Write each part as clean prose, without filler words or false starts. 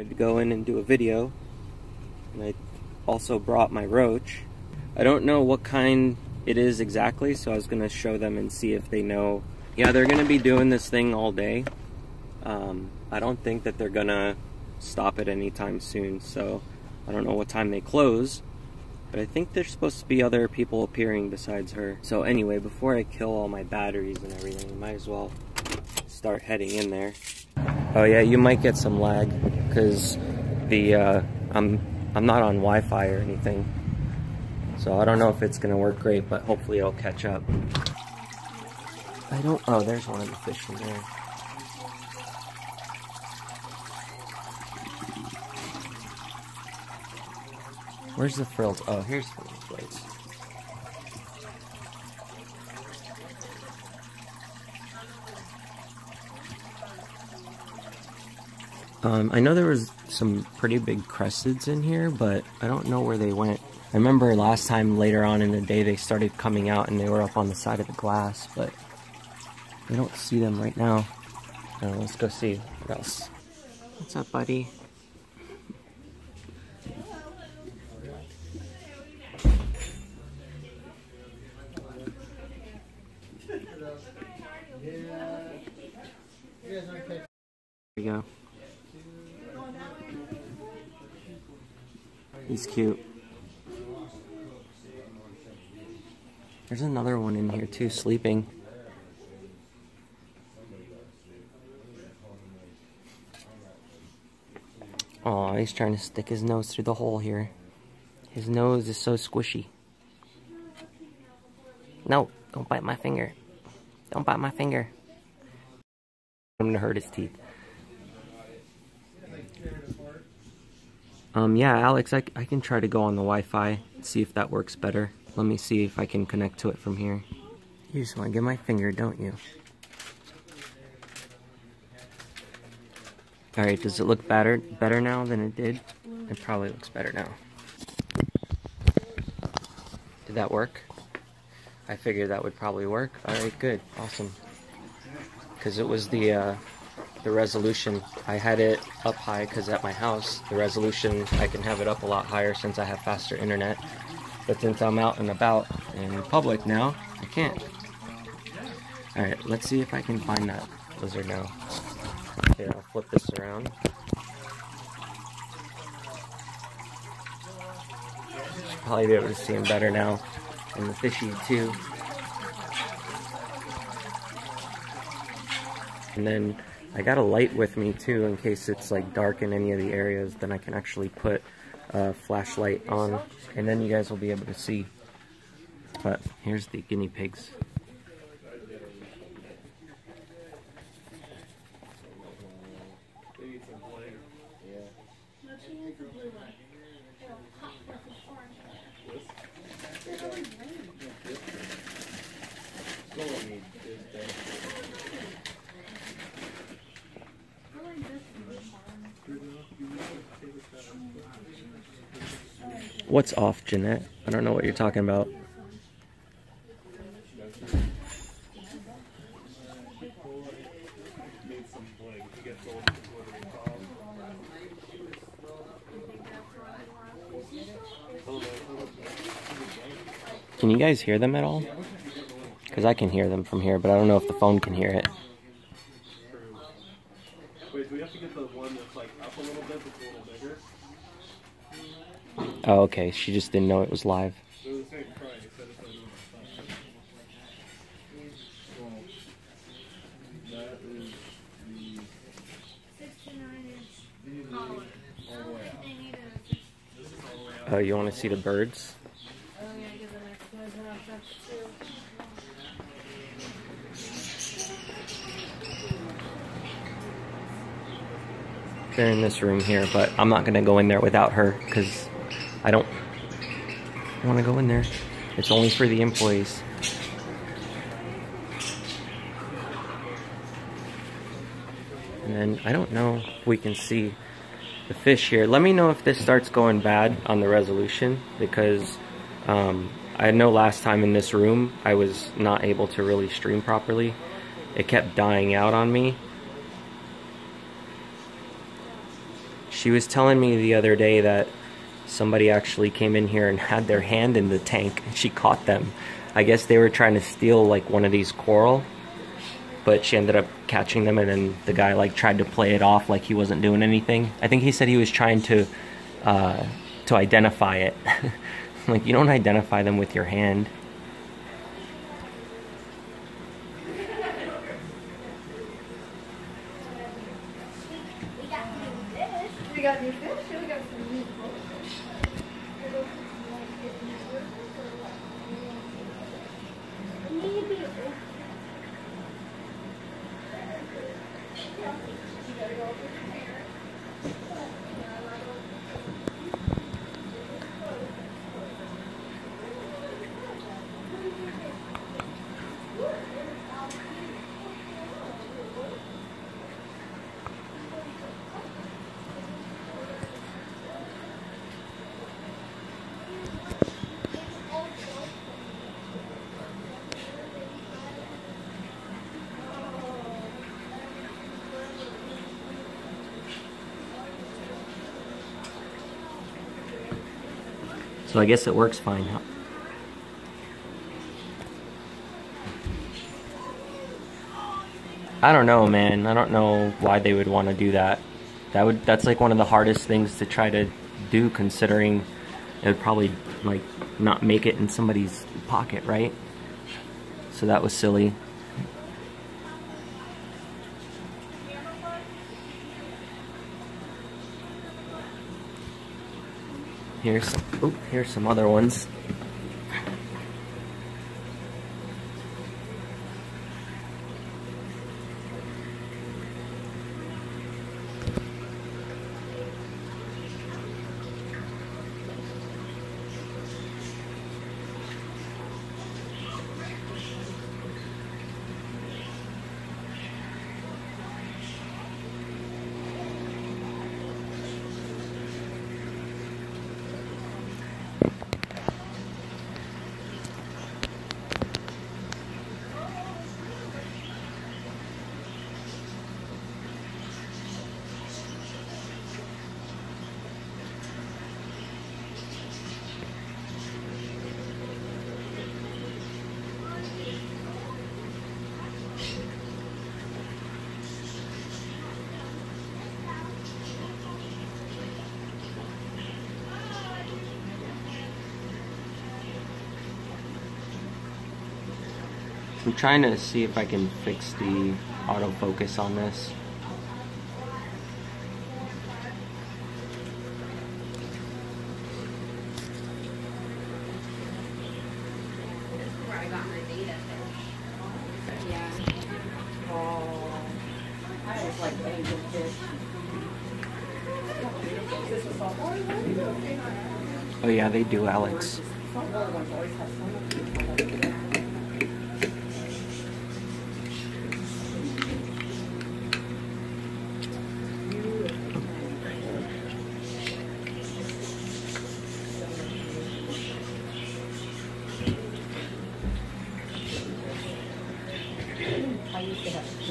To go in and do a video, and I also brought my roach. I don't know what kind it is exactly, so I was gonna show them and see if they know. Yeah, they're gonna be doing this thing all day. I don't think that they're gonna stop it anytime soon, so I don't know what time they close, but I think there's supposed to be other people appearing besides her. So anyway, before I kill all my batteries and everything, I might as well start heading in there. Oh yeah, you might get some lag because the I'm not on Wi-Fi or anything, so I don't know if it's gonna work great, but hopefully it'll catch up. Oh, there's one of the fish in there. Where's the frills? Oh, here's the plates. I know there was some pretty big cresteds in here, but I don't know where they went. I remember last time later on in the day they started coming out and they were up on the side of the glass, but I don't see them right now. Let's go see what else. What's up, buddy? There we go. He's cute. There's another one in here too, sleeping. Oh, he's trying to stick his nose through the hole here. His nose is so squishy. No, don't bite my finger. Don't bite my finger. I'm gonna hurt his teeth. Yeah, Alex, I can try to go on the Wi-Fi, see if that works better. Let me see if I can connect to it from here. You just want to get my finger, don't you? Alright, does it look better now than it did? It probably looks better now. Did that work? I figured that would probably work. Alright, good. Awesome. Because it was the resolution. I had it up high because at my house, the resolution, I can have it up a lot higher since I have faster internet. But since I'm out and about in public now, I can't. Alright, let's see if I can find that lizard now. Here, I'll flip this around. Should probably be able to see him better now. And the fishy too. And then I got a light with me too in case it's like dark in any of the areas, then I can actually put a flashlight on and then you guys will be able to see. But here's the guinea pigs. What's off, Jeanette? I don't know what you're talking about. Can you guys hear them at all? Because I can hear them from here, but I don't know if the phone can hear it. Wait, do we have to get the one that's like up a little bit, that's a little bigger? Oh, okay. She just didn't know it was live. They're the same price. I just don't know the that is the 69-inch collar. All the way out. Oh, you want to see the birds? Oh, yeah, because then I can have that too. They're in this room here, but I'm not going to go in there without her because I don't want to go in there. It's only for the employees. And then I don't know if we can see the fish here. Let me know if this starts going bad on the resolution because I know last time in this room I was not able to really stream properly. It kept dying out on me. She was telling me the other day that somebody actually came in here and had their hand in the tank, and she caught them. I guess they were trying to steal like one of these coral, but she ended up catching them, and then the guy like tried to play it off like he wasn't doing anything. I think he said he was trying to identify it. Like, you don't identify them with your hand. We got new fish. We got some new fish. So I guess it works fine, huh? I don't know, man. I don't know why they would want to do that. That's like one of the hardest things to try to do, considering it would probably like not make it in somebody's pocket, right? So that was silly. Here's some other ones. I'm trying to see if I can fix the autofocus on this. Oh yeah, they do, Alex.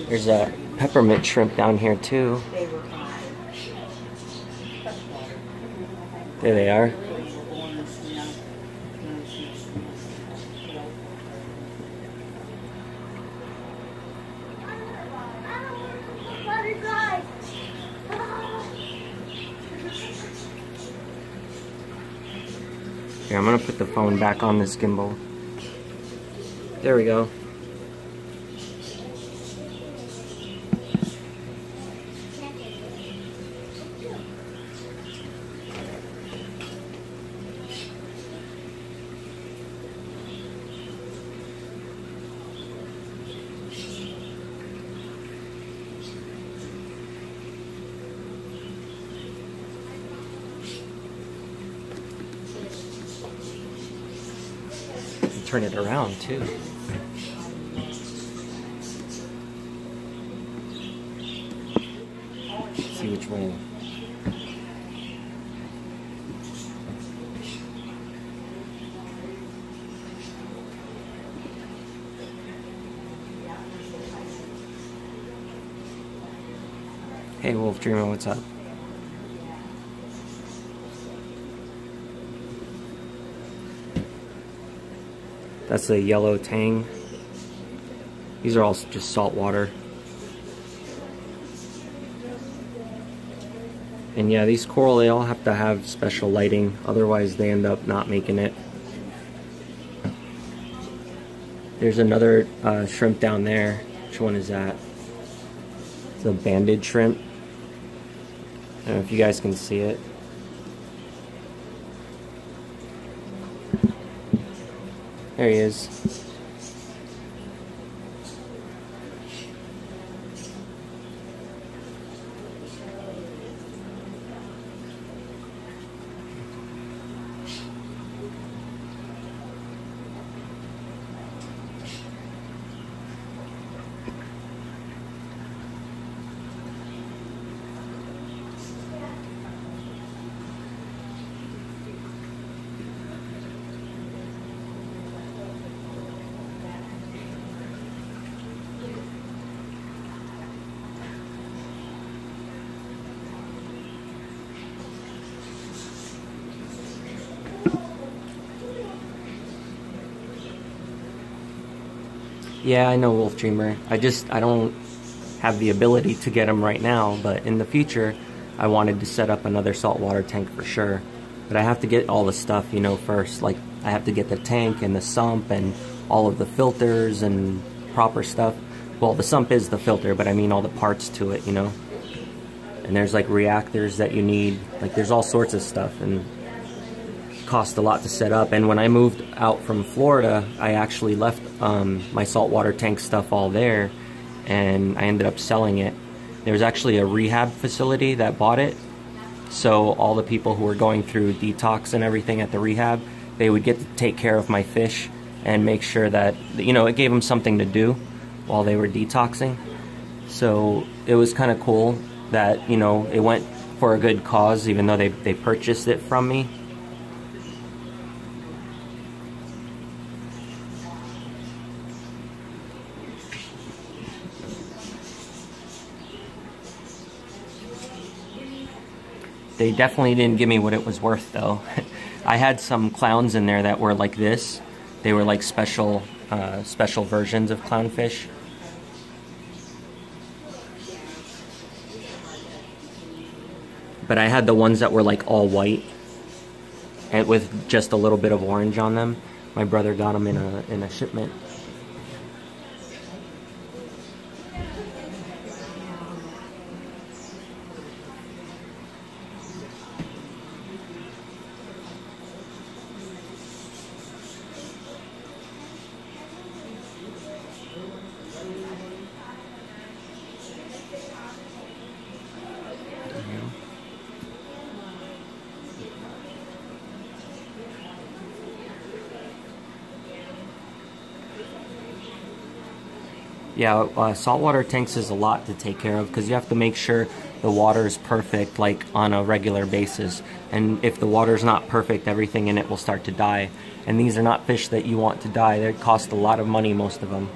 There's a peppermint shrimp down here too. There they are. Here, I'm gonna put the phone back on this gimbal. There we go. Turn it around too. Let's see which way. Hey Wolf Dreamer, what's up? That's the yellow tang. These are all just salt water. And yeah, these coral, they all have to have special lighting, otherwise they end up not making it. There's another shrimp down there. Which one is that? It's a banded shrimp. I don't know if you guys can see it. There he is. Yeah, I know, Wolf Dreamer. I don't have the ability to get them right now, but in the future, I wanted to set up another saltwater tank for sure. But I have to get all the stuff, you know, first. Like, I have to get the tank and the sump and all of the filters and proper stuff. Well, the sump is the filter, but I mean all the parts to it, you know. And there's like reactors that you need. Like, there's all sorts of stuff, and cost a lot to set up. And when I moved out from Florida, I actually left my saltwater tank stuff all there, and I ended up selling it. There was actually a rehab facility that bought it, so all the people who were going through detox and everything at the rehab, they would get to take care of my fish and make sure that, you know, it gave them something to do while they were detoxing. So it was kind of cool that, you know, it went for a good cause, even though they purchased it from me. They definitely didn't give me what it was worth, though. I had some clowns in there that were like this. They were like special versions of clownfish. But I had the ones that were like all white and with just a little bit of orange on them. My brother got them in a shipment. Yeah, saltwater tanks is a lot to take care of because you have to make sure the water is perfect, like on a regular basis. And if the water's not perfect, everything in it will start to die. And these are not fish that you want to die. They cost a lot of money, most of them.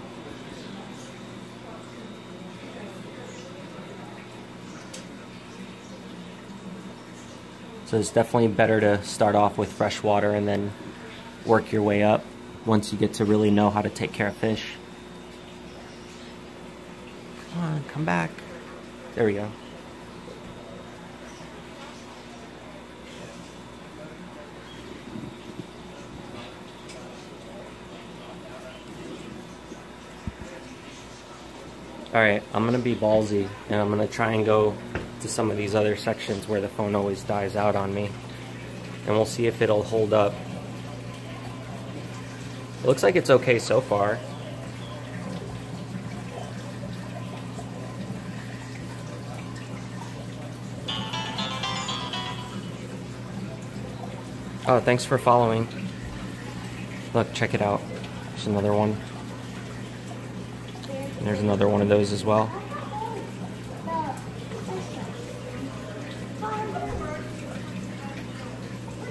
So it's definitely better to start off with fresh water and then work your way up once you get to really know how to take care of fish. Come on, come back. There we go. Alright, I'm gonna be ballsy and I'm gonna try and go to some of these other sections where the phone always dies out on me. And we'll see if it'll hold up. It looks like it's okay so far. Oh, thanks for following. Look, check it out. There's another one. And there's another one of those as well.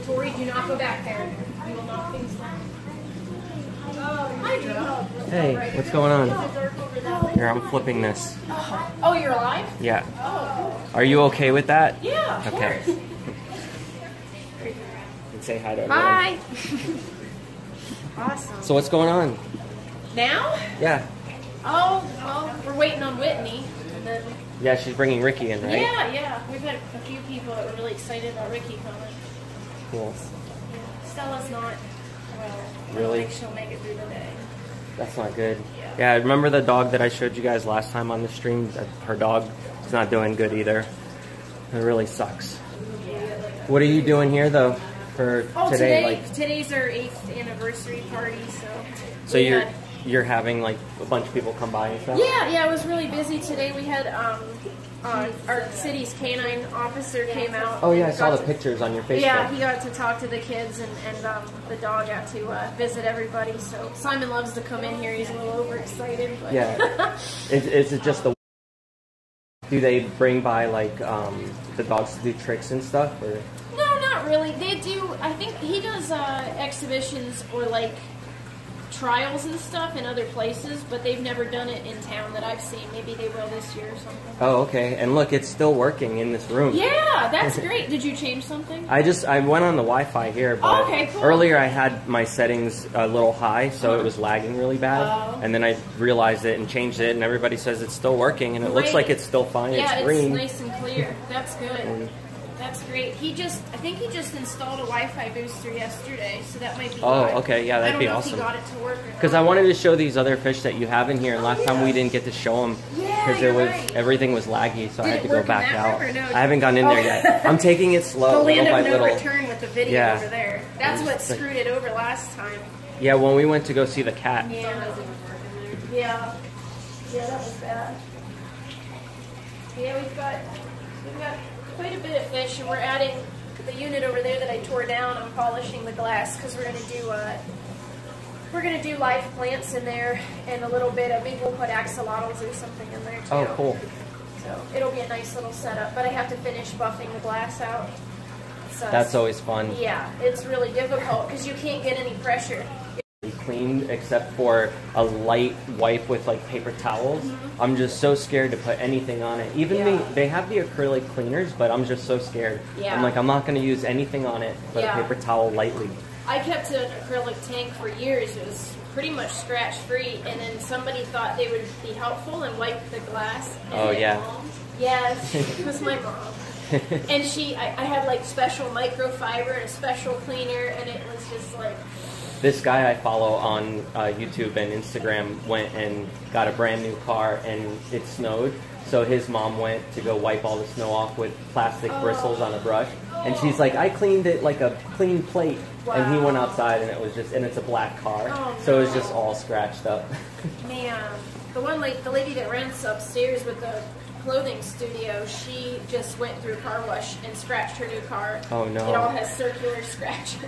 Tori, do not go back there. You will not think so. Hi, Joe. Hey, what's going on? Here, I'm flipping this. Oh, you're alive? Yeah. Oh. Are you okay with that? Yeah, of okay. course. And say hi to everyone. Hi. Awesome. So what's going on? Now? Yeah. Oh, well, we're waiting on Whitney. And then, Yeah, she's bringing Ricky in, right? yeah. We've had a few people that were really excited about Ricky coming. Cool. Yeah. Stella's not well. Really? I don't think she'll make it through the day. That's not good. Yeah. Yeah, remember the dog that I showed you guys last time on the stream? Her dog is not doing good either. It really sucks. What are you doing here though for today? Today's our 8th anniversary party, So you're having like a bunch of people come by and stuff? Yeah, it was really busy today. We had our city's canine officer came out. Oh yeah, I saw the pictures on your Facebook. Yeah, he got to talk to the kids and the dog got to visit everybody. So Simon loves to come in here. He's a little overexcited. But Yeah. Is it just the... Do they bring by like the dogs to do tricks and stuff, or? No, not really. They do. I think he does exhibitions or like trials and stuff in other places, but they've never done it in town that I've seen. Maybe they will this year or something. Oh, okay. And look, it's still working in this room. Yeah, that's great. Did you change something? I went on the Wi-Fi here, but okay, cool. Earlier I had my settings a little high, so it was lagging really bad. And then I realized it and changed it, and everybody says it's still working, and it looks like it's still fine. Yeah, it's green. Nice and clear. That's good. That's great. I think he just installed a Wi-Fi booster yesterday, so that might be why. Okay, yeah, that'd be awesome. I don't know if he got it to work or not. Because I wanted to show these other fish that you have in here, and last time we didn't get to show them because everything was laggy, so I had to go back out. No? I haven't gone in there yet. I'm taking it slow, the little by land of no little. return with the video over there. That's what screwed it over last time. Yeah, when we went to go see the cat. Yeah, that was bad. Yeah, we've got quite a bit of fish, and we're adding the unit over there that I tore down. I'm polishing the glass because we're gonna do live plants in there, and a little bit of, maybe we'll put axolotls or something in there too. Oh, cool. So it'll be a nice little setup, but I have to finish buffing the glass out. So That's always fun. Yeah, it's really difficult because you can't get any pressure. Cleaned except for a light wipe with like paper towels. I'm just so scared to put anything on it. Even they have the acrylic cleaners, but I'm just so scared. I'm like, I'm not going to use anything on it but a paper towel lightly. I kept an acrylic tank for years. It was pretty much scratch free, and then somebody thought they would be helpful and wipe the glass. And yes, it was my mom. And I had like special microfiber and a special cleaner, and it was just like... This guy I follow on YouTube and Instagram went and got a brand new car, and it snowed. So his mom went to go wipe all the snow off with plastic bristles on a brush. And she's like, I cleaned it like a clean plate. And he went outside, and it was just, and it's a black car. So it was just all scratched up. Man, the lady that rents upstairs with the clothing studio, she just went through a car wash and scratched her new car. Oh no. It all has circular scratches.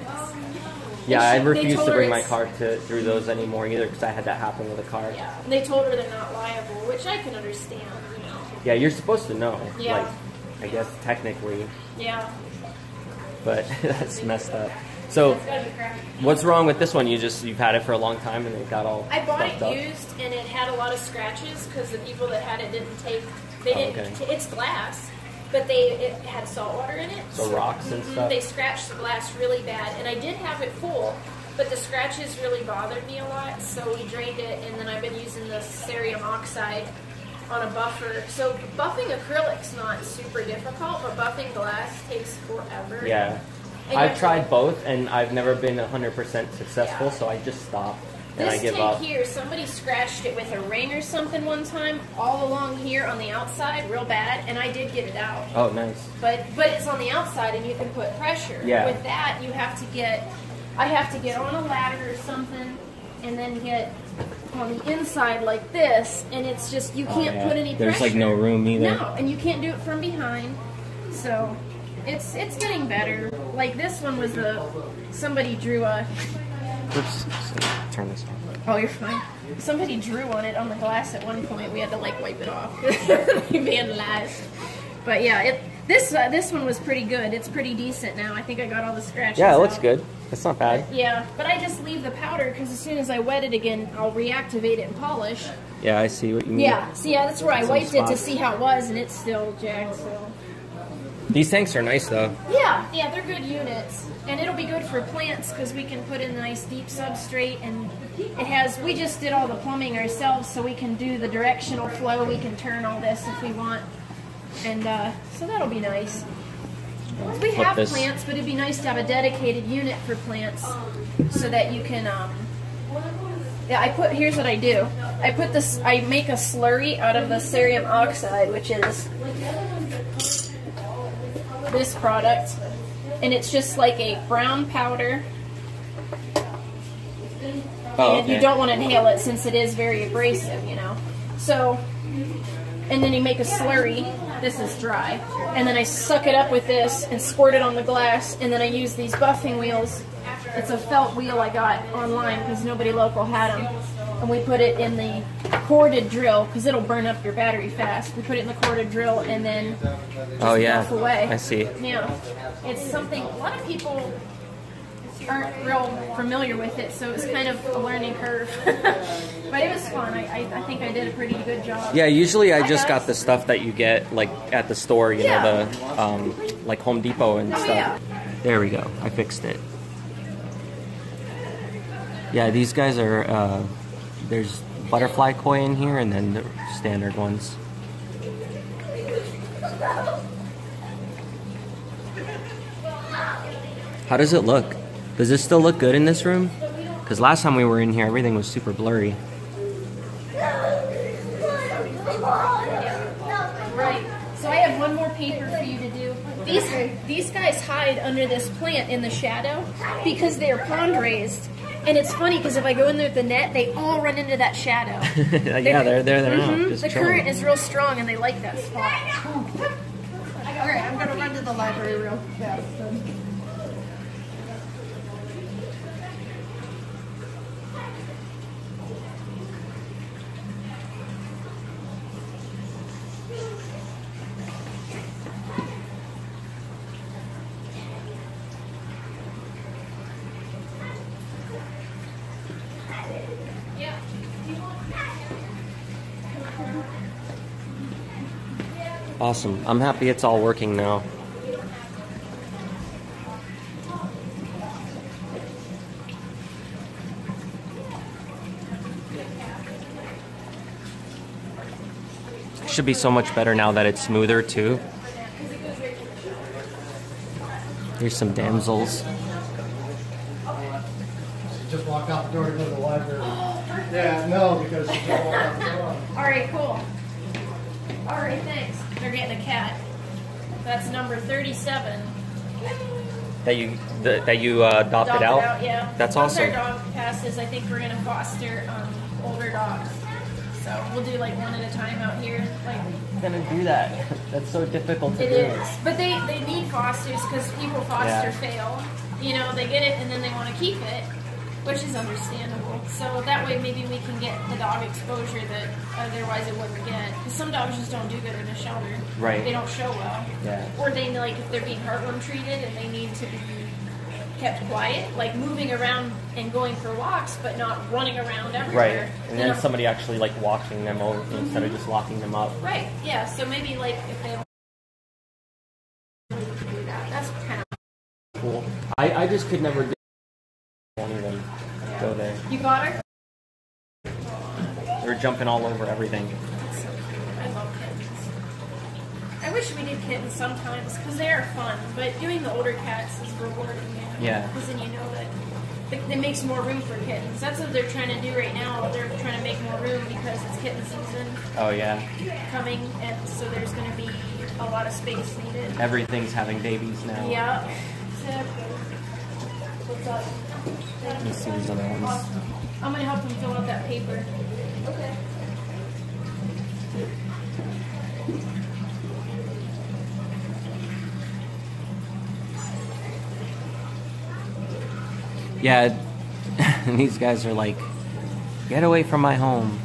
Yeah, I refuse to bring my car through those anymore either, because I had that happen with a car. Yeah, and they told her they're not liable, which I can understand, you know. Yeah, you're supposed to know. Yeah. Like, I guess technically. Yeah. But that's messed up. So, what's wrong with this one? You've had it for a long time and it got all I bought stuffed up? it used, and it had a lot of scratches because the people that had it didn't take. It's glass, but it had salt water in it. So rocks and stuff? They scratched the glass really bad, and I did have it full, but the scratches really bothered me a lot, so we drained it, and then I've been using the cerium oxide on a buffer. So buffing acrylic's not super difficult, but buffing glass takes forever. Yeah. I've tried both, and I've never been 100% successful, so I just stopped. And I give up. This tank here, somebody scratched it with a ring or something one time, all along here on the outside, real bad, and I did get it out. Oh, nice. But it's on the outside, and you can put pressure. Yeah. With that, I have to get on a ladder or something, and then get on the inside like this, and it's just, you can't put any pressure. There's like no room either. No, and you can't do it from behind. So it's getting better. Like this one was somebody drew a... Oops, turn this off. Oh, you're fine. Somebody drew on it on the glass at one point. We had to like wipe it off. They vandalized. But yeah, this one was pretty good. It's pretty decent now. I think I got all the scratches Yeah, it looks out. good. It's not bad. Yeah, but I just leave the powder because as soon as I wet it again, I'll reactivate it and polish. Yeah, I see what you mean. Yeah, see, that's where I wiped it to see how it was, and it's still jagged. So These tanks are nice though. Yeah, yeah, they're good units. And it'll be good for plants because we can put in a nice deep substrate, and it has, we just did all the plumbing ourselves, so we can do the directional flow. We can turn all this if we want. And so that'll be nice. We have plants, but it'd be nice to have a dedicated unit for plants so that you can, yeah, here's what I do. I make a slurry out of the cerium oxide, which is this product, and it's just like a brown powder. And you don't want to inhale it since it is very abrasive, you know. So, and then you make a slurry. This is dry. And then I suck it up with this and squirt it on the glass, and then I use these buffing wheels. It's a felt wheel I got online because nobody local had them. And we put it in the corded drill because it'll burn up your battery fast. We put it in the corded drill and then just puff away. I see. Yeah. It's something, a lot of people aren't real familiar with it, so it's kind of a learning curve. But it was fun. I think I did a pretty good job. Yeah, usually I just got the stuff that you get like at the store, you know, the like Home Depot and stuff. Yeah. There we go. I fixed it. Yeah, these guys are there's butterfly koi in here and then the standard ones. How does it look? Does this still look good in this room? Because last time we were in here, everything was super blurry. Right. So I have one more paper for you to do. These guys hide under this plant in the shadow because they are pond raised. And it's funny because if I go in there with the net, they all run into that shadow. Yeah, they're there now. The current is real strong and they like that spot. Alright, I'm going to run to the library real fast. Awesome. I'm happy it's all working now. Should be so much better now that it's smoother too. Here's some damsels. Just walk out the door to go to the library. Yeah, no, because she just walked out the door. Alright, cool. Alright, thanks. They're getting a cat. That's number 37. That you adopted out? Yeah. That's Once awesome. our dog passes, I think we're gonna foster older dogs. So we'll do like one at a time out here. Like, Gonna do that. That's so difficult to do. it is, but they need fosters because people foster fail. You know, they get it and then they want to keep it, which is understandable. So that way maybe we can get the dog exposure that otherwise it wouldn't get. Because some dogs just don't do good in a shelter. Right. They don't show well. Yeah. Or they, like, if they're being heartworm treated and they need to be kept quiet, like moving around and going for walks, but not running around everywhere. Right. And then somebody actually like walking them over instead of just locking them up. Right. Yeah. So maybe like if they do that, that's kind of cool. I just could never do. Won't even go there. You got her? They're jumping all over everything. I love kittens. I wish we did kittens sometimes because they are fun, but doing the older cats is rewarding. Yeah. Because then you know that it makes more room for kittens. That's what they're trying to do right now. They're trying to make more room because it's kitten season. Oh yeah. Coming, and so there's going to be a lot of space needed. Everything's having babies now. Yeah. Exactly. What's up? Let me see these other ones. I'm going to help them fill out that paper. Okay. Yeah, these guys are like, get away from my home.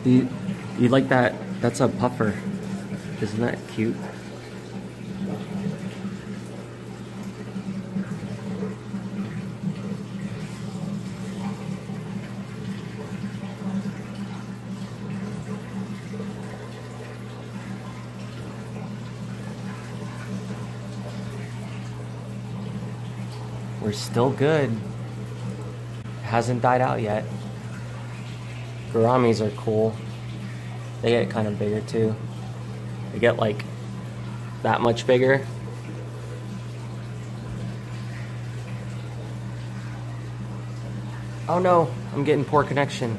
You like that? That's a puffer. Isn't that cute? We're still good. It hasn't died out yet. Gouramis are cool. They get kind of bigger too. They get like that much bigger. Oh no, I'm getting poor connection.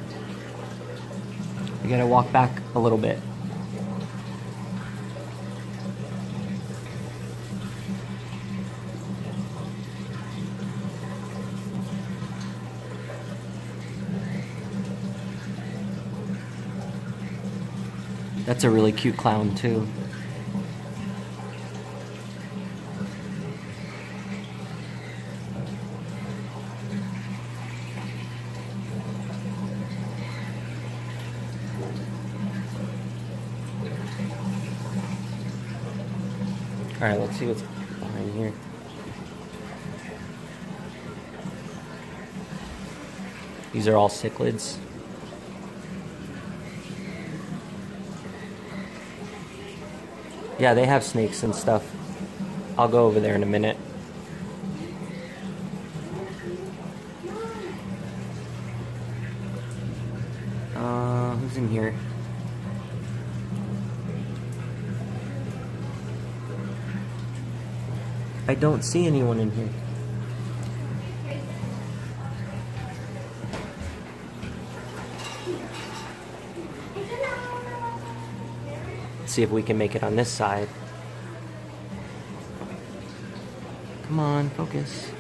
I gotta walk back a little bit. That's a really cute clown too. Alright, let's see what's behind here. These are all cichlids. Yeah, they have snakes and stuff. I'll go over there in a minute. Who's in here? I don't see anyone in here. See if we can make it on this side. Come on, focus.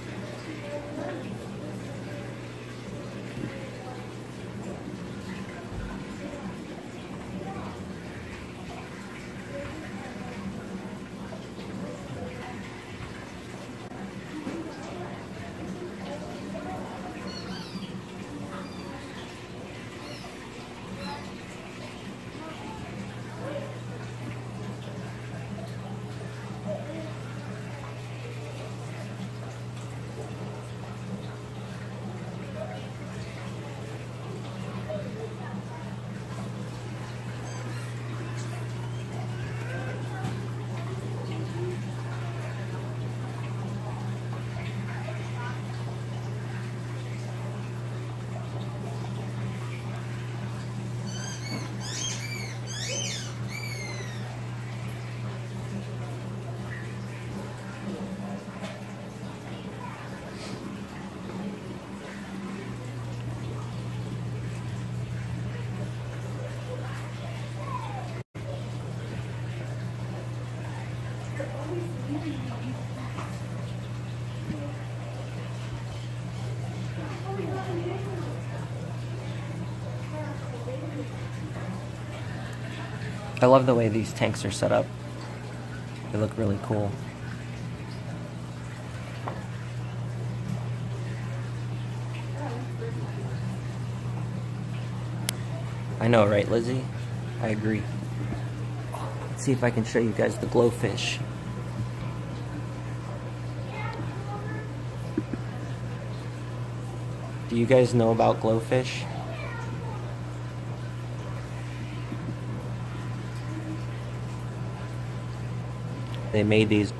I love the way these tanks are set up. They look really cool. I know, right, Lizzie? I agree. Let's see if I can show you guys the glowfish. Do you guys know about glowfish? They made these.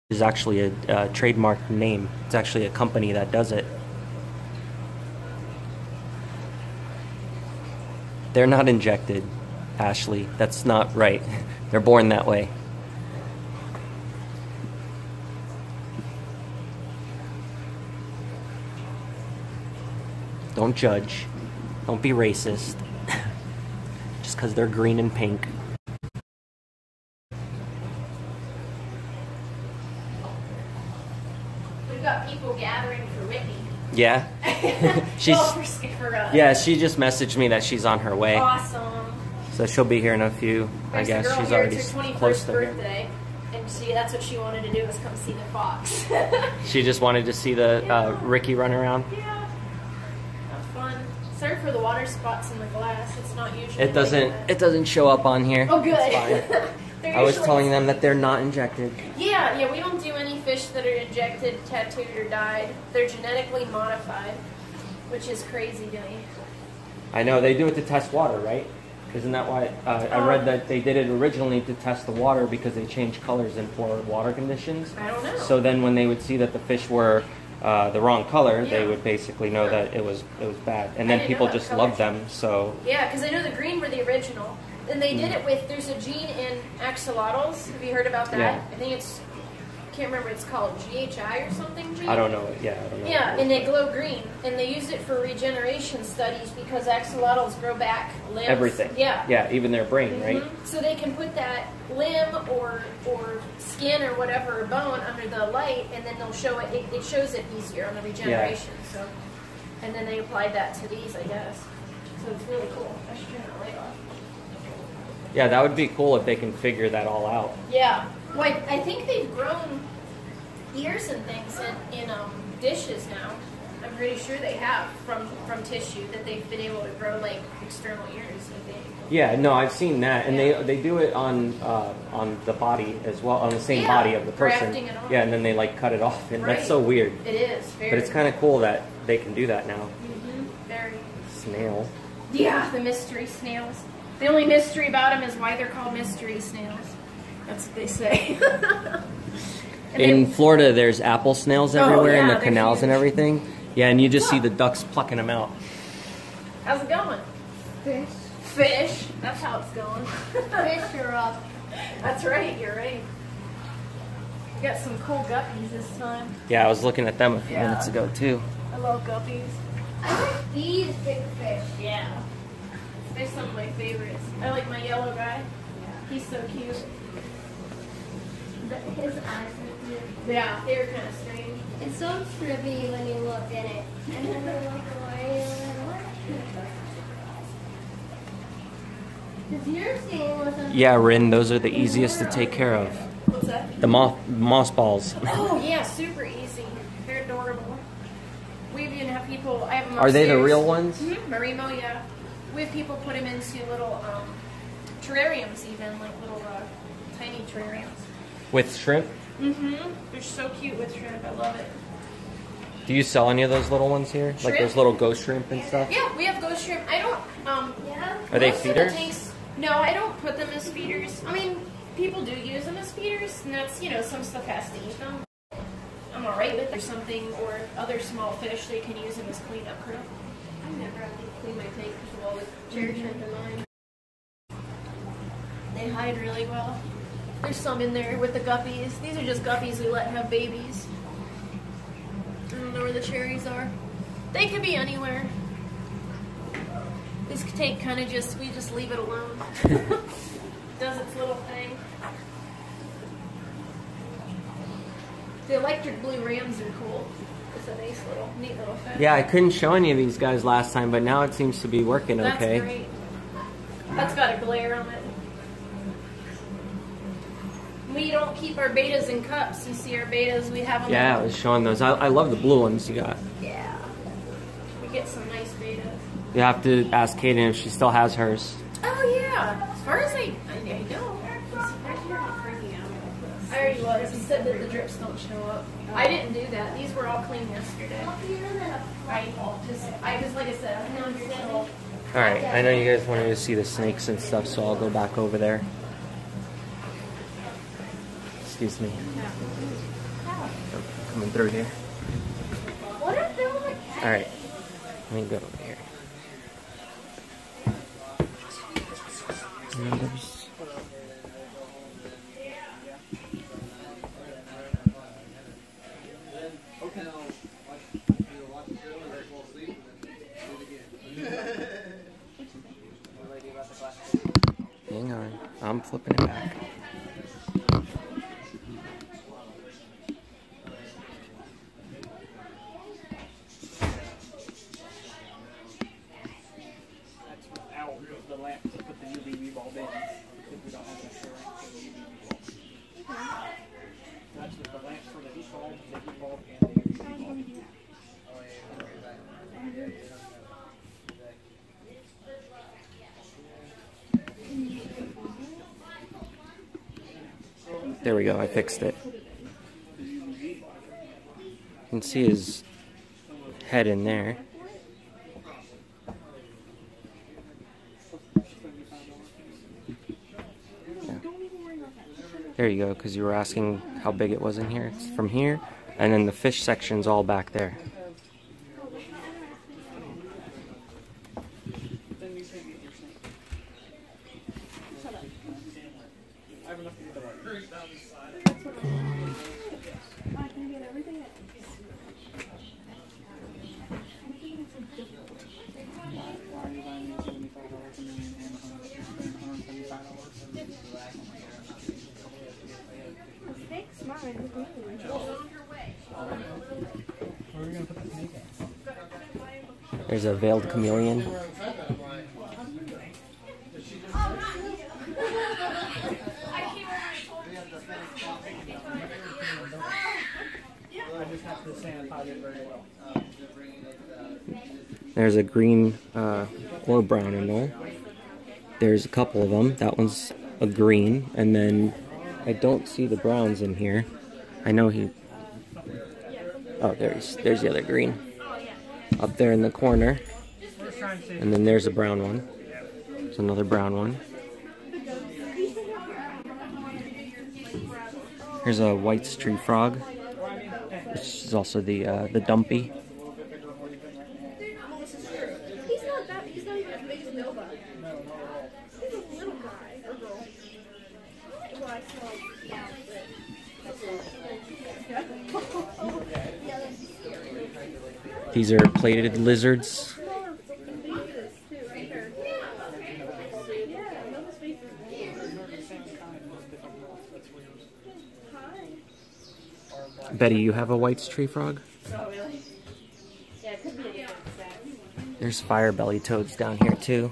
This is actually a trademarked name. It's actually a company that does it. They're not injected, Ashley. That's not right. They're born that way. Don't judge. Don't be racist. Just because they're green and pink. We've got people gathering for Whitney. Yeah? She's, for us. yeah, she just messaged me that she's on her way. Awesome. So she'll be here in a few, I guess. She's already close to birthday, and that's what she wanted to do, was come see the fox. She just wanted to see the Ricky run around. Yeah. Fun. Sorry for the water spots in the glass. It's not usually. It doesn't. Like It doesn't show up on here. Oh, good. It's fine. I was telling them that they're not injected. Yeah, we don't do any fish that are injected, tattooed, or dyed. They're genetically modified, which is crazy to me. I know, they do it to test water, right? Isn't that why? I read that they did it originally to test the water because they changed colors in poor water conditions. I don't know. So then when they would see that the fish were the wrong color, they would basically know that it was bad. And then people just loved them, so... Yeah, because I know the green were the original. And they did it with, there's a gene in axolotls. Have you heard about that? Yeah. I think it's, I can't remember, it's called GHI or something gene? I don't know. Yeah, I don't know. Yeah, and they glow green. And they used it for regeneration studies because axolotls grow back limbs. Everything. Yeah. Yeah, even their brain, right? So they can put that limb or skin or whatever, or bone under the light, and then they'll show it, it shows it easier on the regeneration. So, and then they applied that to these, I guess. So it's really cool. I should turn the light off. Yeah, that would be cool if they can figure that all out. Yeah. Well, I think they've grown ears and things in dishes now. I'm pretty sure they have from tissue that they've been able to grow like external ears, I think. Yeah, no, I've seen that, and they do it on the body as well, on the same body of the person. Grafting it on. Yeah, and then they like cut it off, and that's so weird. It is. Very. But it's kind of cool that they can do that now. Very. Snail. Yeah, the mystery snails. The only mystery about them is why they're called mystery snails. That's what they say. In Florida, there's apple snails everywhere in the canals huge. And everything. Yeah, and you just see the ducks plucking them out. How's it going? Fish. Fish. That's how it's going. Fish are up. That's right. You're right. We got some cool guppies this time. Yeah, I was looking at them a few minutes ago too. I love guppies. I like these big fish. Yeah. They're some of my favorites. I like my yellow guy. He's so cute. His eyes are cute. Yeah, they were kind of strange. It's so trippy when you look in it. And then they look away and what? Does yours seem with a... Yeah, Rin, those are the easiest to take care of. What's that? The moss balls. Oh, yeah, super easy. They're adorable. We even have people, I have them Are they the upstairs. real ones? Marimo, yeah. We have people put them into little terrariums even, like little tiny terrariums. With shrimp? They're so cute with shrimp. I love it. Do you sell any of those little ones here? Shrimp? Like those little ghost shrimp and stuff? Yeah, we have ghost shrimp. I don't, Are they most of the feeders? tanks, no, I don't put them as feeders. I mean, people do use them as feeders, and that's, you know, some stuff has to eat them. I'm alright with it or something, or other small fish, they can use them as cleanup crew. I never have to clean my tank because of all the cherry shrimp in mine. They hide really well. There's some in there with the guppies. These are just guppies we let have babies. I don't know where the cherries are. They could be anywhere. This tank kind of just, we just leave it alone. Does its little thing. The electric blue rams are cool. It's a nice little, neat little fish. Yeah, I couldn't show any of these guys last time, but now it seems to be working okay. That's great. That's got a glare on it. We don't keep our betas in cups. You see our betas, we have them. Yeah, I was showing those. I love the blue ones you got. Yeah. We get some nice betas. You have to ask Kaden if she still has hers. Oh yeah. As far as I know. I already was. He said that the drips don't show up. I didn't do that. These were all clean yesterday. I just like I said, I'm not here till. Alright, I know you guys wanted to see the snakes and stuff, so I'll go back over there. Excuse me. Coming through here. What if there was a cat? Alright, let me go over here. Numbers. Hang on, I'm flipping it back. That's without the lamp to put the UVB bulb in, because we don't have enough stirring for the UVB bulb. That's with the lamps for the heat bulb, and the UVB bulb. There we go, I fixed it. You can see his head in there. Yeah. There you go, because you were asking how big it was in here. It's from here, and then the fish section's all back there. There's a veiled chameleon. There's a green or brown anole. There's a couple of them. That one's a green, and then I don't see the browns in here. I know he... Oh, there's the other green. Up there in the corner. And then there's a brown one. There's another brown one. Here's a white tree frog, which is also the dumpy. He's not even as big as Nova. He's a little guy or girl. Well, I saw These are plated lizards. Betty, you have a white tree frog? Oh, really? Yeah, it could be a different set. There's fire belly toads down here too.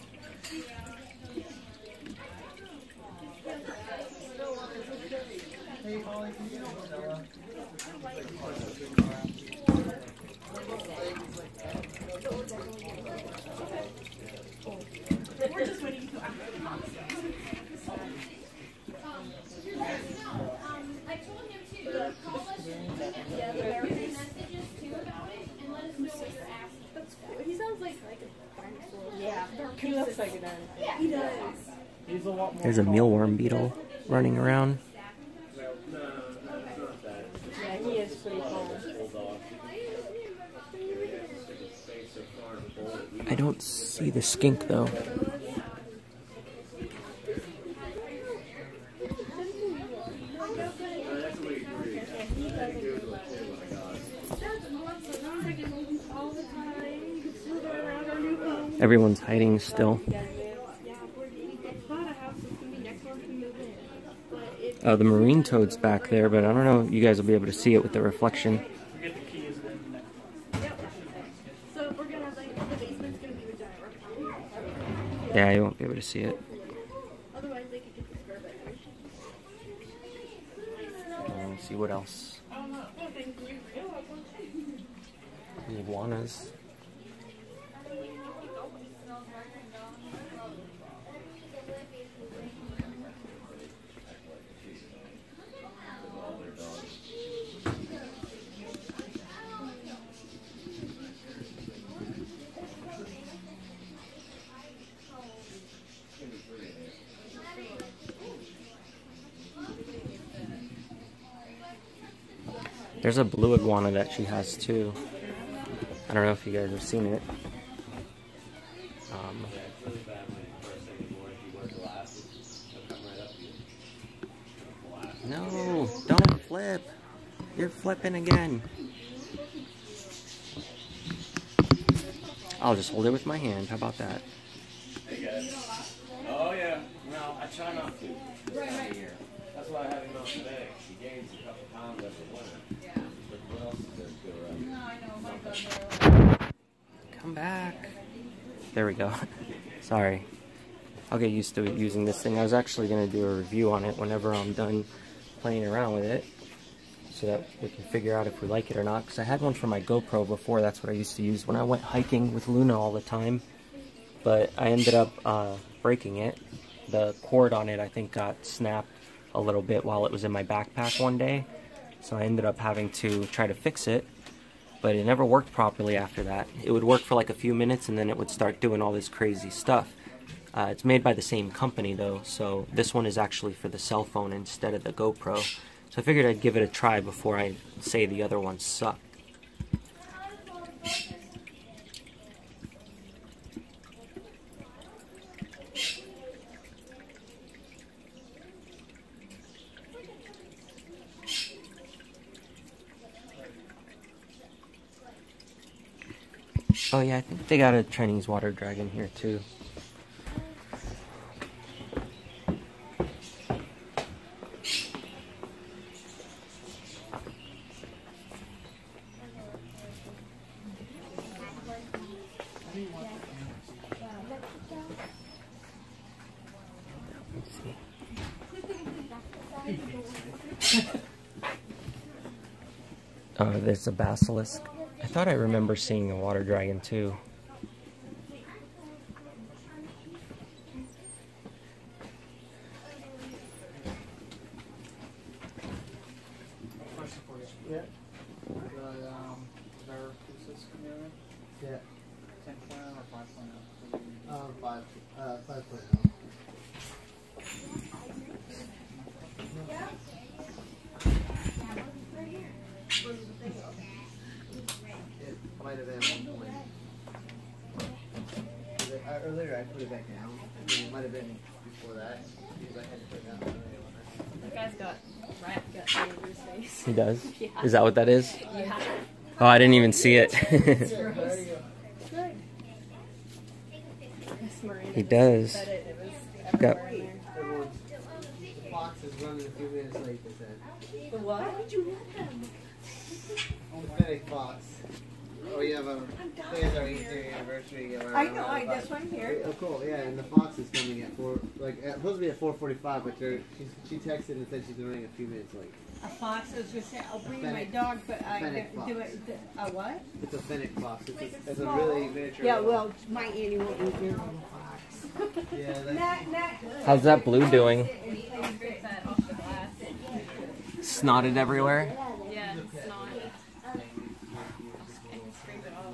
We're just waiting to I told him to call us and messages too about it and let us know what you're asking. That's cool. He sounds like a dinosaur. Yeah. He looks like a dinosaur. Yeah, he does. He's a lot more. There's a mealworm beetle running around. Yeah, he is pretty cool. I don't see the skink though. Everyone's hiding still. The marine toad's back there, but I don't know if you guys will be able to see it with the reflection. Yeah, you won't be able to see it. Let's see what else. The iguanas. There's a blue iguana that she has too. I don't know if you guys have seen it. No, don't flip. You're flipping again. I'll just hold it with my hand. How about that? Oh yeah. No, I try not to. Right. That's why I have him on today. He gains a couple pounds every winter. Yeah. But what else is there to go around? No, I know. Come back. There we go. Sorry. I'll get used to using this thing. I was actually going to do a review on it whenever I'm done playing around with it, so that we can figure out if we like it or not. Because I had one for my GoPro before. That's what I used to use when I went hiking with Luna all the time. But I ended up breaking it. The cord on it, I think, got snapped a little bit while it was in my backpack one day. So I ended up having to try to fix it, but it never worked properly after that. It would work for like a few minutes and then it would start doing all this crazy stuff. It's made by the same company though, so this one is actually for the cell phone instead of the GoPro. So I figured I'd give it a try before I say the other ones suck. Oh yeah, I think they got a Chinese water dragon here too. Oh, there's a basilisk. I thought I remember seeing a water dragon too. Question for you. Yeah. The bear pieces from you? Yeah. 10.0 or 5.0? 5.0. It might have been 1 point. Earlier I put it back down. It might have been before that because I had to put it down earlier. That guy's got rat guts all over his face. He does? Yeah. Is that what that is? Yeah. Oh, I didn't even see it. He does. It was Got- everywhere in there. The fox is running a few minutes late, they said. The what? Why did you let him? The Fennec Fox. Oh, you have a. Today's our 8th anniversary. I know, that's why I'm here. Oh, cool. Yeah, and the Fox is coming at 4. Like, supposed to be at 4:45, but she texted and said she's running a few minutes late. A fox, I was going to say, I'll bring my Fennec- dog, but I Fennec do Fox. it. A what? It's a Fennec Fox. It's a really miniature. Yeah, well, my Annie won't be here on the fox. Yeah, that's. Not good. How's that blue doing? Scrape that off the glass. Snotted everywhere? Yeah, it's not. Scrape it off.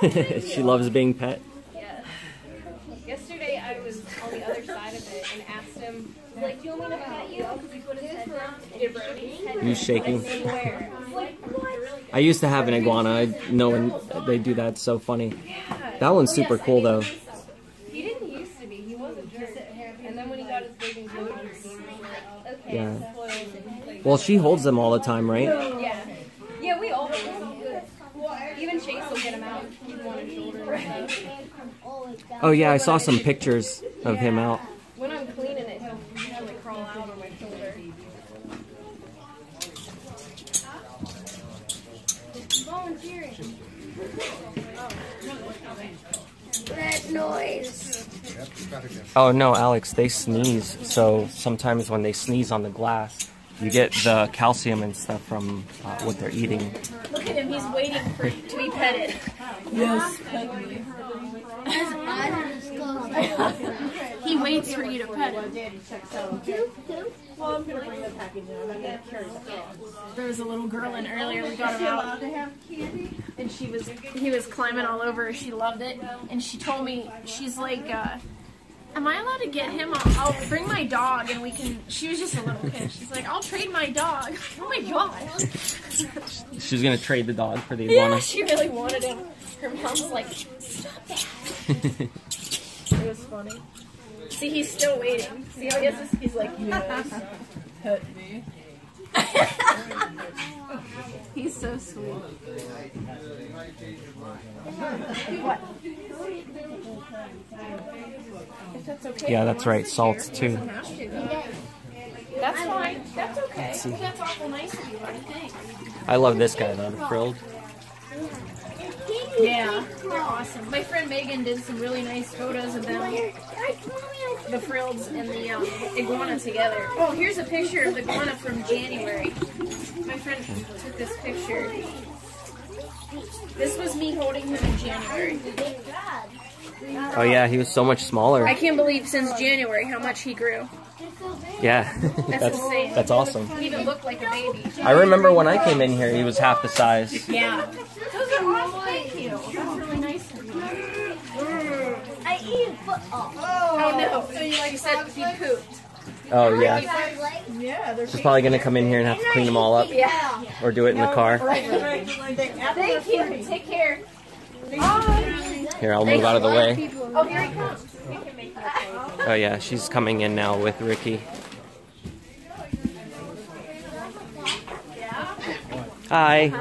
Actually, She loves being pet. yeah. Yesterday I was on the other side of it and asked him, like, do you want me to pet you? Because he put his head down. He broke his head. You shaking? I said, where? I was like, what? I used to have an iguana. I know when they do that. It's so funny. That one's super cool though. He didn't used to be. He was a jerk. And then when he got his big and good, he was like, okay, Yeah. spoiled and like, Well, she holds them all the time, right? yeah. Yeah, we all do. Even Chase will get him out and keep him on his shoulder and stuff. Oh yeah, I saw some pictures of him out. When I'm cleaning it, he'll usually crawl out on my shoulder. Volunteering. That noise. Oh no, Alex, they sneeze. So sometimes when they sneeze on the glass, you get the calcium and stuff from what they're eating. Look at him, he's waiting for to be petted. Yes, pet me. His eyes are just closed. He waits for you to pet him. Well, I'm going to bring the package in. I'm going to carry the dog. There was a little girl in earlier, we got him out, to have candy? and he was climbing all over her, she loved it, and she told me, she's like, am I allowed to get him? I'll bring my dog and we can, she was just a little kid, she's like, I'll trade my dog. Oh my gosh. She's gonna trade the dog for the iguana. Yeah, she really wanted him. Her mom's like, stop that. It was funny. See, he's still waiting. See how he has this? He's like, yes, pet me. He's so sweet. What? If that's okay. Yeah, that's right. Salts too. That's fine. That's okay. That's awful nice of you. What do you think? I love this guy though, the frilled. Yeah, they're awesome. My friend Megan did some really nice photos of them, the frills and the iguana together. Oh, here's a picture of the iguana from January. My friend took this picture. This was me holding him in January. Oh yeah, he was so much smaller. I can't believe since January how much he grew. Yeah, That's insane. that's awesome. He even looked like a baby. I remember when I came in here, he was half the size. Yeah. Those are all thank you. That's really nice of you. I eat foot. Oh no! So you said he pooped. Oh yeah. Yeah, they're She's probably gonna come in here and have to clean them all up. Yeah. Or do it in the car. Thank you. Take care. Here, I'll move out of the way. Oh, here he comes. Oh yeah, she's coming in now with Ricky. Hi.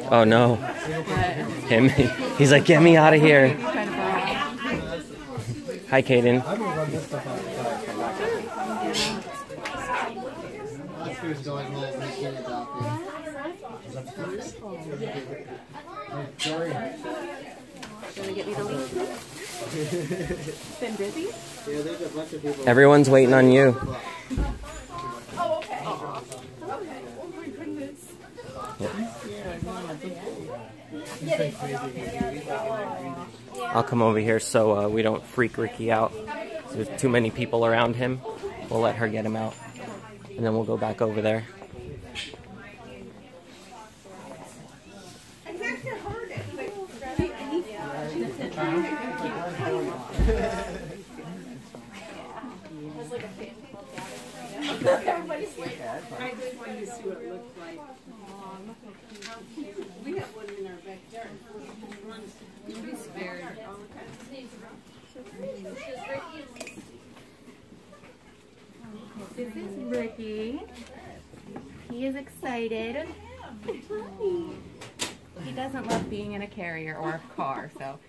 Oh no. Him. He's like, get me out of here. Hi, Kaden. Been busy? Yeah, there's a bunch of people. Everyone's waiting on you. Oh, okay. Oh my goodness. I'll come over here so we don't freak Ricky out. There's too many people around him. We'll let her get him out. And then we'll go back over there. Everybody's like, I just wanted to see what it looks like. We have one in our backyard. You'll be spared. This is Ricky. He is excited. He doesn't love being in a carrier or a car, so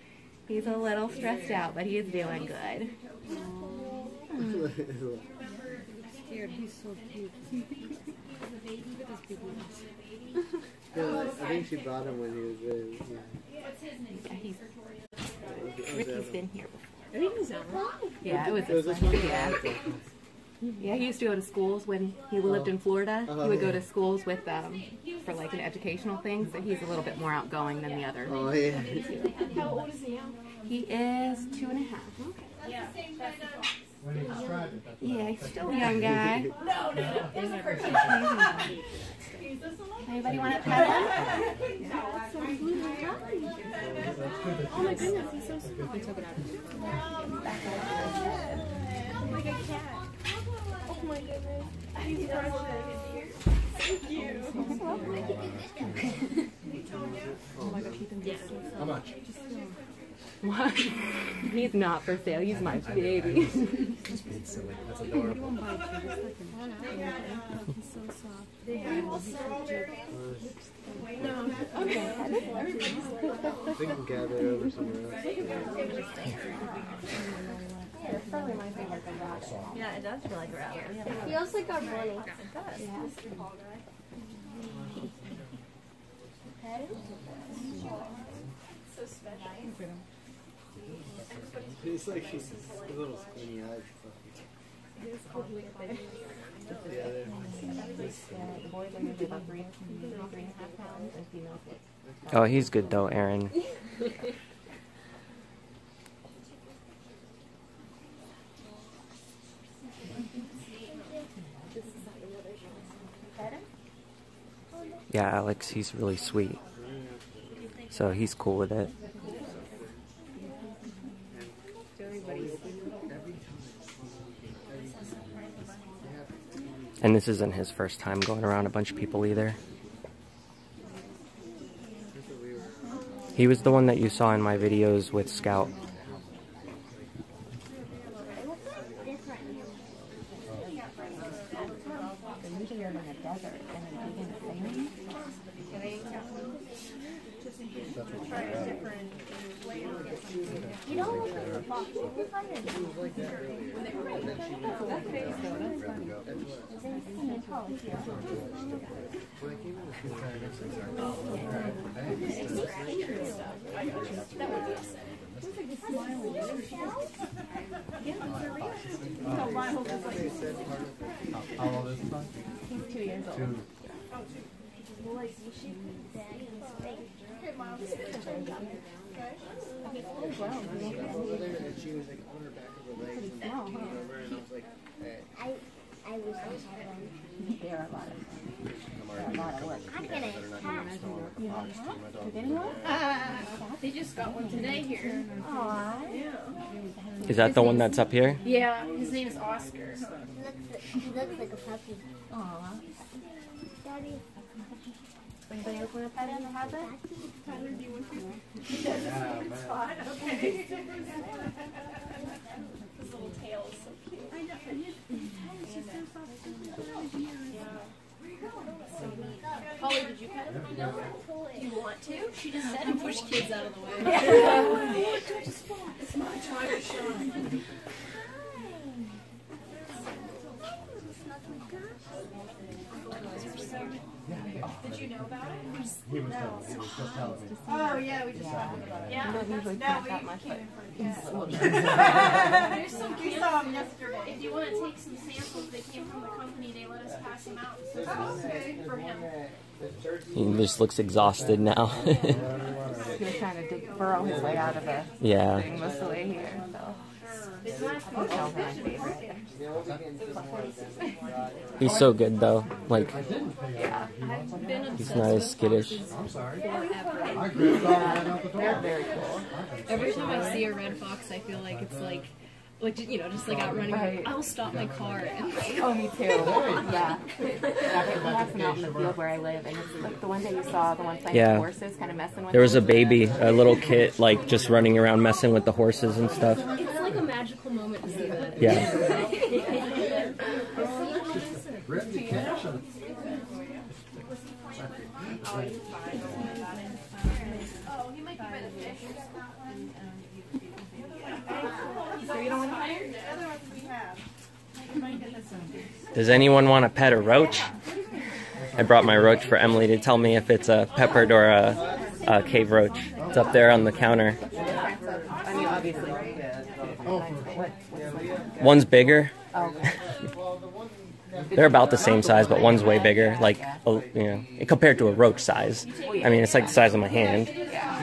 he's a little stressed out, but he is doing good. Scared. He's so cute. Yeah, I think she brought him when he was in. Yeah, Ricky's been here before. I think he's on. Yeah, it was It was this this one. one? Yeah. Yeah, he used to go to schools when he lived in Florida. He would go to schools with for like an educational thing, so he's a little bit more outgoing than the other. Oh, yeah. how old is he now? He is 2.5. Yeah. Yeah, he's still a young guy. No. There's a person. Anybody want to pet him? Oh my goodness, he's so small. I took it out. Like a cat. Oh my goodness. He's precious. Thank you. Oh my gosh, he's How much? What? He's not for sale. He's my baby. Just being silly. That's adorable. We can gather over somewhere else. It's probably my favorite thing about it. Yeah, it does feel like rabbit. It feels like our bunny. It does. So special. He's like, he's a little skinny eyes. Yeah, they're The boys are usually about 3.5 pounds, and females get Oh, he's good though, Aaron. Yeah, Alex, he's really sweet. So he's cool with it. And this isn't his first time going around a bunch of people either. He was the one that you saw in my videos with Scout. usually are in the desert and they begin singing. You don't look like a fox. You look like a How old is he? He's 2 years old. And she was like on her back of her legs and over, and I was like, hey. I was just There are a lot of work. I can They just got one today here. Aww. Yeah. Is that the one that's up here? Yeah, his name is Oscar. He looks like a puppy. Aww. Daddy. Anybody else want to pet him that has it? Tyler, do you want to? Okay. His little tail is so cute. I know. Holly, did you pet him? No. Do you want to? She just said to push kids out of the way. It's my time to shine. Did you know about it? He was just telling me. Oh, yeah, we just talked about it. Yeah. Not usually not that much, but There's some We saw him yesterday. If you want to take some samples, they came from the company. They let us pass them out. So for him. He just looks exhausted now. he was trying to burrow his way out of the Yeah. thing most of the way here. So I'll tell her my favorite. He's so good though. Like, Yeah, he's not as skittish. I'm sorry. they're very cool. Every time I see a red fox, I feel like it's like you know, just like out running. Right. I'll stop my car and Oh, me too. Yeah. We have some out in the field where I live, and it's like the one day you saw the one playing with horses, kind of messing with There was a them. baby, a little kid, like just running around messing with the horses and stuff. it's like a magical moment to see that. Yeah. Oh, he might be by the fish. So you don't want to Does anyone want to pet a roach? I brought my roach for Emily to tell me if it's a peppered or a cave roach. It's up there on the counter. I mean, obviously. One's bigger. Oh, They're about the same size, but one's way bigger. Like, you know, compared to a roach size. I mean, it's like the size of my hand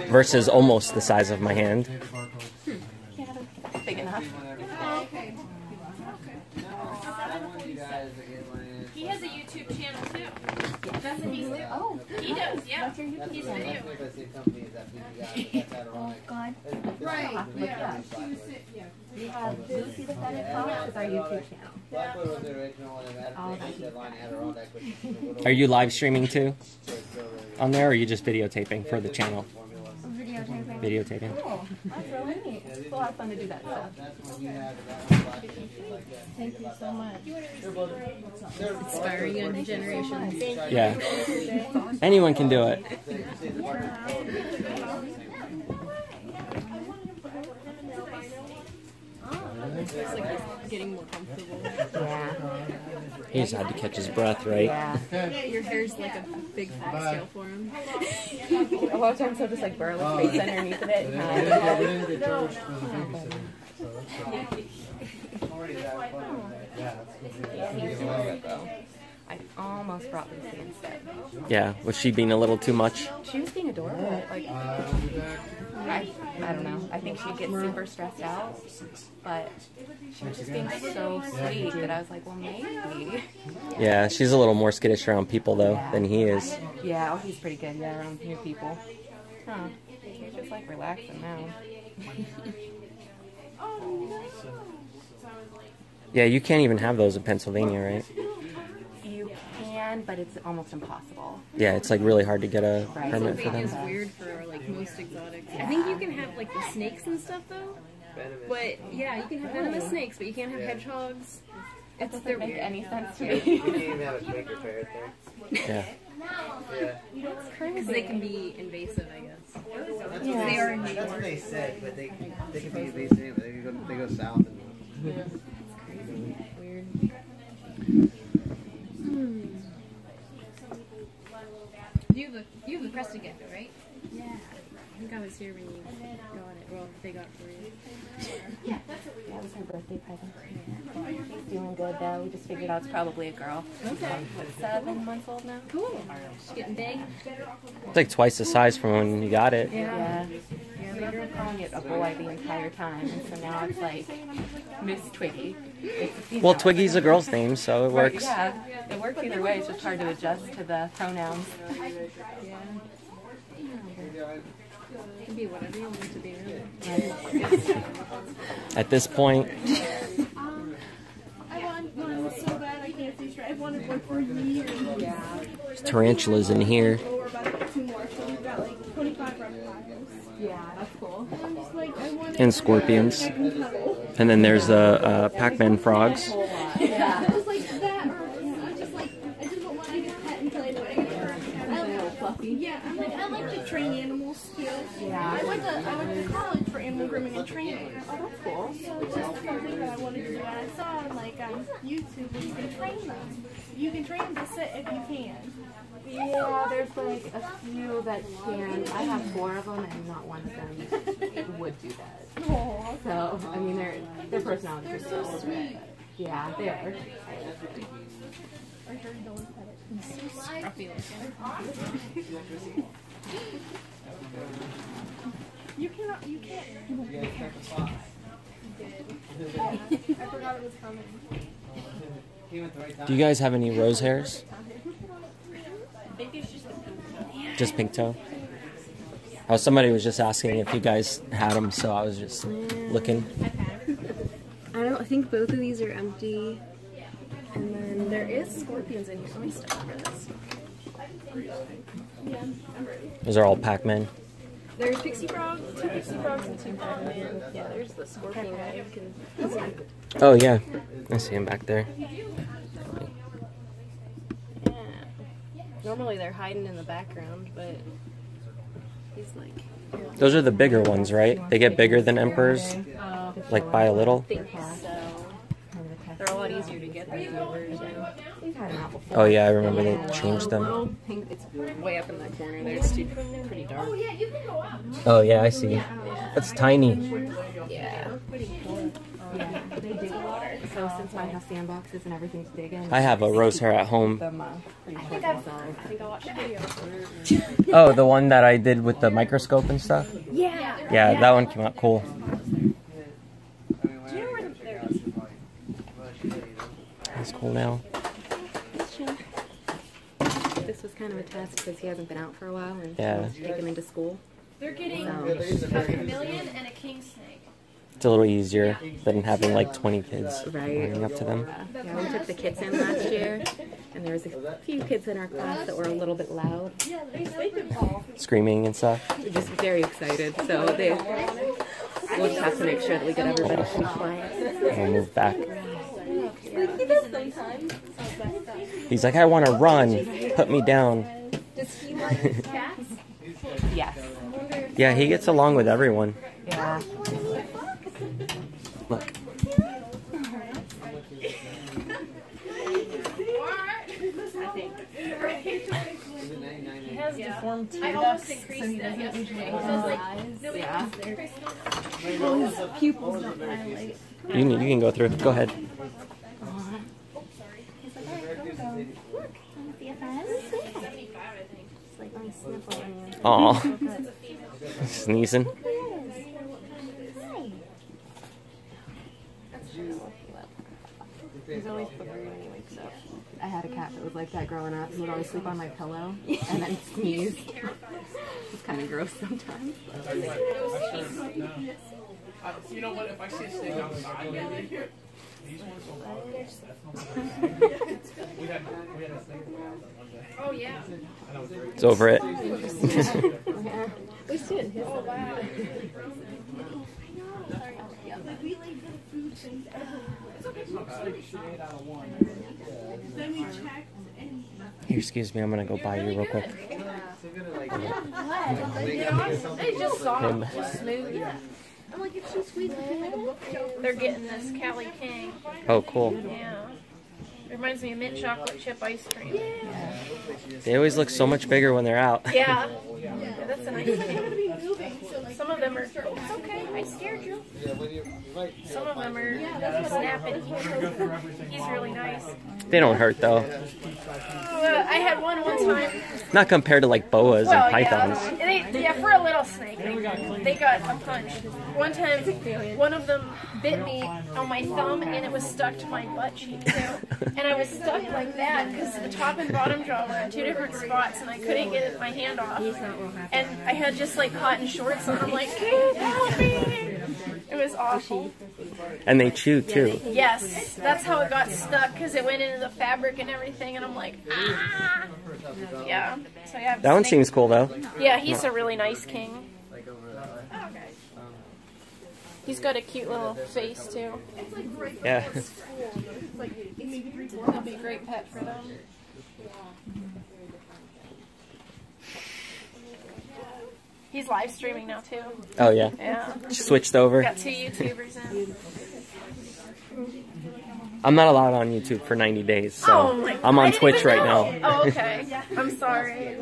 versus almost the size of my hand. big enough. He has a YouTube channel too. That's what he's doing. Oh, he does. Yeah, he's video. Oh, God. Right. Yeah. We have Lucy the Fennec Fox is our YouTube channel. Are you live streaming too on there, or are you just videotaping for the channel? Videotaping. Videotaping. Cool. That's really neat. It's a lot of fun to do that stuff. Thank you so much. Inspiring young generations. Yeah. Anyone can do it. It's like he's getting more comfortable. Yeah. He just had to catch his breath, right? Yeah. Your hair's like a big foxtail for him. A lot of times he'll just like burrow his face underneath of it. And he's doing it though. I almost brought Lucy instead. Yeah. Was she being a little too much? She was being adorable. Like, I don't know. I think she'd get super stressed out, but she was just being so sweet that I was like, well, maybe. Yeah, she's a little more skittish around people though than he is. Yeah, oh, he's pretty good. Yeah, around new people. Huh? He's just like relaxing now. Yeah, you can't even have those in Pennsylvania, right? You can, but it's almost impossible. Yeah, it's like really hard to get a Right. permit for Pennsylvania is them. weird for like most exotics. I think you can have like the snakes and stuff though. But yeah, you can have venomous snakes, but you can't have hedgehogs. It doesn't make any sense to You me. can't even have a Quaker parrot there. Yeah. It's crazy. Because they can be invasive, I guess. Yeah. They are in New That's what York. they said, but they can be invasive. They go south. And Weird. You have the crested gecko, right? Yeah. I think I was here when you got it. Well, they got it for you. That was her birthday present. She's doing good though. We just figured out it's probably a girl. Okay. 7 months old now. Cool. She's getting big. It's like twice the size from when you got it. Yeah. Yeah, they grew up calling it a boy the entire time, and so now it's like Miss Twiggy. It's a female. Well, Twiggy's a girl's name, so it works. Yeah, it works either way. It's just hard to adjust to the pronouns. Yeah. It can be whatever you want it to be, really. At this point, I want one so bad I can't see straight. I've wanted one for years. Yeah. there's tarantulas in here. We're about to get 2 more, so we've got like 25 reptiles. Yeah, that's cool. And I'm just like, I want And scorpions. And then there's the Pac-Man frogs. Yeah. I was like that, or I just want one I can pet and play with. Yeah, I'm like, I like to train animals still. Yeah. I went to college for animal grooming and training. Oh, that's cool. So it's just something that I wanted to do. And I saw on like YouTube where you can train them. You can train them to sit if you can. Yeah, there's like a few that can. I have 4 of them, and not one of them would do that. Aww. So, I mean, their personalities They're are so sweet. Yeah, they are. Or sure you don't pet it. He's so scruffy looking. You can't. I forgot it was coming. Do you guys have any rose hairs? Just pink toe? Oh, somebody was just asking if you guys had them, so I was just looking. I think both of these are empty. And then there is scorpions in here. Let me stop this. Yeah, I'm ready. Those are all Pac-Man. There's pixie frogs, 2 pixie frogs and 2 Pac-Man. Yeah, there's the scorpion guy. You can see. Oh yeah, I see him back there. Yeah. Normally they're hiding in the background, but he's like. Those are the bigger ones, right? They get bigger than emperors, like by a little. I think so. They're a lot easier to get than the others. Oh yeah, I remember they changed them. It's way up in that corner there. It's pretty dark. Oh yeah, you can go out. Oh yeah, I see. That's tiny. Yeah. Yeah, they dig water. So since mine has sandboxes and everything to dig in, I have a rose hair at home. I think I watched the video. Oh, the one that I did with the microscope and stuff? Yeah. Yeah, that one came out cool. That's cool now. this was kind of a test because he hasn't been out for a while and Yeah. take him into school. They're getting So, a chameleon and a king snake. It's a little easier than having like 20 kids Right. running up to them. yeah, we took the kids in last year, and there was a few kids in our class that were a little bit loud, Screaming and stuff. just very excited. So we'll just have to make sure that we get everybody to be quiet. We'll move back. He's like, I want to run. Put me down. Does he like cats? Yes. Yeah, he gets along with everyone. Yeah. Look. He has deformed tear I ducts, almost so increased he that doesn't yesterday. usually It says like eyes. nobody Yeah. wants there. His pupils don't dilate. You can go through. Go ahead. Aw. Sneezing. He's always blurry when he wakes up. I had a cat that was like that growing up. He would always sleep on my pillow and then sneeze. It's kind of gross sometimes. You know what? If I see a snake outside, maybe these ones will we had a snake one day. Oh yeah. It's over it. We see it in his. Oh wow. Then we checked and Here, excuse me. I'm going to go buy you real quick. They just soft, Him. just smooth. Yeah. I'm like, if she squeezes me like a bookshelf. They're getting this Cali King. Oh, cool. Yeah. Reminds me of mint chocolate chip ice cream. They always look so much bigger when they're out. Yeah. That's a nice thing. Some of them are, it's okay. I I scared you. Yeah, when you might. Some of them are snapping. He's really nice. They don't hurt though. I had one time. Not compared to like boas and pythons. Yeah, for a little snake, they got a punch. One time, one of them bit me on my thumb, and it was stuck to my butt cheek too. And I was stuck like that because the top and bottom jaw were at 2 different spots, and I couldn't get my hand off. And I had just like cotton shorts on. I'm like, "Please help me!" It was awful. And they chew too. Yes, that's how it got stuck because it went into the fabric and everything, and I'm like, ah. Yeah. So yeah. That one seems cool though. Yeah, he's a really nice king. He's got a cute little face too. Yeah. He'll be a great pet for them. He's live streaming now too. Oh yeah. Yeah. Switched over. Got 2 YouTubers in. I'm not allowed on YouTube for 90 days, so Oh my God. I'm on Twitch right now. Oh, okay. I'm sorry.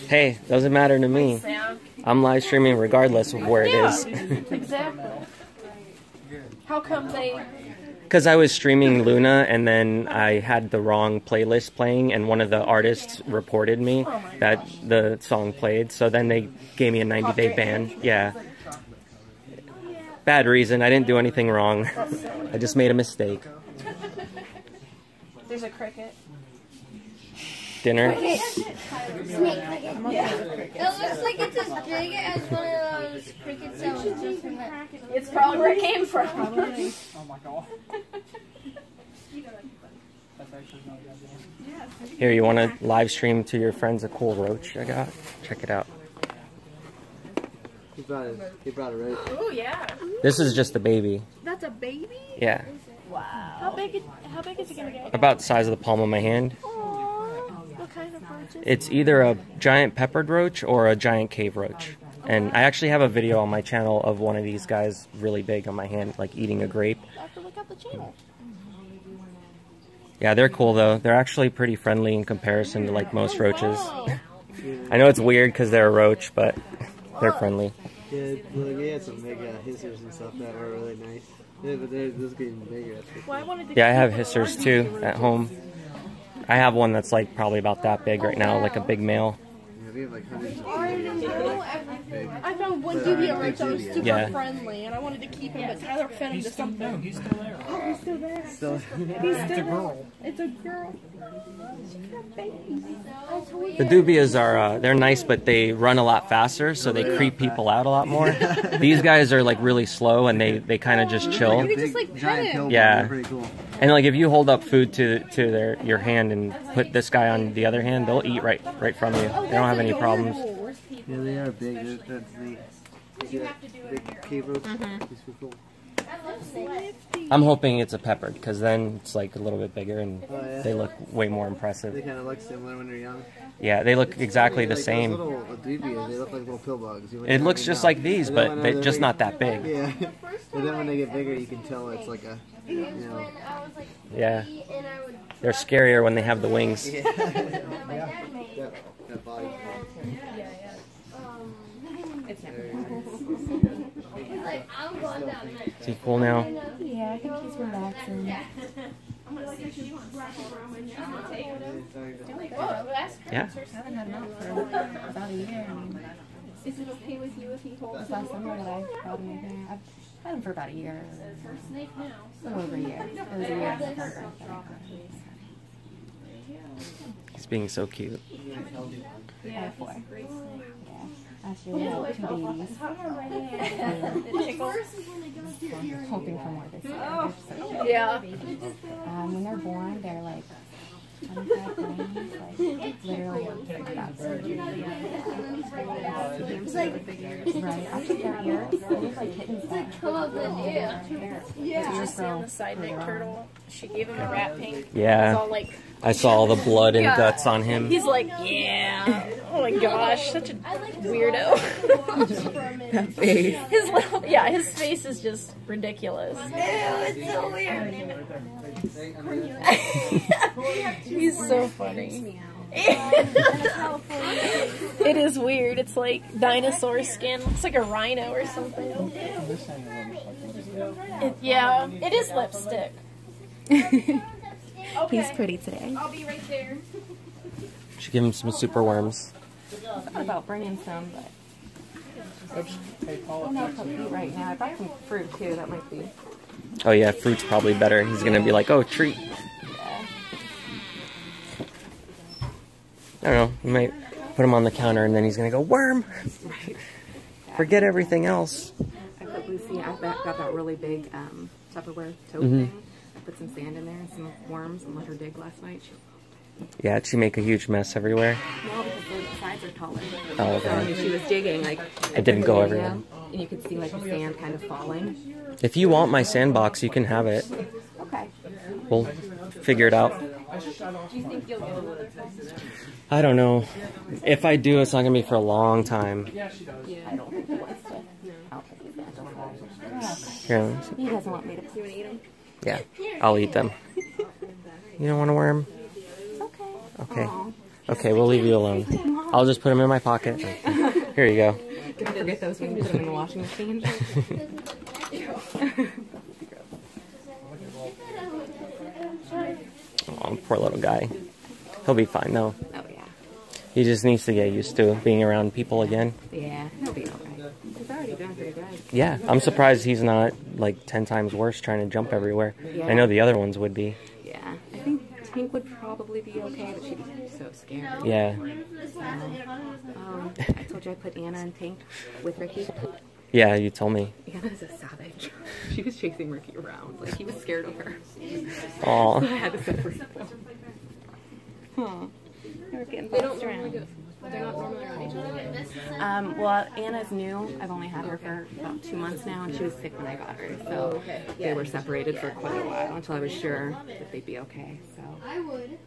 Hey, doesn't matter to me. Sam. I'm live streaming regardless of where it is. Exactly. How come they... Because I was streaming Luna and then I had the wrong playlist playing and one of the artists reported me that the song played. So then they gave me a 90-day ban. Yeah. Bad reason. I didn't do anything wrong. I just made a mistake. There's a cricket. Dinner. Snake cricket. Yeah. It looks like it's as big as one of those cricket cells. It's probably where it came from. Oh my God. That's actually not a good idea. Here, you want to live stream to your friends a cool roach I got? Check it out. He brought it right. Oh yeah. This is just a baby. That's a baby? Yeah. Wow. How big is it gonna get? About the size of the palm of my hand. What kind of roach is it? It's either a giant peppered roach or a giant cave roach. And I actually have a video on my channel of one of these guys really big on my hand, like eating a grape. I have to look up the channel. Yeah, they're cool though. They're actually pretty friendly in comparison to like most roaches. I know it's weird because they're a roach, but they're friendly. Yeah, look, we had some big hissers and stuff that were really nice. Yeah, but they're just getting bigger. Yeah, I have hissers too at home. I have one that's like probably about that big right now, like a big male. Yeah, we have like hundreds of I found one dubia roach that was super Yeah. friendly, and I wanted to keep him, but Tyler fed him to something. He's still there. Oh, he's still there. Still, It's a girl. It's a girl. The dubias are, they're nice, but they run a lot faster, so they creep people out a lot more. These guys are like really slow and they kind of just chill. You can just like pet him. Yeah. They're pretty cool. And like if you hold up food to your hand and put this guy on the other hand, they'll eat right from you. They don't have any problems. Yeah, they are big. That's neat. Yeah, big cave roach. These are cool. I'm hoping it's a peppered because then it's like a little bit bigger and Oh, yeah. they look way more They impressive. kind of look similar when they're young. Yeah, they look exactly the Like same. Those little dubias, they look like little pill bugs. It looks just like these, but they're just not that big. Yeah. But then when they get bigger, you can tell it's like a, you know. Yeah. They're scarier when they have the wings. Yeah. That body. Is he cool now? Yeah, I think he's relaxing. Yeah. I haven't had him out for about a year. Is it okay with you if he holds This last summer that I brought him in here, I've had him for about a year. A little over a year. It was a year and a half. He's being so cute. I have 4. Yeah. Last year we had 2 babies. Hoping for more this year. They're so cute. Yeah. When they're born, they're like 25 grams, like literally about surgery. It's like, Right after their ears, they look like kittens. come up with Did you see on the side neck turtle? She gave him a rat pink. Yeah. It's all like, I saw all the blood and Yeah. guts on him. he's like, yeah. Oh my gosh, such a weirdo. That face. His little, yeah, his face is just ridiculous. Ew, it's so weird. He's so funny. It is weird. It's like dinosaur skin. Looks like a rhino or something. Yeah, it is lipstick. He's pretty today. I'll be right there. Should give him some super worms. I thought about bringing some, but I'm not so eat right now. I brought some fruit too. That might be. Oh yeah, fruit's probably better. He's gonna be like, oh, treat. I don't know. You might put him on the counter and then he's gonna go, worm. Right. Forget everything else. I put Lucy. I got that really big Tupperware tote thing. I put some sand in there and some worms and let her dig last night. Yeah, did she make a huge mess everywhere? No, because the sides are taller. Oh, okay. So when she was digging, like It didn't go everywhere. And you could see like the sand kind of falling. If you want my sandbox, you can have it. Okay. We'll figure it out. Do you think you'll get it? I don't know. If I do, it's not gonna be for a long time. I don't think he wants to. Here, He doesn't want me to. You want to eat them? yeah, I'll eat them. You don't want a worm? Okay. Okay. Okay, we'll leave you alone. I'll just put them in my pocket. Here you go. Don't forget those when you put them in the washing machine. Oh, poor little guy. He'll be fine though. Oh yeah. He just needs to get used to being around people again. Yeah, he'll be alright. He's already doing pretty good. Yeah, I'm surprised he's not like 10 times worse trying to jump everywhere. Yeah. I know the other ones would be. Yeah, I think Tink would probably be okay, but she'd be so scared. Yeah. I told you I put Anna and Tink with Ricky. Yeah, you told me. Anna's a savage. She was chasing Ricky around. Like, he was scared of her. Aw. So I had to set her still. They were getting bossed around. They're not normally around each other. Well, Anna's new. I've only had her for about 2 months now, and she was sick when I got her. So they were separated for quite a while until I was sure that they'd be okay. So I would.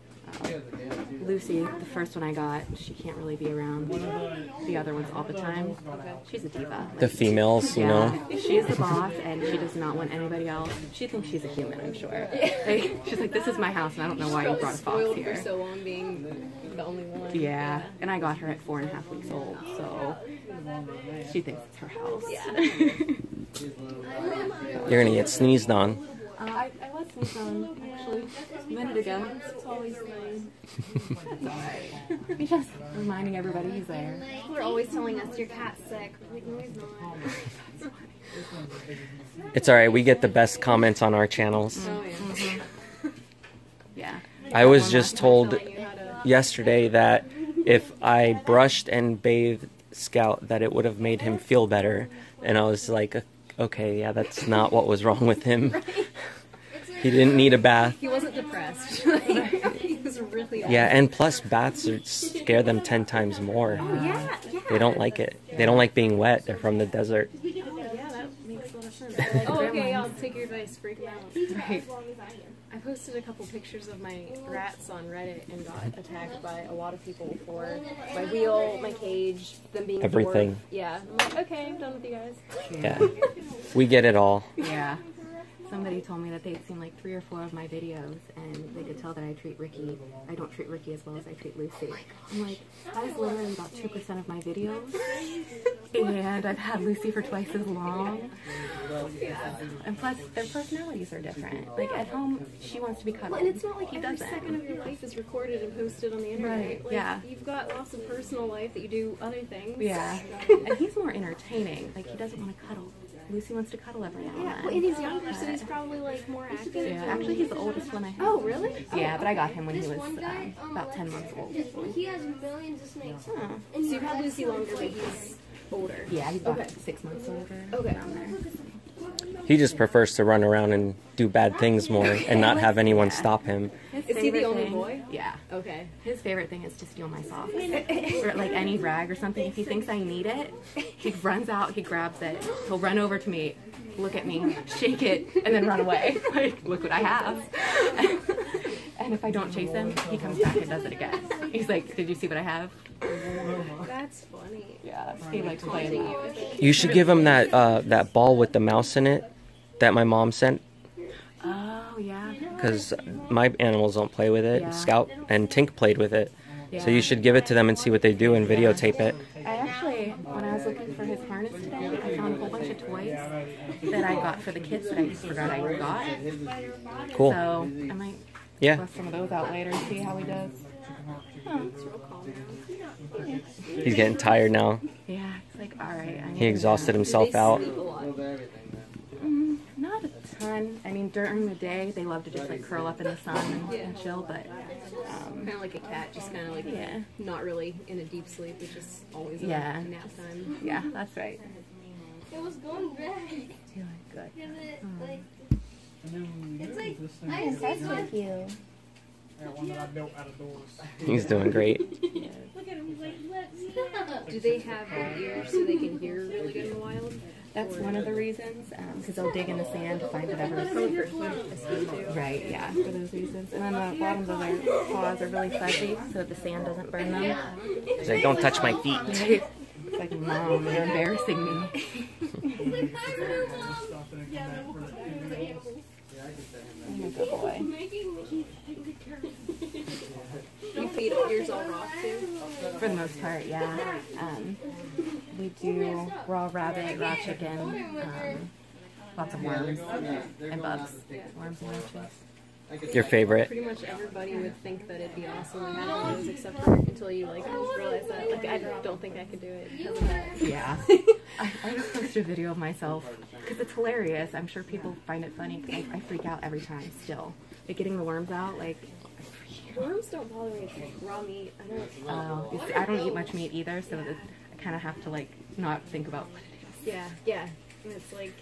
Lucy, the first one I got, she can't really be around the other ones all the time. She's a diva. The females, you know. She's the boss, and she does not want anybody else. She thinks she's a human, I'm sure. Like, she's like, this is my house, and I don't know why you brought a fox here. For so long being the only one. Yeah, and I got her at 4.5 weeks old, so she thinks it's her house. Yeah. You're gonna get sneezed on. I was sneezed on, actually, a minute ago. It's always fine. He's just reminding everybody he's there. People are always telling us your cat's sick. We're like, no, he's not. It's alright, we get the best comments on our channels. Oh, yeah. Yeah. I was just told yesterday that if I brushed and bathed Scout that it would have made him feel better. And I was like, okay, yeah, that's not what was wrong with him. He didn't need a bath. He wasn't depressed. He was really Yeah, and plus baths scare them 10 times more. yeah. They don't like it. They don't like being wet. They're from the desert. Yeah, that makes a lot of sense. Oh, okay, I'll take your advice. Freak him out. Right. I posted a couple pictures of my rats on Reddit and got attacked by a lot of people for my wheel, my cage, them being Everything. bored. Yeah. I'm like, okay, I'm done with you guys. Yeah. We get it all. Yeah. Somebody told me that they'd seen like 3 or 4 of my videos, and they could tell that I don't treat Ricky as well as I treat Lucy. I'm like, that is literally about 2% of my videos, and I've had Lucy for twice as long. And plus, their personalities are different. Like, at home, she wants to be cuddled. Well, and it's not like he every doesn't. second of your life is recorded and posted on the internet. Right, Like, yeah. You've got lots of personal life that you do other things. Yeah. And he's more entertaining. Like, he doesn't want to cuddle. Lucy wants to cuddle every now and Yeah, then. well, and he's younger, so he's probably like more active. Yeah, actually, he's the oldest one I have. Oh, really? Yeah, but I got him when he was about 10 months old. He has millions of snakes. Huh. So you've had Lucy longer, but he's older. Yeah, he's about 6 months older. Okay. Around there. He just prefers to run around and do bad things more and not have anyone stop him. His Is he the favorite only thing- boy? Yeah. Okay. His favorite thing is to steal my socks. Or like any rag or something. If he thinks I need it, he runs out, he grabs it, he'll run over to me, look at me, shake it, and then run away. Like, look what I have. And if I don't chase him, he comes back and does it again. He's like, did you see what I have? That's funny. Yeah, he likes playing that. You should give him that that ball with the mouse in it that my mom sent. Oh, yeah. Because my animals don't play with it. Yeah. Scout and Tink played with it. So you should give it to them and see what they do and videotape it. I actually, when I was looking for his harness today, I found a whole bunch of toys that I got for the kids that I just forgot I got. Cool. So I might bust some of those out later and see how he does. Oh, it's real calm now. He's getting tired now. Yeah, it's like, alright. He exhausted himself out. Not a ton. I mean, during the day, they love to just like curl up in the sun and chill, but kind of like a cat, just kind of like not really in a deep sleep, which is always nap time. Yeah, that's right. It was going bad. Feeling good. It's like, I see with you. One that I built out of doors. He's doing great. Look at him, like, let's Do they have good ears so they can hear really good in the wild? That's one of the reasons, because they'll dig in the sand to find whatever. Right, yeah, for those reasons. And then the bottoms of their paws are really fuzzy so that the sand doesn't burn them. He's like, don't touch my feet. Right. It's like, Mom, you're embarrassing me. Oh, good boy. You feed ears all raw too? For the most part, yeah. We do raw rabbit, raw chicken, lots of worms and bugs. Worms and roaches. Your favorite? Pretty much everybody would think that it'd be awesome to have one of those, except for until you like realize that. Like, I don't think I could do it because of that. Yeah. I just posted a video of myself because it's hilarious. I'm sure people find it funny because I freak out every time still. Like getting the worms out, like I freak out. Worms don't bother me. It's like raw meat. I don't eat much meat either, so I kind of have to like not think about what it is. Yeah. And it's like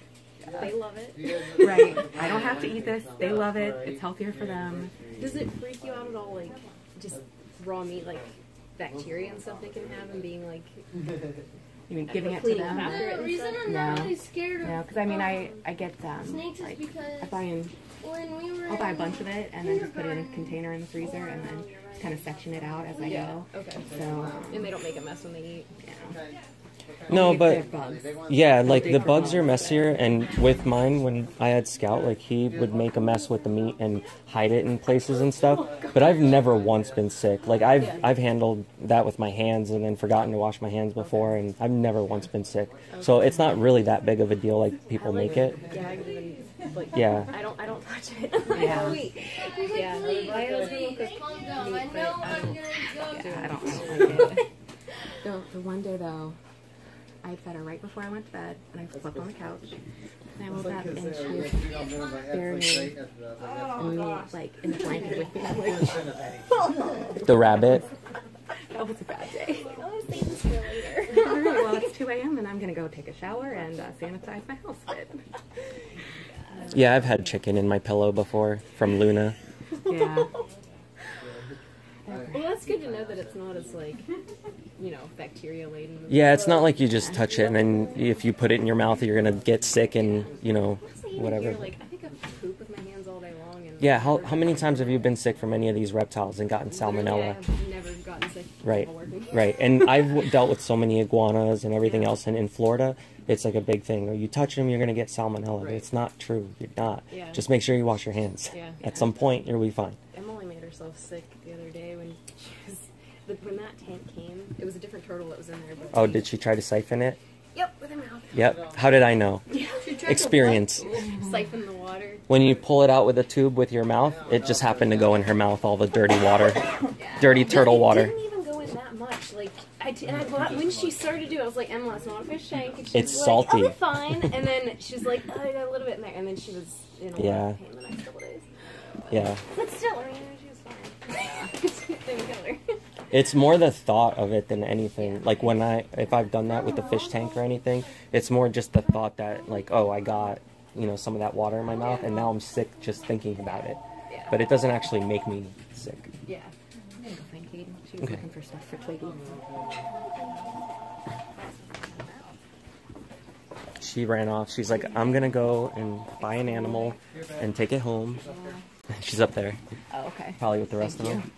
they love it. Right. I don't have to eat this. They love it. It's healthier for them. Does it freak you out at all, like just raw meat, like bacteria and stuff they can have, and being like? You mean giving it to them? The reason I'm not really scared of because I mean I get snakes like is because I buy in. I'll buy a bunch of it and then just put it in a container in the freezer and then kind of section it out as I go. Okay. So and they don't make a mess when they eat. Yeah. No, but yeah, like the bugs are messier, and with mine, when I had Scout, like he would make a mess with the meat and hide it in places and stuff, but I've never once been sick. Like I've handled that with my hands and then forgotten to wash my hands before, and I've never once been sick. So it's not really that big of a deal like people make it. Yeah. I don't touch it. Yeah. I don't like it. The one day though, I fed her right before I went to bed, and I slept on the couch. And I woke up, and she was burying me, like, in the blanket with me. Like, the rabbit. That was a bad day. I'll save this for later. All right, well, it's 2 a.m., and I'm going to go take a shower and sanitize my house a bit. Yeah, I've had chicken in my pillow before from Luna. Yeah. Well, that's good to know that it's not as, like, you know, bacteria laden. Yeah, it's not like you just touch it and then if you put it in your mouth, you're gonna get sick and you know whatever. Like, I think I poop with my hands all day long. And yeah, how many times have you been sick from any of these reptiles and gotten salmonella? Yeah, I've never gotten sick. Right. And I've dealt with so many iguanas and everything else, and in Florida, it's like a big thing. Or you touch them, you're gonna get salmonella. Right. It's not true. You're not. Yeah. Just make sure you wash your hands. Yeah. At some point, you'll be fine. Emily made herself sick the other day when she was. When that tank came, it was a different turtle that was in there. But Oh, did she try to siphon it? Yep, with her mouth. Yep. How did I know? Yeah. Experience. Siphon the water. When you pull it out with a tube with your mouth, it just happened to go in her mouth, all the dirty water. Dirty turtle water. It didn't even go in that much. Like, when she started to do it, I was like, Emma, it's not a fish tank. And It's like, salty. Oh, fine. And then she was like, oh, I got a little bit in there. And then she was in a lot of pain the next couple days. Yeah. But still, I mean, she was fine. Didn't kill her. It's more the thought of it than anything. Like if I've done that with the fish tank or anything, it's more just the thought that like, oh, I got, you know, some of that water in my mouth and now I'm sick just thinking about it. Yeah. But it doesn't actually make me sick. Yeah. I'm going to go find Katie. She was looking for stuff for Twiggy. She ran off. She's like, I'm going to go and buy an animal and take it home. She's up there. Oh, okay. Probably with the rest of them.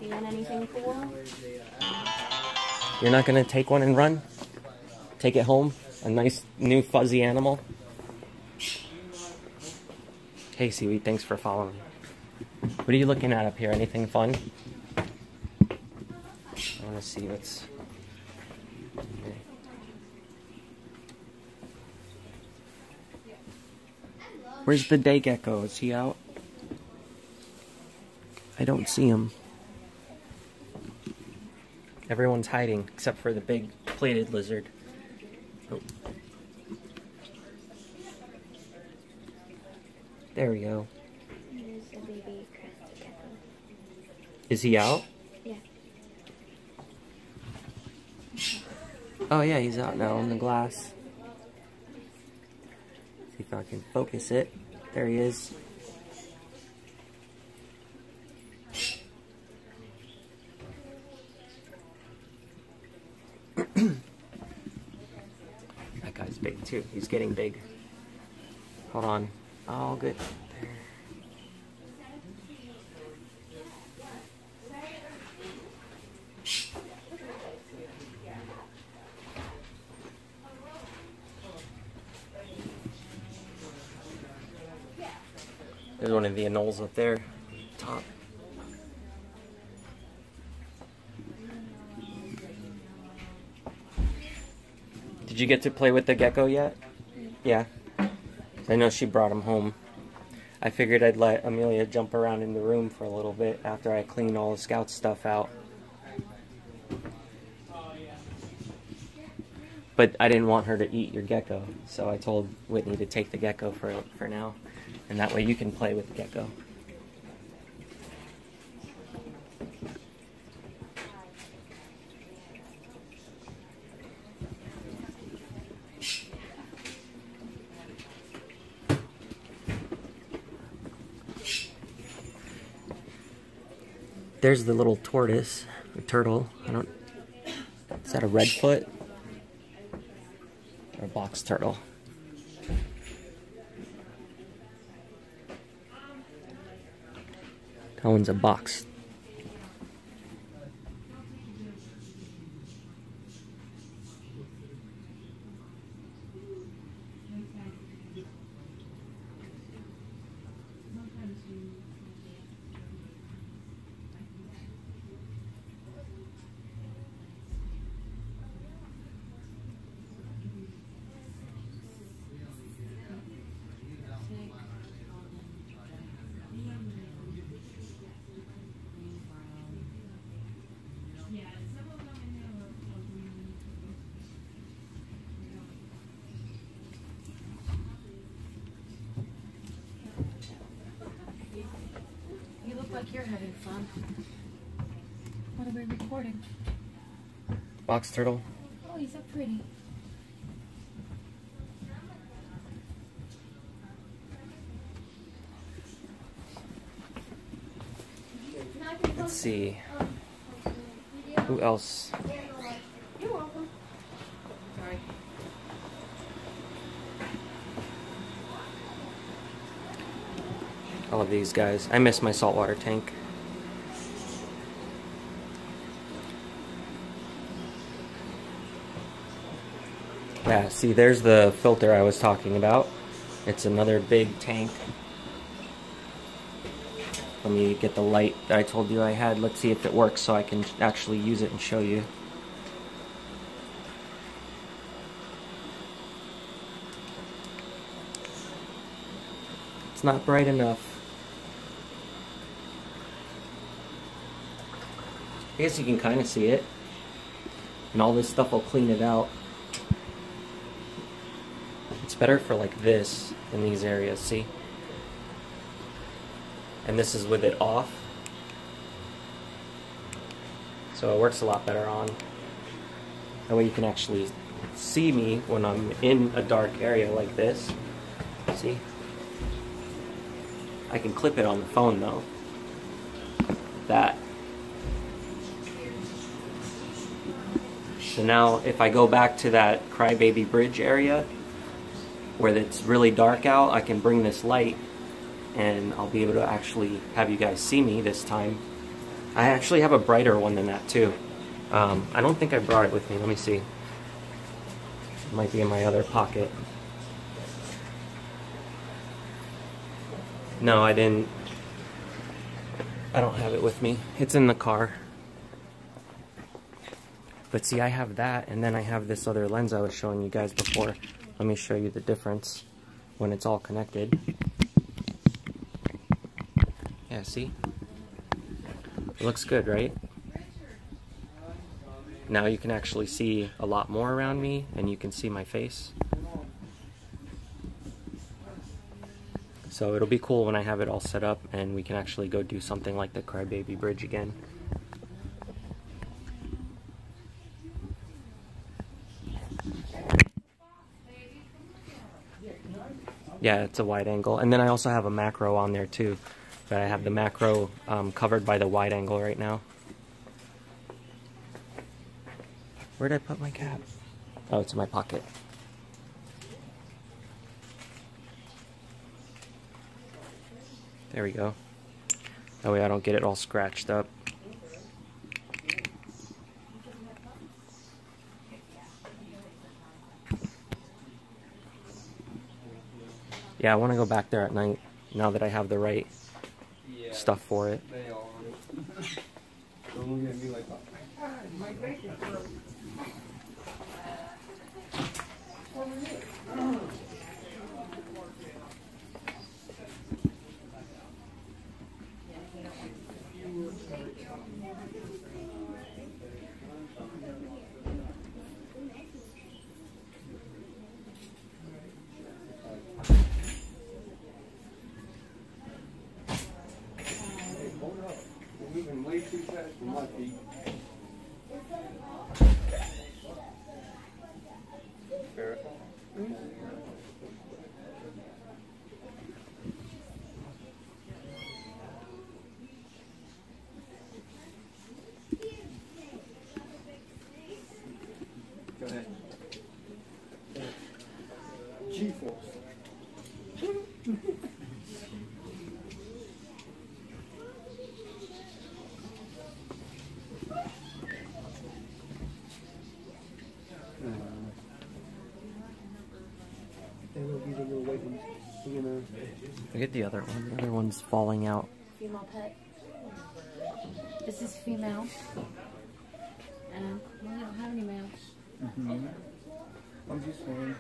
You want anything cool? You're not going to take one and run? Take it home? A nice new fuzzy animal? Hey, Seaweed, thanks for following. What are you looking at up here? Anything fun? want to see what's here. Where's the day gecko? Is he out? I don't see him. Everyone's hiding except for the big plated lizard. Oh. There we go. There's a baby crested gecko. Is he out? Yeah. Oh yeah, he's out now in the glass. See if I can focus it. There he is. That guy's big too. He's getting big. Hold on. Oh, good. There's one of the anoles up there, top. Did you get to play with the gecko yet? Yeah. I know she brought him home. I figured I'd let Amelia jump around in the room for a little bit after I cleaned all the scout stuff out. But I didn't want her to eat your gecko, so I told Whitney to take the gecko for now. And that way you can play with the gecko. There's the little tortoise, or turtle. Is that a redfoot? Or a box turtle? That one's a box. You look like you're having fun. What are we recording? Box turtle. Oh, he's so pretty. Let's see. Who else? You're welcome. Sorry. All of these guys. I miss my saltwater tank. Yeah, see, there's the filter I was talking about. It's another big tank. Let me get the light that I told you I had. Let's see if it works so I can actually use it and show you. It's not bright enough. I guess you can kind of see it. And all this stuff will clean it out. It's better for like this in these areas, see? And this is with it off. So it works a lot better on. That way you can actually see me when I'm in a dark area like this. See? I can clip it on the phone though. That. So now if I go back to that Crybaby Bridge area where it's really dark out, I can bring this light and I'll be able to actually have you guys see me this time. I actually have a brighter one than that too. I don't think I brought it with me. Let me see. It might be in my other pocket. No, I didn't. I don't have it with me. It's in the car. But see, I have that, and then I have this other lens I was showing you guys before. Let me show you the difference when it's all connected. Yeah, see? It looks good, right? Now you can actually see a lot more around me, and you can see my face. So it'll be cool when I have it all set up and we can actually go do something like the Crybaby Bridge again. Yeah, it's a wide angle. And then I also have a macro on there too. But I have the macro covered by the wide angle right now. Where'd I put my cap? Oh, it's in my pocket. There we go. That way I don't get it all scratched up. Yeah, I want to go back there at night now that I have the right stuff for it. Way too fast for my feet. Go ahead. G-force. Look at the other one. The other one's falling out. Female pet. This is female. And we don't have any males. I'm just saying.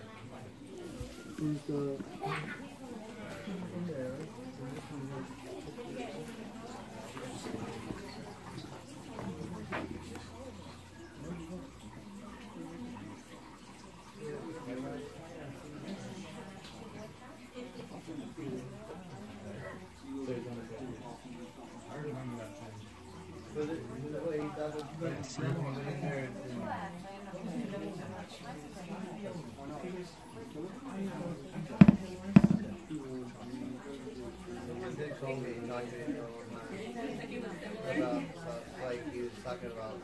Who's the... like he was talking about,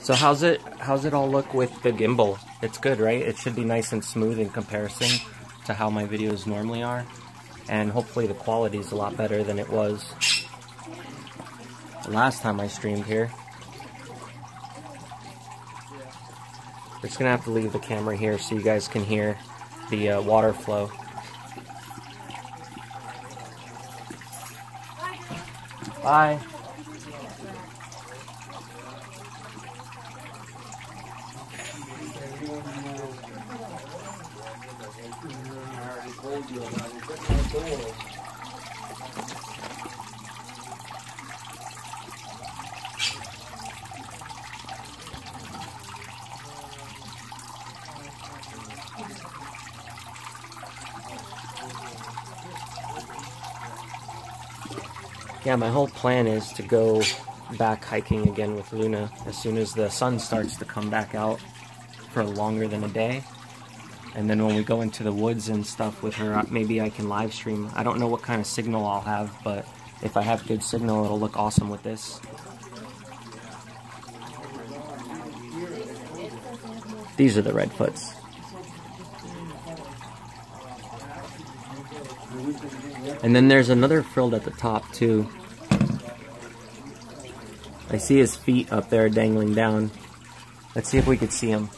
So how's it all look with the gimbal? It's good, right? It should be nice and smooth in comparison to how my videos normally are. And hopefully the quality is a lot better than it was the last time I streamed here. We're just gonna have to leave the camera here so you guys can hear the water flow. Bye. Yeah, my whole plan is to go back hiking again with Luna as soon as the sun starts to come back out for longer than a day. And then when we go into the woods and stuff with her, maybe I can live stream. I don't know what kind of signal I'll have, but if I have good signal, it'll look awesome with this. These are the Redfoots. And then there's another frilled at the top too. I see his feet up there dangling down. Let's see if we could see him.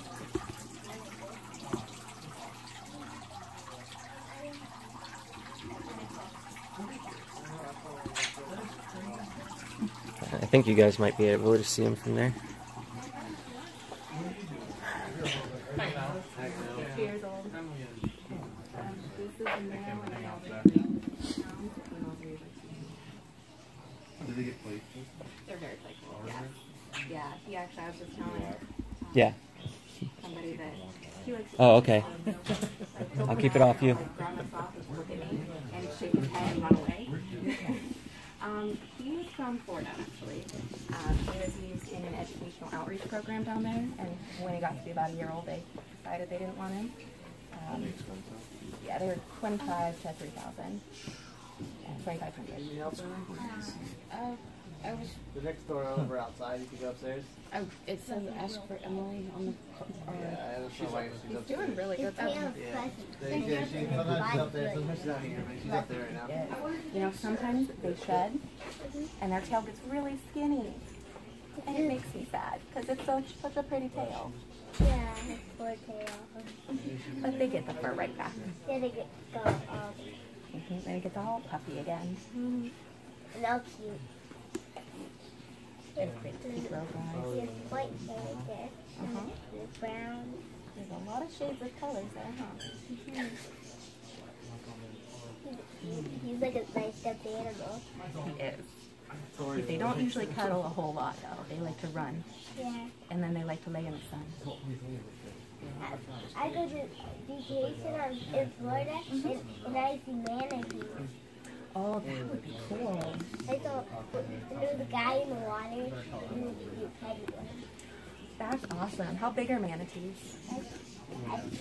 think you guys might be able to see them from there. 2 years old. This is a male and a male. Do they get playful? They're very playful, yeah. Yeah, he actually, I was just telling Yeah. somebody that he likes to... Oh, okay. I'll keep it off you. Grab us off and look at me and shake his head and run away. He was from Florida, actually. He was used in an educational outreach program down there, and when he got to be about a year old, they decided they didn't want him. Yeah, they were $25,000 to $3,000. $2,500. The next door over outside, you can go upstairs. Oh, it says ask for Emily on the. Yeah, I don't know why she's upstairs. Doing really good. Yeah, sometimes she's up there, sometimes she's out here, but she's up there right now. You know, sometimes they shed, and their tail gets really skinny, and it makes me sad because it's such a pretty tail. Yeah, it's poor tail. But they get the fur right back. Yeah, they get go. And it gets all puffy again. And they're cute. They're pretty cute little guys. There's white hair there. There's brown. There's a lot of shades of colors there, huh? He's like a nice stuffed animal. He is. They don't usually cuddle a whole lot, though. They like to run. Yeah. And then they like to lay in the sun. I go to vacation in Florida, and I see manatees. Oh, that would be cool. I saw there was a guy in the water, and you petted him. That's awesome. How big are manatees?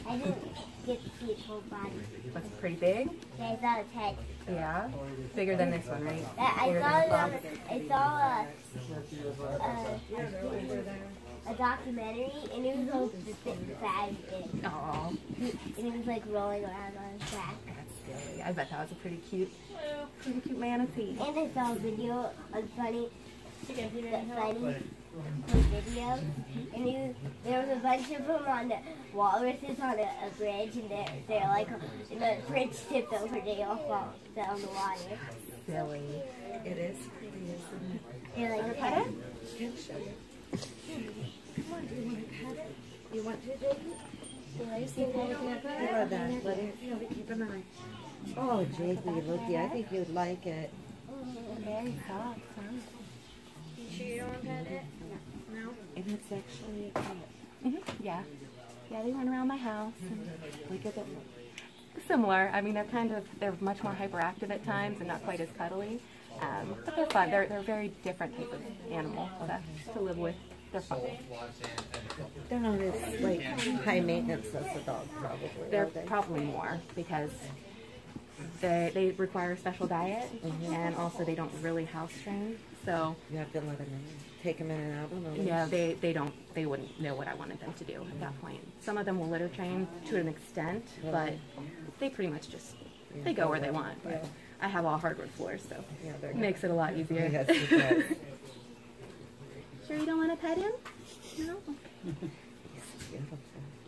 I didn't get to see its whole body. That's pretty big? Yeah, I saw its head. Yeah? Bigger than this one, right? I saw a documentary, and it was all fat and big. Aww. And it was like rolling around on his back. That's silly. I bet that was a pretty cute manatee. And I saw a video on funny video, and there was a bunch of them on the walruses on a bridge, and they're like, and the bridge tipped over, they all fall down the water. Silly. It is pretty, isn't it? They're like, pet it? Can show you. Come on, do you want to pet it? You want to, baby? Let it keep an eye. Oh, Jakey, looky, I think you'd like it. Very soft, huh? You sure you don't want to pet it? No? And it's actually a cat. Yeah. Yeah, they run around my house and look at it. Similar. I mean, they're much more hyperactive at times and not quite as cuddly. But they're fun. They're a very different type of animal to live with. They're fun. They're not as like high maintenance as a dog, probably. They're probably more because they require a special diet, and also they don't really house train. So you have to let them in, take them in and out of them. Yeah, they wouldn't know what I wanted them to do at that point. Some of them will litter train to an extent, but they pretty much just they go where they want. But I have all hardwood floors, so it makes it a lot easier. Yes, it does. Sure you don't want to pet him? No?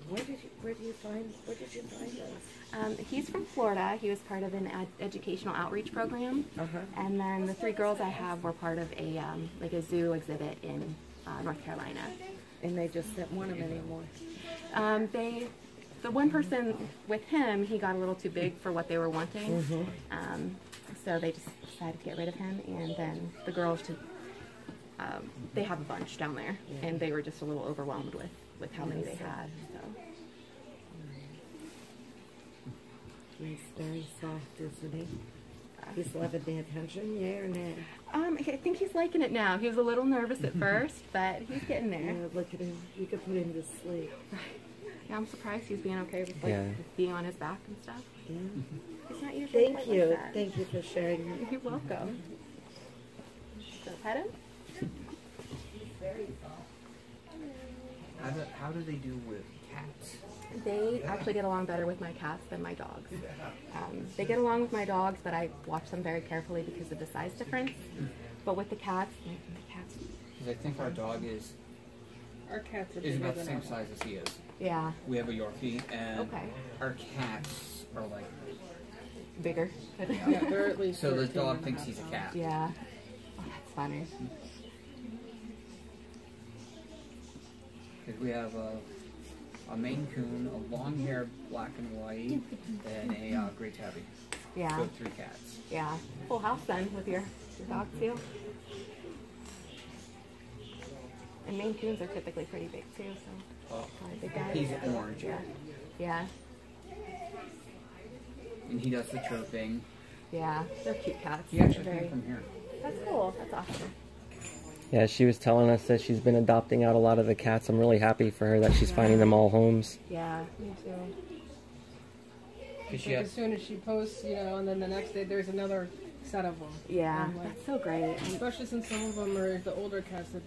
Where did you find those? He's from Florida. He was part of an educational outreach program. And then the 3 girls I have were part of a like a zoo exhibit in North Carolina. And they just didn't want him anymore. The one person with him, he got a little too big for what they were wanting. So they just decided to get rid of him. And then the girls they have a bunch down there, and they were just a little overwhelmed with how many they had. So. He's very soft, isn't he? He's loving the attention, yeah or nay? I think he's liking it now. He was a little nervous at first, but he's getting there. Yeah, look at him. You could put him to sleep. Yeah, I'm surprised he's being okay with being on his back and stuff. Yeah. He's not usually Thank you. Like that. Thank you for sharing that. You're welcome. So pet him? How do they do with cats? They actually get along better with my cats than my dogs. They get along with my dogs, but I watch them very carefully because of the size difference. But with the cats, Because I think our dog is about the same size as he is. Yeah. We have a Yorkie, and our cats are like bigger. Yeah, they're at least so the dog thinks he's a cat. Yeah. Oh, that's funny. Because we have a Maine Coon, a long-haired black and white, and a Great Tabby. Yeah. So 3 cats. Yeah. Full house then with your dog too. And Maine Coons are typically pretty big too, so. Oh, Big guys. he's orange. Yeah. Yeah. And he does the chirping. Yeah. They're cute cats. He actually Very... came from here. That's cool. That's awesome. Yeah, she was telling us that she's been adopting out a lot of the cats. I'm really happy for her that she's finding them all homes. Yeah, me too. Like as soon as she posts, you know, and then the next day there's another set of them. Yeah, that's so great. Especially since some of them are the older cats that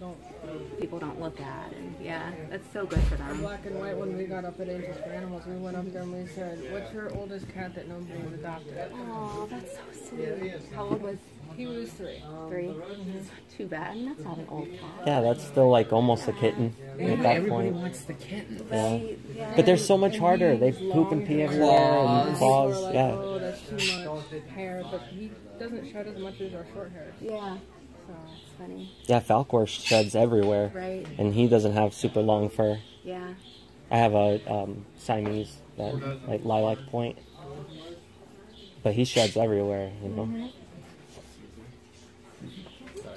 people don't look at, and yeah, that's so good for The them. black and white, when we got up at Angels for Animals, we went up there and we said, "What's your oldest cat that nobody has adopted?" Oh, that's so sweet. How old was he? Was 3. 3? That's too bad. I mean, that's not an old cat. Yeah, that's still like almost a kitten at that Everybody point. wants the kitten. Yeah. But they're so much harder. They poop and pee everywhere and claws. Like, Yeah. oh, that's too much hair, but he doesn't shed as much as our short hairs. Yeah. So it's funny. Yeah, Falcor sheds everywhere. Right. And he doesn't have super long fur. Yeah. I have a Siamese, that like lilac point. But he sheds everywhere, you know.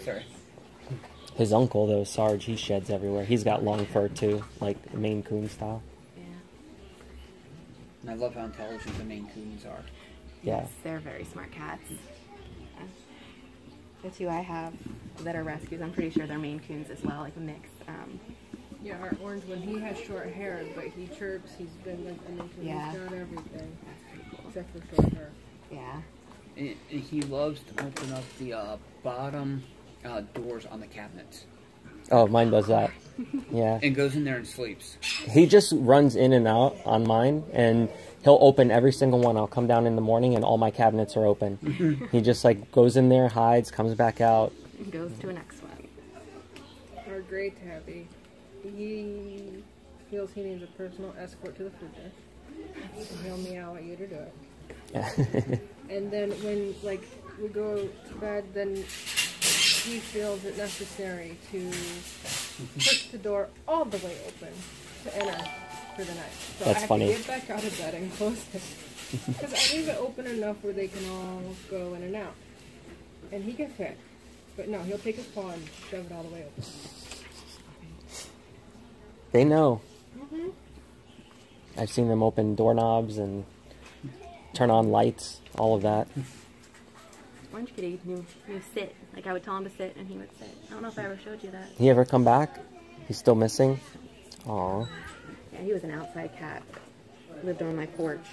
Sorry. His uncle, though, Sarge, he sheds everywhere. He's got long fur, too, like Maine Coon style. And I love how intelligent the Maine Coons are. Yeah. Yes, they're very smart cats. The 2 I have that are rescues, I'm pretty sure they're Maine Coons as well, like a mix. yeah, our orange one, he has short hair, but he chirps. He's been like he's got everything except for short hair. Yeah. And he loves to open up the bottom doors on the cabinets. Oh, mine does that. Yeah. And goes in there and sleeps. He just runs in and out on mine, and he'll open every single one. I'll come down in the morning, and all my cabinets are open. He just, like, goes in there, hides, comes back out. And goes to a next one. Our gray tabby, he feels he needs a personal escort to the food desk. And he'll meow at you to do it. Yeah. And then when, like, we go to bed, then he feels it necessary to push the door all the way open to enter for the night. So That's I have funny. to get back out of bed and close it. Because I leave it open enough where they can all go in and out. And he can fit. But no, he'll take his paw and shove it all the way open. They know. I've seen them open doorknobs and turn on lights, all of that. Orange Kitty knew sit. Like, I would tell him to sit, and he would sit. I don't know if I ever showed you that. He ever come back? He's still missing? Aw. Yeah, he was an outside cat. Lived on my porch.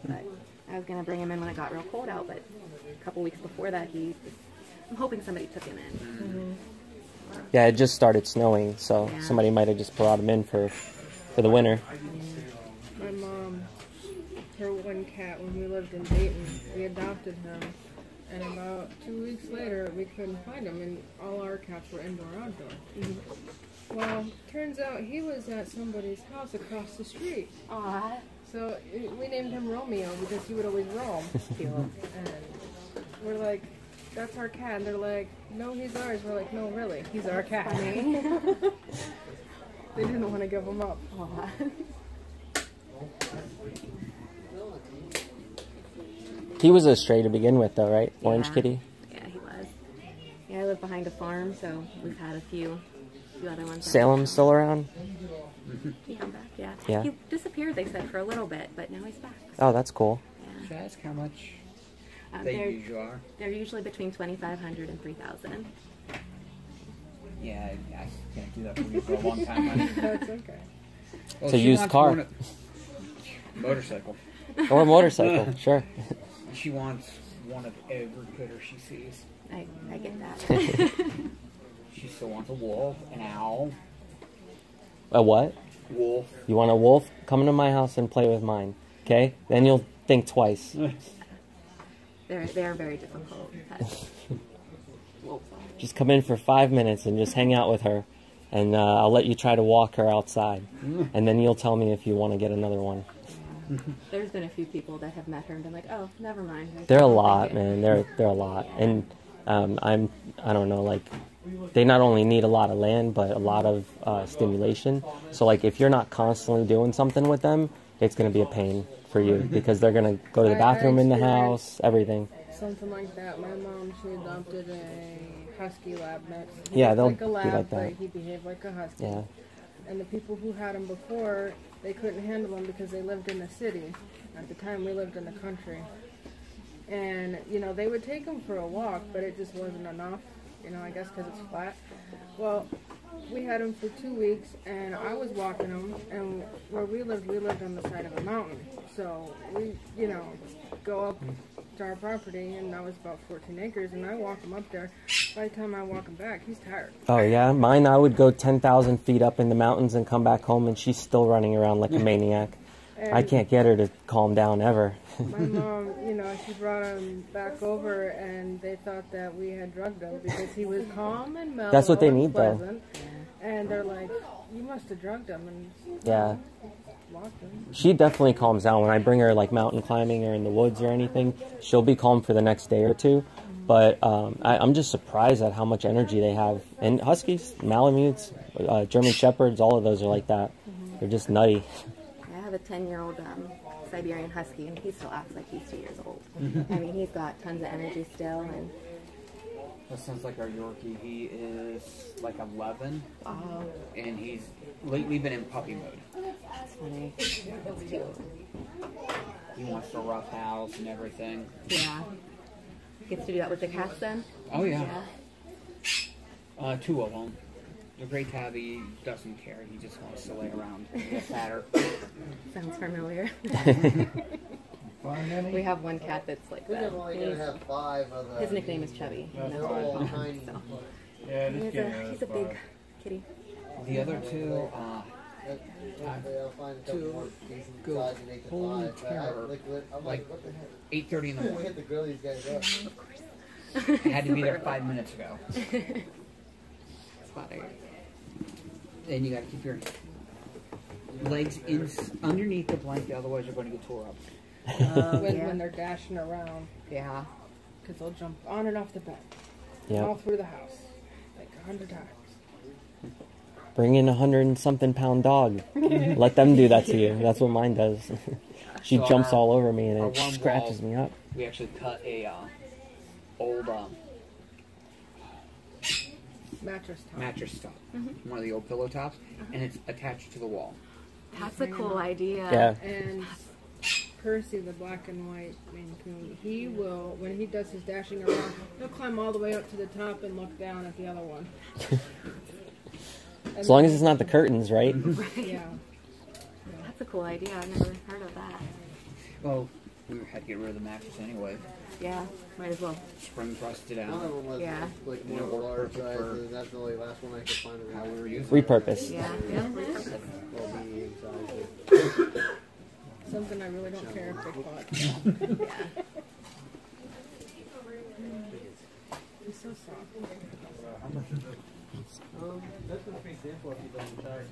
But I was going to bring him in when it got real cold out, but a couple weeks before that, I'm hoping somebody took him in. Yeah, it just started snowing, so Yeah. somebody might have just brought him in for the winter. My mom, her one cat, when we lived in Dayton, we adopted him. And about 2 weeks later, we couldn't find him, and all our cats were indoor-outdoor. Well, turns out he was at somebody's house across the street. Aww. So we named him Romeo because he would always roam. And we're like, that's our cat. And they're like, no, he's ours. We're like, no, really, he's our cat. They didn't want to give him up. He was a stray to begin with, though, right? Orange Yeah. Kitty? Yeah, he was. Yeah, I live behind a farm, so we've had a few other ones. Salem's still around? He come back, yeah. Yeah. He disappeared, they said, for a little bit, but now he's back. Oh, that's cool. Should I ask how much they usually are? They're usually between $2,500 and $3,000. Yeah, I can't do that for you for a long time. That's okay. Well, It's a she used wants car. Motorcycle. Or a motorcycle, sure. She wants one of every critter she sees. I get that. She still wants a wolf, an owl. A what? Wolf. You want a wolf? Come into my house and play with mine, okay? Then you'll think twice. They're very difficult. Just come in for 5 minutes and just hang out with her, and I'll let you try to walk her outside, and then you'll tell me if you want to get another one. There's been a few people that have met her and been like, oh, never mind. They're a lot, man. They're a lot, and I don't know, like they not only need a lot of land, but a lot of stimulation. So like if you're not constantly doing something with them, it's going to be a pain for you because they're going to go to the bathroom in the house, everything. Something like that. My mom, she adopted a husky lab mix. Yeah, they'll like a lab, be like that. But he behaved like a husky. Yeah. And the people who had him before, they couldn't handle him because they lived in the city. At the time, we lived in the country. And, you know, they would take him for a walk, but it just wasn't enough, you know, I guess because it's flat. Well, we had him for 2 weeks, and I was walking him, and where we lived on the side of a mountain. So we, you know, go up to our property, and that was about 14 acres, and I walk him up there. By the time I walk him back, he's tired. Oh, yeah? Mine, I would go 10,000 feet up in the mountains and come back home, and she's still running around like a maniac. And I can't get her to calm down ever. My mom, you know, she brought him back over, and they thought that we had drugged him because he was calm and mellow. That's what they and need, pleasant. though. And they're like, you must have drugged him. And yeah. Locked him. She definitely calms down. When I bring her like mountain climbing or in the woods or anything, she'll be calm for the next day or two. But I'm just surprised at how much energy they have. And huskies, Malamutes, German Shepherds, all of those are like that. They're just nutty. I have a 10-year-old Siberian Husky, and he still acts like he's 2 years old. I mean, he's got tons of energy still. And that sounds like our Yorkie. He is like 11, and he's lately been in puppy mode. That's funny. That's cute. He wants to rough house and everything. Yeah. Gets to do that with the cats then? Oh, yeah. 2 of them. The Gray Tabby doesn't care. He just wants to lay around and get fatter. Sounds familiar. We have one cat that's like that. His nickname is Chubby. He's a big kitty. The other 2, go holy terror, like 8:30 in the morning. Of course. I had to be there 5 minutes ago. Spotted. And you got to keep your legs in underneath the blanket, otherwise you're going to get tore up. When they're dashing around. Yeah. Because they'll jump on and off the bed. Yeah. All through the house. Like 100 times. Bring in 100-something pound dog. Let them do that to you. That's what mine does. She So jumps all over me and it one scratches wall, me up. We actually cut a old mattress top. One of the old pillow tops, and it's attached to the wall. That's a cool idea. Yeah. And Percy, the black and white Maine Coon, he will, when he does his dashing around, he'll climb all the way up to the top and look down at the other one. As long as it's not the curtains, right? Yeah. That's a cool idea. I've never heard of that. Well, we had to get rid of the mattress anyway. Yeah, might as well. Spring thrust it out. One of them was like more of a large size, and that's the only last one I could find. How we were using Repurpose. Yeah, repurpose. Something I really don't care if they caught. He's so soft. That's a big example if you don't charge.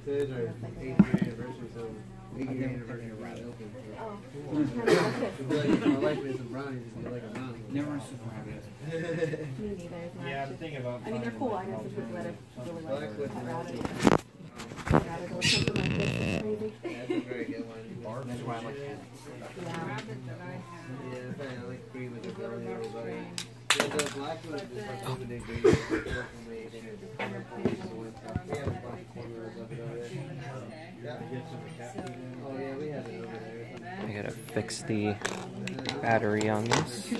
Today's our 8th year anniversary, so 8-year anniversary right open. My wife made some brownies, and you like a brownie. Never a super happy. Me neither. Yeah, I'm thinking about. I mean, they're cool. I know some people that have really liked them. That's a very good one. That's why I like that. Yeah, I like green with the brownie. The black one is just like even in green. Oh yeah, we have it over there. I gotta fix the battery on this.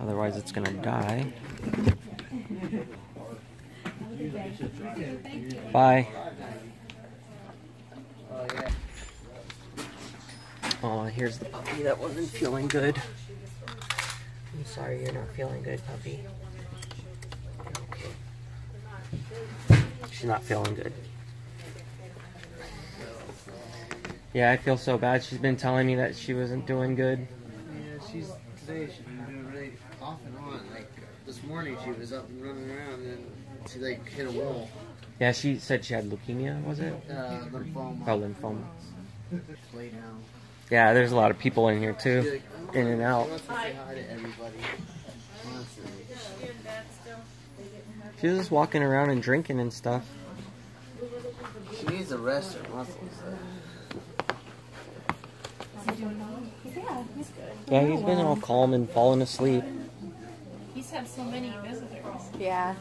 Otherwise it's gonna die. Bye. Oh, here's the puppy that wasn't feeling good. I'm sorry you're not feeling good, puppy. Okay. She's not feeling good. Yeah, I feel so bad. She's been telling me that she wasn't doing good. Yeah, she's been doing really off and on. Like this morning, she was up and running around, and she like hit a wall. Yeah, she said she had leukemia. Was it? Lymphoma. Oh, lymphoma. Lay down. Yeah, there's a lot of people in here too, in and out. Say hi to everybody. Honestly. She's just walking around and drinking and stuff. She needs to rest her muscles. Yeah, he's been all calm and falling asleep. He's had so many visitors. Yeah.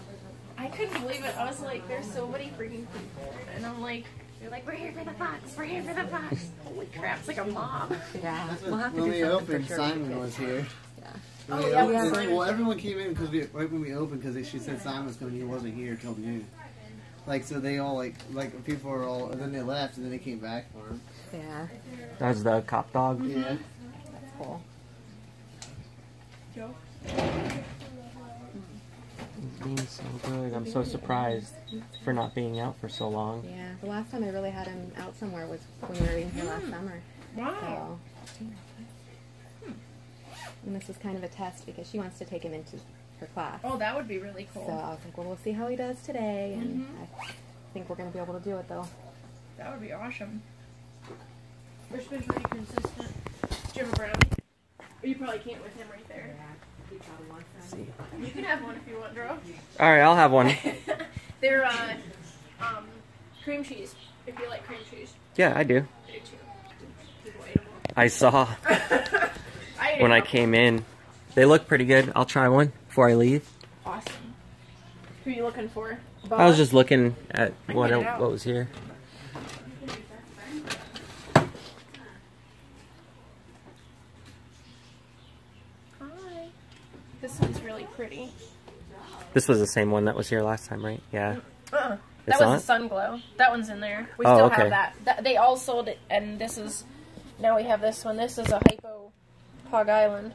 I couldn't believe it. I was like, there's so many freaking people. And I'm like, they're like, we're here for the fox. We're here for the fox. Holy crap, it's like a mob. Yeah. When we opened, Simon was here. Well, everyone came in because right when we opened, because she said Simon was coming. He wasn't here till noon. Like, so they all like people were all, and then they left, and then they came back for him. Yeah. That was the cop dog. Yeah. That's cool. Joe? He's being so good. I'm so surprised for not being out for so long. Yeah. The last time I really had him out somewhere was when we were in here last summer. Wow. So, and this was kind of a test because she wants to take him into her class. Oh, that would be really cool. So I was like, well, we'll see how he does today, and I think we're going to be able to do it, though. That would be awesome. Fish been pretty consistent. Do you have a brownie? Or you probably can't with him right there. You can have one if you want, Drew. Alright, I'll have one. They're cream cheese, if you like cream cheese. Yeah, I do. I do too. People ate them all. I saw when I came in. They look pretty good. I'll try one before I leave. Awesome. Who are you looking for? I was just looking at what was here. Hi. This one's really pretty. This was the same one that was here last time, right? Yeah. That It's was on? a sun glow. That one's in there. We Oh, still okay. have that. They all sold it, and this is, now we have this one. This is a Hypo Pog Island.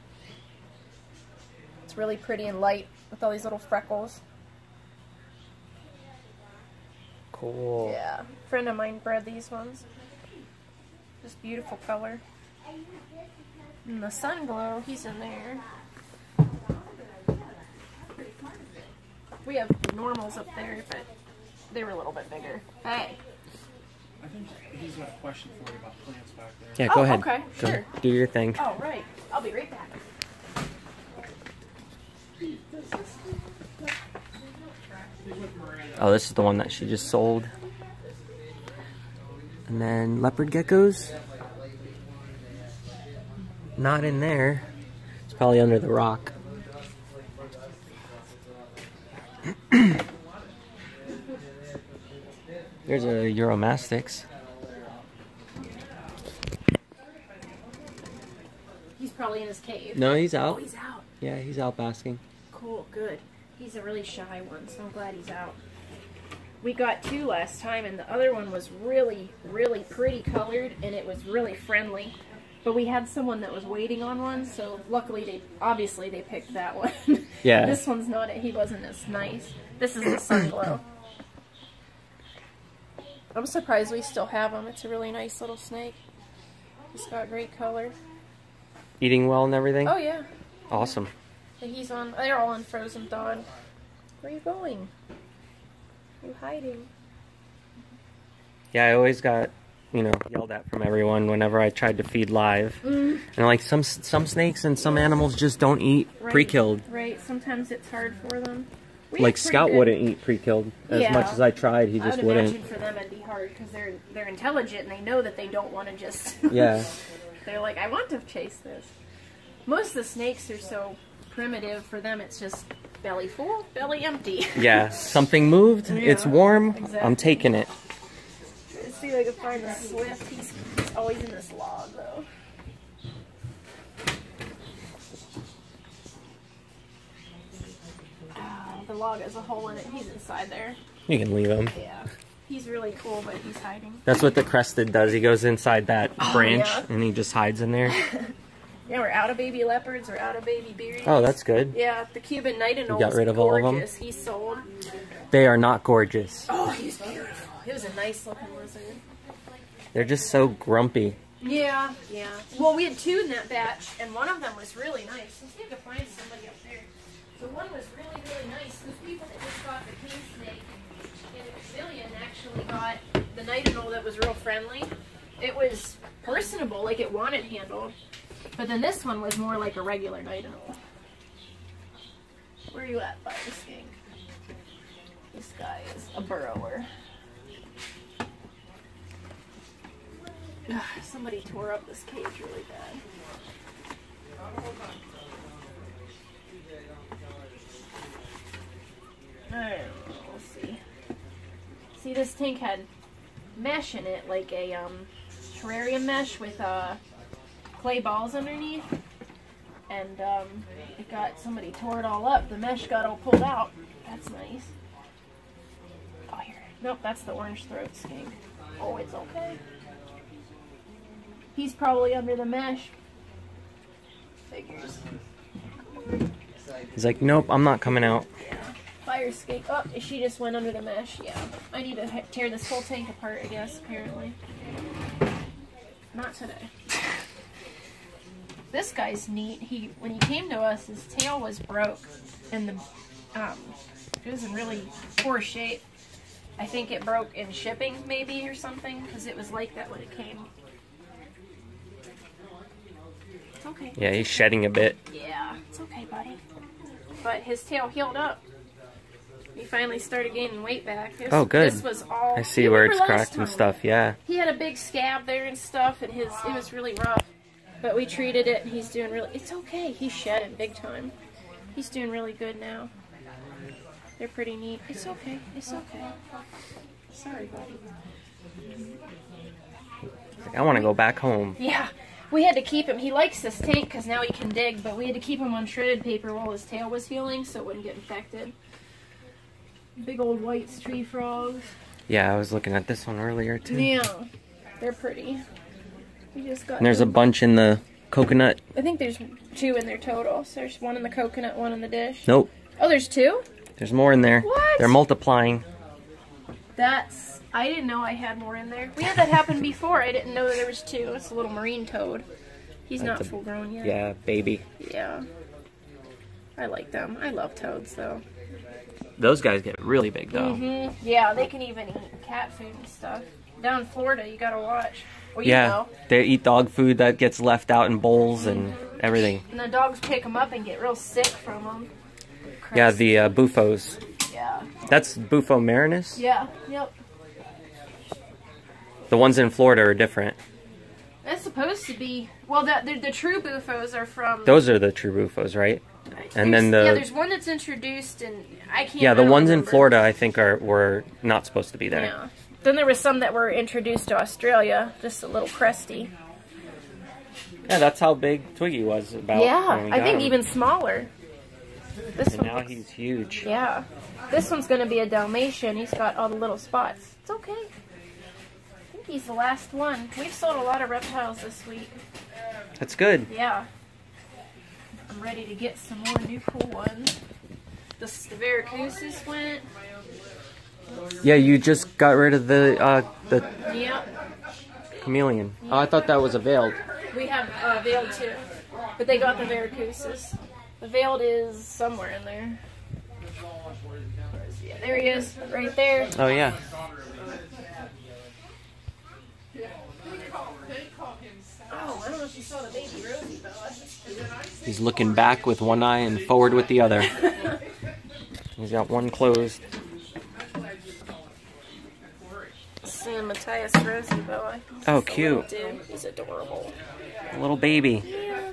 It's really pretty and light with all these little freckles. Cool. Yeah. A friend of mine bred these ones. Just beautiful color. And the sun glow, he's in there. We have normals up there, but they were a little bit bigger. Hey. I think he's got a question for you about plants back there. Yeah, go Oh, ahead. okay, Go sure. do your thing. Oh, right. I'll be right back. Oh, this is the one that she just sold. And then leopard geckos. Not in there. It's probably under the rock. There's a Euromastix. He's probably in his cave. No, he's out. Oh, he's out. Yeah, he's out basking. Cool, good. He's a really shy one, so I'm glad he's out. We got two last time, and the other one was really, really pretty colored, and it was really friendly. But we had someone that was waiting on one, so luckily obviously they picked that one. Yeah. This one's not, he wasn't as nice. This is the sun glow. I'm surprised we still have him. It's a really nice little snake. He's got great color. Eating well and everything? Oh yeah. Awesome. They're all on frozen thawed. Where are you going? You hiding? Yeah, I always got, yelled at from everyone whenever I tried to feed live. And like some snakes and some animals just don't eat pre-killed. Right. Sometimes it's hard for them. Like Scout wouldn't eat pre-killed as much as I tried. He just wouldn't. I would imagine for them it'd be hard because they're intelligent and they know that they don't want to just. Yeah. They're like, I want to chase this. Most of the snakes are so primitive. For them, it's just belly full, belly empty. Yeah. Something moved. Yeah, it's warm. exactly. I'm taking it. Let's see if I can find the Swift. He's always in this log though. The log has a hole in it. He's inside there. You can leave him. Yeah. He's really cool, but he's hiding. That's what the crested does. He goes inside that branch yeah. and he just hides in there. Yeah, we're out of baby leopards. We're out of baby beards. Oh, that's good. Yeah, the Cuban night and You got rid of all of them? He's sold. They are not gorgeous. Oh, he's beautiful. He was a nice looking lizard. They're just so grumpy. Yeah, yeah. Well, we had two in that batch, and one of them was really nice. Let's see if I can find somebody up there. So one was really, really nice. Those people that just got the king snake and a Brazilian actually got the nightingale that was real friendly. it was personable, like it wanted handled. But then this one was more like a regular night owl. Where are you at, Fire Skink? This guy is a burrower. Ugh, somebody tore up this cage really bad. Alright, let's see. See, this tank had mesh in it, like a terrarium mesh with clay balls underneath. And it got, somebody tore it all up. The mesh got all pulled out. That's nice. Oh, here. Nope, that's the orange throat skink. Oh, it's okay. He's probably under the mesh. Figures. He's like, nope, I'm not coming out. Yeah. Fire skink. Oh, she just went under the mesh. Yeah. I need to tear this whole tank apart, I guess, apparently. Not today. This guy's neat. When he came to us, his tail was broke, and it was in really poor shape. I think it broke in shipping, maybe, or something, because it was like that when it came. It's okay. Yeah, he's shedding a bit. Yeah, it's okay, buddy. But his tail healed up. He finally started gaining weight back. Oh, good. This was all. I see where it's cracked and stuff. Yeah. He had a big scab there and stuff, and it was really rough. But we treated it, and he's doing really. It's okay. He's shedding big time. He's doing really good now. They're pretty neat. It's okay. It's okay. Sorry, buddy. I want to go back home. Yeah. We had to keep him. He likes this tank because now he can dig, but we had to keep him on shredded paper while his tail was healing so it wouldn't get infected. Big old white tree frogs. Yeah, I was looking at this one earlier too. Yeah, they're pretty. We just got. And there's a bunch in the coconut. I think there's 2 in there total. So there's 1 in the coconut, 1 in the dish. Nope. Oh, there's 2? There's more in there. What? They're multiplying. I didn't know I had more in there. We had that happen before. I didn't know that there was 2. It's a little marine toad. He's not full grown yet. Yeah, baby. Yeah. I like them. I love toads though. Those guys get really big though. Mm-hmm. Yeah, they can even eat cat food and stuff. Down in Florida, you gotta watch. Well, yeah, you know. They eat dog food that gets left out in bowls and everything. And the dogs pick them up and get real sick from them. Christ. Yeah, the buffos. Yeah. That's Bufo marinus? Yeah, yep. The ones in Florida are different. That's supposed to be... Well, the true bufos are from... Those are the true bufos, right? And then Yeah, there's one that's introduced and I can't... Yeah, the ones in Florida I think were not supposed to be there. Yeah. Then there was some that were introduced to Australia, just a little cresty. Yeah, that's how big Twiggy was about. Yeah, I think even smaller. And now he's huge. Yeah. This one's going to be a Dalmatian. He's got all the little spots. It's okay. I think he's the last one. We've sold a lot of reptiles this week. That's good. Yeah. I'm ready to get some more new cool ones. The Veracruces went. Yeah, you just got rid of the Yep. chameleon. Oh, I thought that was a veiled. We have veiled too. But they got the Veracruces. The veiled is somewhere in there. Yeah, there he is, right there. Oh, yeah. Oh, I don't know if you saw the baby Rosie, Bella. He's looking back with one eye and forward with the other. He's got one closed. San Matthias Rosie, Bella. Oh, cute. Dude, he's adorable. A little baby. Yeah.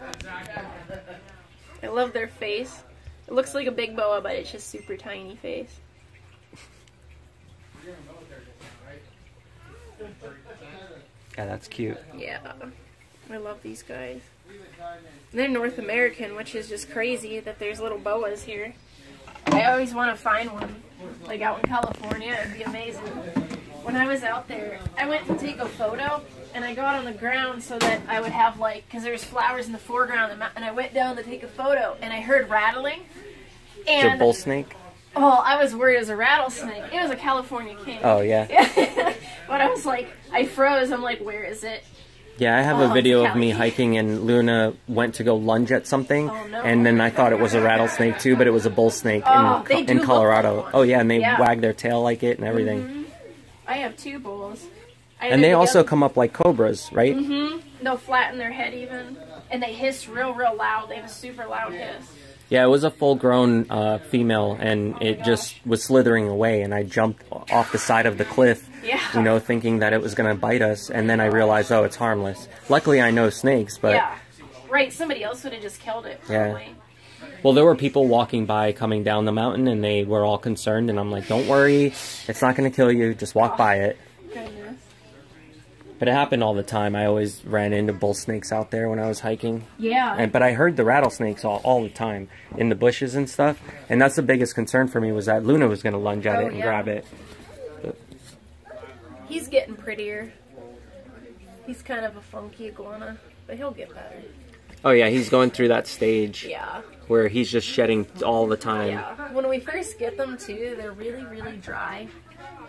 I love their face. It looks like a big boa, but it's just super tiny face. Yeah, that's cute. Yeah. I love these guys. They're North American, which is just crazy that there's little boas here. I always want to find one, like out in California. It'd be amazing. When I was out there, I went to take a photo, and I got on the ground so that I would have, like, because there's flowers in the foreground, and I went down to take a photo, and I heard rattling. And, is it a bull snake? Oh, I was worried it was a rattlesnake. It was a California king. Oh, yeah. But I was like, I froze. I'm like, where is it? Yeah, I have a video of me hiking, and Luna went to go lunge at something, and then I thought it was a rattlesnake too, but it was a bull snake in Colorado. Oh yeah, and they wag their tail like it and everything. I have 2 bulls. And they also come up like cobras, right? Mm-hmm. They'll flatten their head even. And they hiss real loud. They have a super loud hiss. Yeah, it was a full-grown female, and it just was slithering away, and I jumped off the side of the cliff, you know, thinking that it was going to bite us, and then I realized, oh, it's harmless. Luckily, I know snakes, but... Yeah, right, somebody else would have just killed it, probably. Yeah. Well, there were people walking by coming down the mountain, and they were all concerned, and I'm like, don't worry, it's not going to kill you, just walk by it. Goodness. But it happened all the time. I always ran into bull snakes out there when I was hiking. Yeah. But I heard the rattlesnakes all the time in the bushes and stuff. And that's the biggest concern for me, was that Luna was going to lunge at it and grab it. But he's getting prettier. He's kind of a funky iguana, but he'll get better. oh yeah, he's going through that stage where he's just shedding all the time. Yeah. When we first get them too, they're really dry.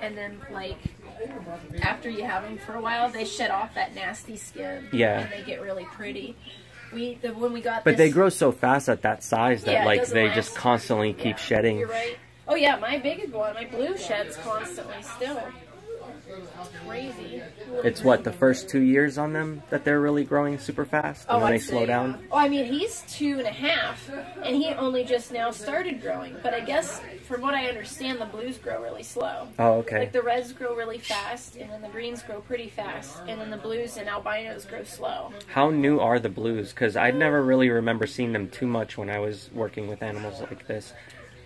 And then, like, after you have them for a while, they shed off that nasty skin. Yeah. And they get really pretty. When we got But they grow so fast at that size that, like, they last. just constantly keep shedding. You're right. Oh, yeah, my big one, my blue sheds constantly still. It's crazy. It's what, the first 2 years on them that they're really growing super fast? And then they slow down? Oh, I mean, he's 2.5, and he only just now started growing. But I guess, from what I understand, the blues grow really slow. Oh, okay. Like, the reds grow really fast, and then the greens grow pretty fast, and then the blues and albinos grow slow. How new are the blues? Because I never really remember seeing them too much when I was working with animals like this.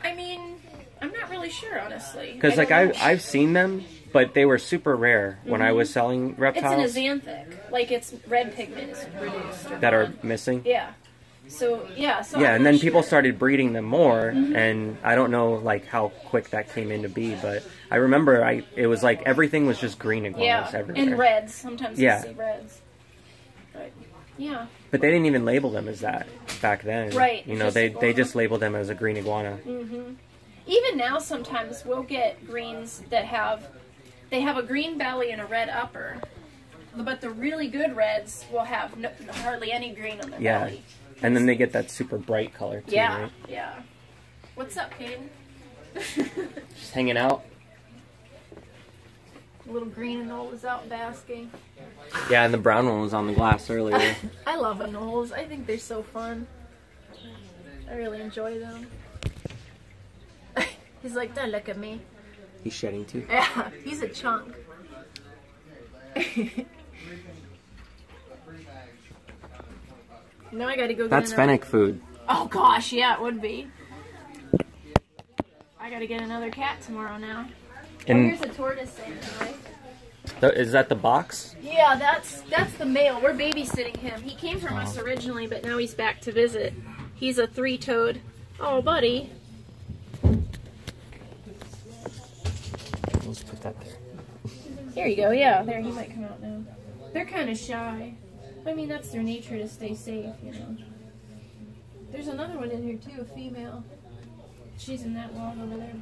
I mean, I'm not really sure, honestly. Because, like, I've seen them, but they were super rare when I was selling reptiles. It's an axanthic. Like, it's red pigment is produced. That are missing? Yeah. So, yeah. So yeah, and then people started breeding them more, and I don't know, like, how quick that came into be, but I remember it was like everything was just green iguanas everywhere. And reds. Sometimes you see reds. But, yeah. But they didn't even label them as that back then. Right. You know, they just labeled them as a green iguana. Even now, sometimes we'll get greens that have a green belly and a red upper. But the really good reds will have hardly any green on their belly. And then they get that super bright color too, right? Yeah. What's up, Caden? Just hanging out. Little green anole was out basking. Yeah, and the brown one was on the glass earlier. I love anoles. I think they're so fun. I really enjoy them. He's like, don't look at me. He's shedding too? Yeah, he's a chunk. Now I gotta go get That's Fennec food. Oh gosh, yeah, it would be. I gotta get another cat tomorrow now. And here's a tortoise anyway. Is that the box? Yeah, that's the male. We're babysitting him. He came from us originally, but now he's back to visit. He's a three-toed. Oh, buddy. Let's put that there. There you go. Yeah, there, he might come out now. They're kind of shy. I mean, that's their nature to stay safe, you know. There's another one in here too, a female. She's in that log over there.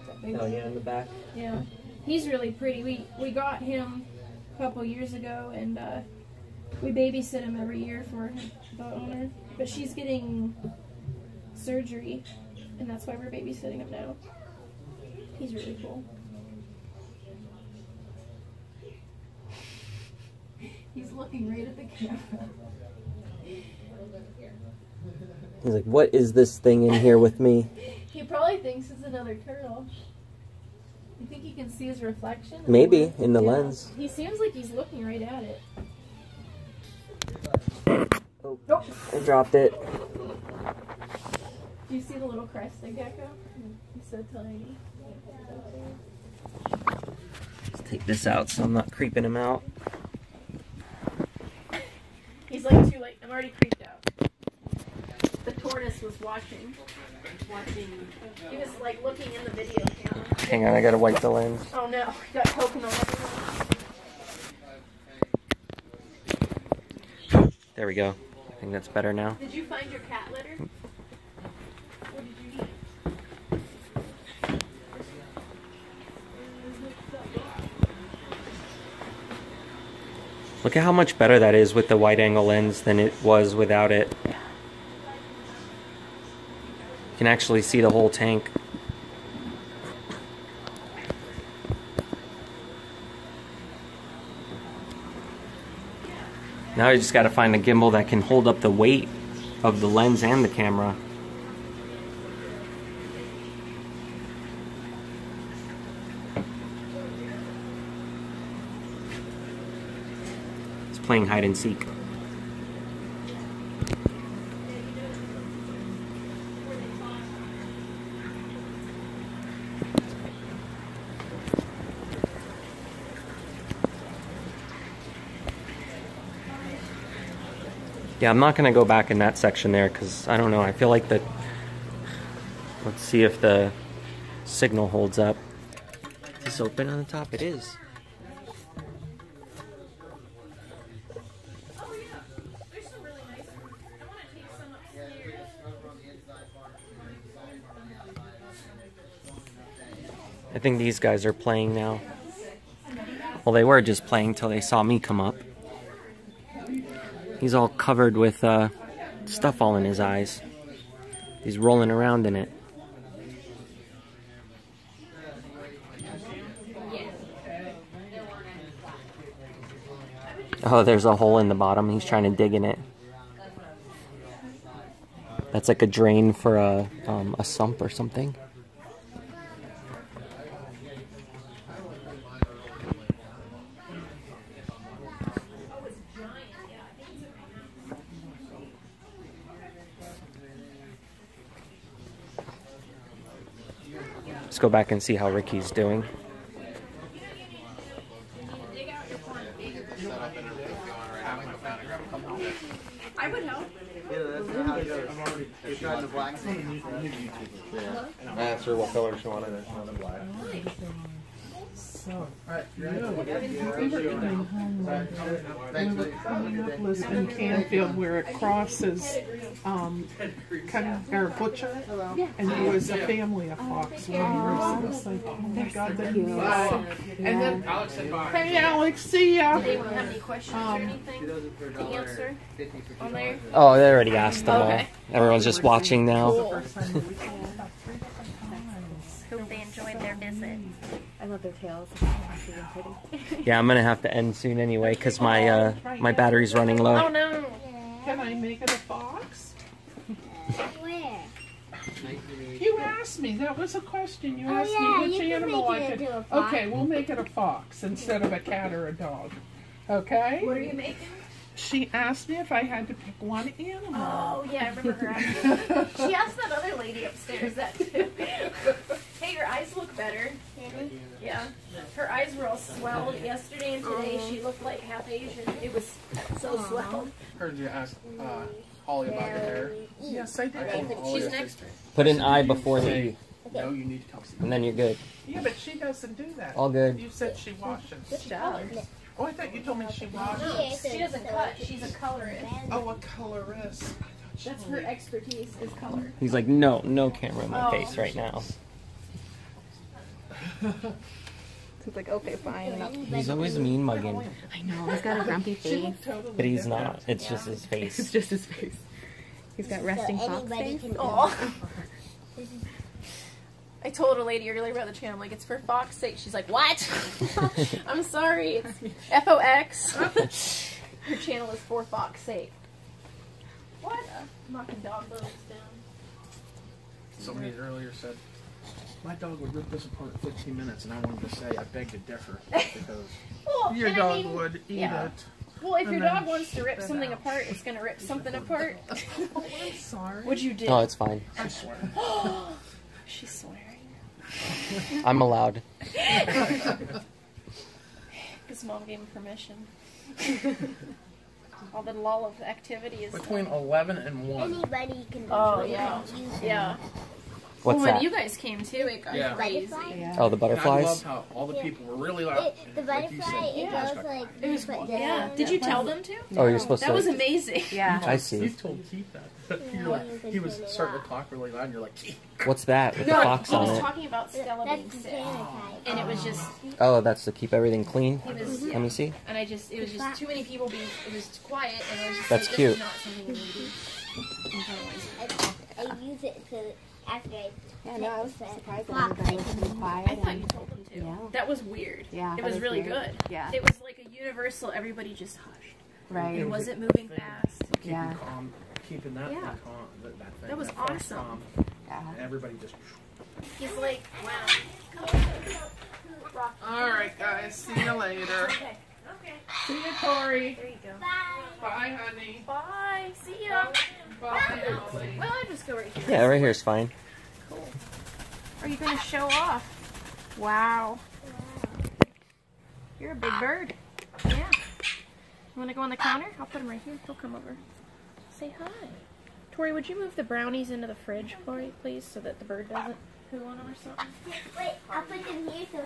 That big one. Yeah, in the back. Yeah. He's really pretty. We got him a couple years ago, and we babysit him every year for the owner. But she's getting surgery, and that's why we're babysitting him now. He's really cool. He's looking right at the camera. He's like, what is this thing in here with me? He probably thinks it's another turtle. You think he can see his reflection? Maybe, in the lens. He seems like he's looking right at it. Oh, I dropped it. Do you see the little crested gecko? He's so tiny. Let's take this out so I'm not creeping him out. He's like too late. I'm already creeped out. The tortoise was watching. He was like looking in the video camera. Hang on, I gotta wipe the lens. Oh no, got coconut everywhere. There we go. I think that's better now. Did you find your cat litter? What did you eat? Look at how much better that is with the wide angle lens than it was without it. You can actually see the whole tank. Now I just got to find a gimbal that can hold up the weight of the lens and the camera. It's playing hide and seek. Yeah, I'm not going to go back in that section there because I don't know. I feel like the... Let's see if the signal holds up. Is this open on the top? It is. I think these guys are playing now. Well, they were just playing till they saw me come up. He's all covered with stuff all in his eyes. He's rolling around in it. Oh, there's a hole in the bottom. He's trying to dig in it. That's like a drain for a sump or something. Let's go back and see how Ricky's doing. I would help. I asked her what color she wanted and she wanted black. So, we were Minneapolis and Canfield where it crosses kind of our butcher, and there was a family of Fox when we were, so I was like, oh my god, they're and then, hey Alex, see ya! Do they have any questions or anything to answer on there? Oh, they already asked them all. Everyone's just watching now. Cool. Hope they enjoyed their visit. I love their tails. Yeah, I'm gonna have to end soon anyway because my my battery's running low. Oh no! Can I make it a fox? Where? You asked me. That was a question. You asked me which animal I could. Okay, we'll make it a fox instead of a cat or a dog. Okay? What are you making? She asked me if I had to pick one animal. Oh yeah, I remember her asking. She asked that other lady upstairs that too. Hey, your eyes look better. Yeah. Her eyes were all swelled yesterday and today she looked like half Asian. It was so swelled. Heard you ask Holly about your hair. Yes, I did. She's next. Put an I before the E, No, you need to tell me. and then you're good. Yeah, but she doesn't do that. All good. You said she washes. Good job. Oh, I thought you told me she washes. She doesn't cut. She's a colorist. Oh, a colorist. That's her expertise is color. He's like, no camera in my face right now. It's like, okay, fine. He's always mean mugging. I know, he's got a grumpy face. But he's not. It's just his face. It's just his face. He's got resting fox face. Oh. I told a lady earlier about the channel, I'm like, it's for Fox's sake. She's like, what? I'm sorry, it's FOX. Her channel is for Fox's sake. What? Knocking dog bones down. Somebody earlier said, my dog would rip this apart in 15 minutes, and I wanted to say, I beg to differ, because well, your dog would eat it. Well, if your dog wants to rip something apart, it's going to rip something apart. Oh, I'm sorry. What'd you do? Oh, it's fine. I swear. She's swearing. I'm allowed. His mom gave him permission. All the lull of activity is Between 11 and 1. Anybody can do Oh, it. yeah. Yeah. What's well, when that? you guys came too, it got crazy. Yeah. Oh, the And I butterflies? love how all the people were really loud. The Like you butterfly, said. it goes like, It was but yeah. down. Did you tell them to? Oh, you're supposed That to. was amazing. Yeah. I see. You told Keith that. You're like, he was starting to talk really loud, and you're like, Keith. What's that with No, the fox he on was it? talking about Stella That's being the sick, sanitize. and it was just Oh, that's to keep everything clean? he was. Let me see. And it was just too many people being. It was quiet, and it was just That's like, cute. This is not something we need to do. I use it to after I. Yeah, no, I was surprised that Fox, everybody was so quiet. I thought you told them to. Yeah. That was weird. Yeah, It that was was really weird. good. Yeah. It was like a universal. Everybody just hushed. Right. It wasn't moving fast. Yeah. Calm, keeping that Yeah. calm. That thing. That was awesome. Calm. Yeah. And everybody just. He's like, wow. Alright, guys. See you later. Okay. See you, Tori. There you go. Bye, honey. Bye. See ya. Bye, Ellie. Well, I just go right here. Yeah, right here is fine. Cool. Are you going to show off? Wow. You're a big bird. Yeah. You want to go on the counter? I'll put him right here. He'll come over. Say hi. Tori, would you move the brownies into the fridge for you, please, so that the bird doesn't poo on them or something? Wait, I'll put them here so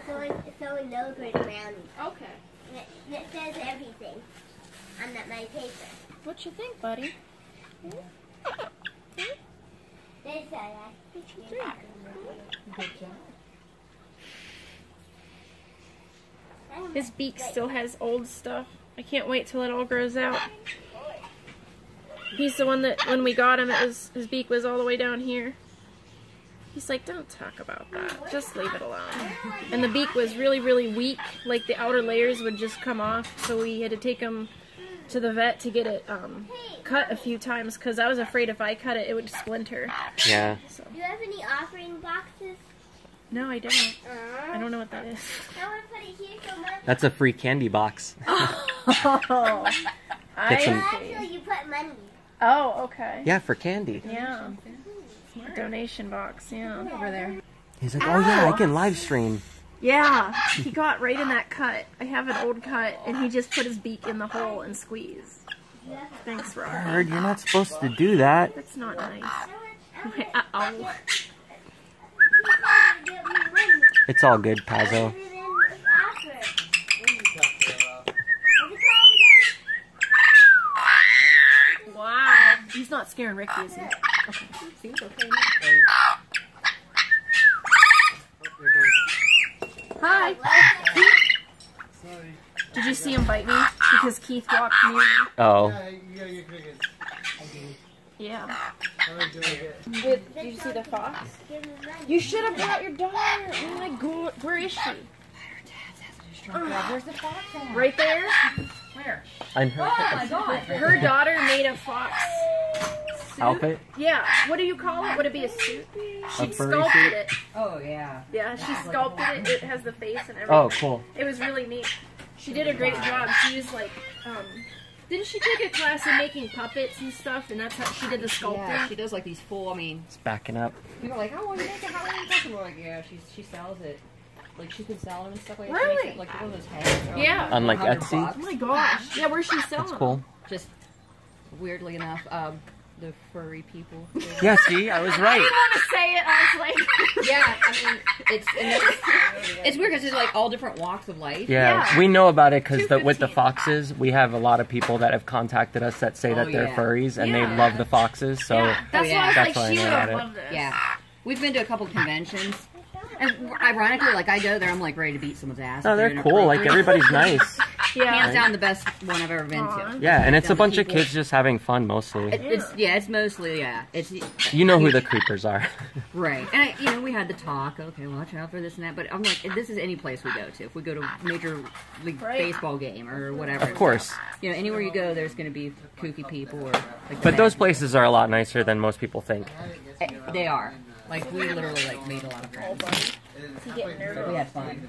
someone knows where the brownies. Okay. It says everything on my paper. What you think, buddy? They say that. What you think? Good job. His beak still has old stuff. I can't wait till it all grows out. He's the one that, when we got him, his beak was all the way down here. He's like, don't talk about that. Just leave it alone. And the beak was really, really weak. Like, the outer layers would just come off. So we had to take him to the vet to get it cut a few times. Because I was afraid if I cut it, it would splinter. Yeah. So. Do you have any offering boxes? No, I don't. I don't know what that is. I want to put it here so much. That's a free candy box. Oh. Actually, you put money. Oh, okay. Yeah, for candy. Yeah. A donation box, yeah. Over there. He's like, oh yeah, I can live stream. Yeah, he got right in that cut. I have an old cut, and he just put his beak in the hole and squeezed. Thanks, Robert. Bird, you're not supposed to do that. That's not nice. Uh-oh. It's all good, Pazzo. Wow. He's not scaring Ricky, is he? Okay. Seems okay. Hi. Did you see him bite me? Because Keith walked near me. Oh. Yeah. Did you see the fox? You should have brought your daughter. Oh my god. Where is she? Where's the fox at? Right there. Where? I'm her. Oh my god. Her daughter made a fox suit. Outfit? Yeah. What do you call it? Would it be a suit? She furry sculpted suit? it. Oh yeah. Yeah, she sculpted it. It has the face and everything. Oh, cool. It was really neat. She did a great job. She used like, didn't she take a class in making puppets and stuff? And that's how she did the sculpting. Yeah, she does like these full. I mean, It's backing up. people are like, "Oh, well, you make a Halloween puppet." We're like, "Yeah, she sells it. Like she can sell them and stuff like that. Really? She makes it, like one of those heads. They're Yeah. On, like, $100 Etsy? bucks. Oh my gosh. Yeah, where's she selling? That's cool. Just weirdly enough, the furry people. Yeah, see, I was I right. didn't want to say it. I was like, Yeah, I mean, it's weird because it's like all different walks of life. Yeah, Yeah. we know about it because with the $2.15. foxes, we have a lot of people that have contacted us that say that they're yeah. furries and Yeah. they love the foxes. So yeah. That's yeah. why I was That's why I like, she know would have about it. loved this. Yeah. We've been to a couple conventions. And ironically, like I go there, I'm like ready to beat someone's ass. oh, if they're cool. Like inappropriate. everybody's nice. Yeah. Hands down the best one I've ever been Aw. to. Yeah, and it's a Down bunch of people. kids just having fun mostly. It's mostly it's You know who the creepers are. right. And we had the talk. Okay, watch out for this and that. But I'm like, this is any place we go to. If we go to a major league baseball game or whatever, Of course. anywhere you go, there's going to be kooky people or. Like, But those places are a lot nicer than most people think. they are. Like we literally like made a lot of friends. Is he getting nervous? We had fun.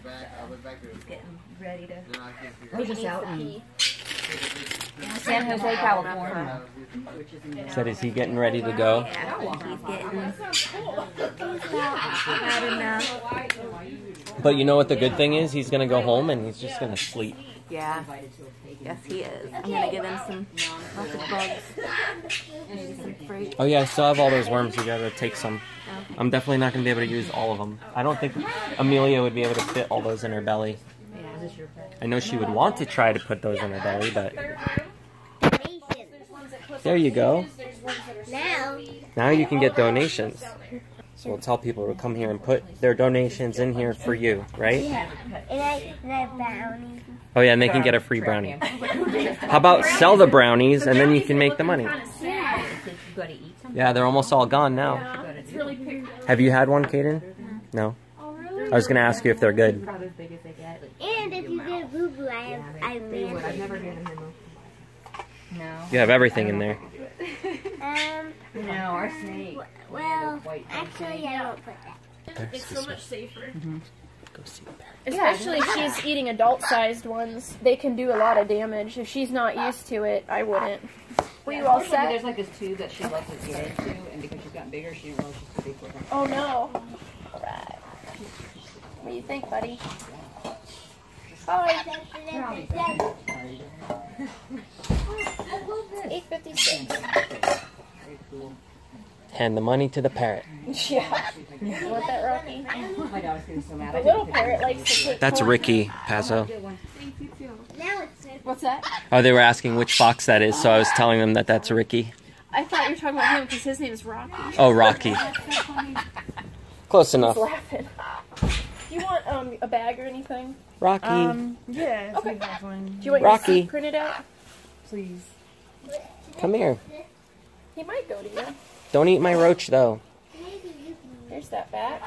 He's getting ready to. We're just out in San Jose, California. Said, is he getting ready to go? He's getting. Had enough. But you know what the good thing is? He's going to go home and he's just going to sleep. Yeah. Yes, he is. I'm gonna give him lots of bugs. Some fruit. Oh yeah, I still have all those worms. You gotta take some. I'm definitely not gonna be able to use all of them. I don't think Amelia would be able to fit all those in her belly. I know she would want to try to put those in her belly, but... There you go. Now you can get donations. So we'll tell people to come here and put their donations in here for you, right? Yeah. And I brownies. Oh yeah, and they can get a free brownie. How about sell the brownies and then you can make the money? Yeah, they're almost all gone now. Have you had one, Kaden? No? I was going to ask you if they're good. And if you get boo-boo, I made it. No. You have everything in there. No, our snake. Well, actually, I don't put that. It's so much safer. Go see the parrot. Especially if she's eating adult-sized ones, they can do a lot of damage. If she's not used to it, I wouldn't. Were you all set? There's like this tube that she lets us get into, and because she's gotten bigger, she didn't realize she's too big for her. Oh no. Alright. What do you think, buddy? Hi. 8:56. Hand the money to the parrot. Yeah. You want that, Rocky? My dog's getting so mad. The little parrot likes to take That's corn. Ricky Pazzo. What's that? Oh, they were asking which fox that is, so I was telling them that that's Ricky. I thought you were talking about him because his name is Rocky. Oh, Rocky. Close enough. He's laughing. Do you want a bag or anything? Rocky. Yeah. Okay. That's fine. Do you want Rocky. your seat printed out? Please. Come here. He might go to you. Don't eat my roach, though. There's that bat.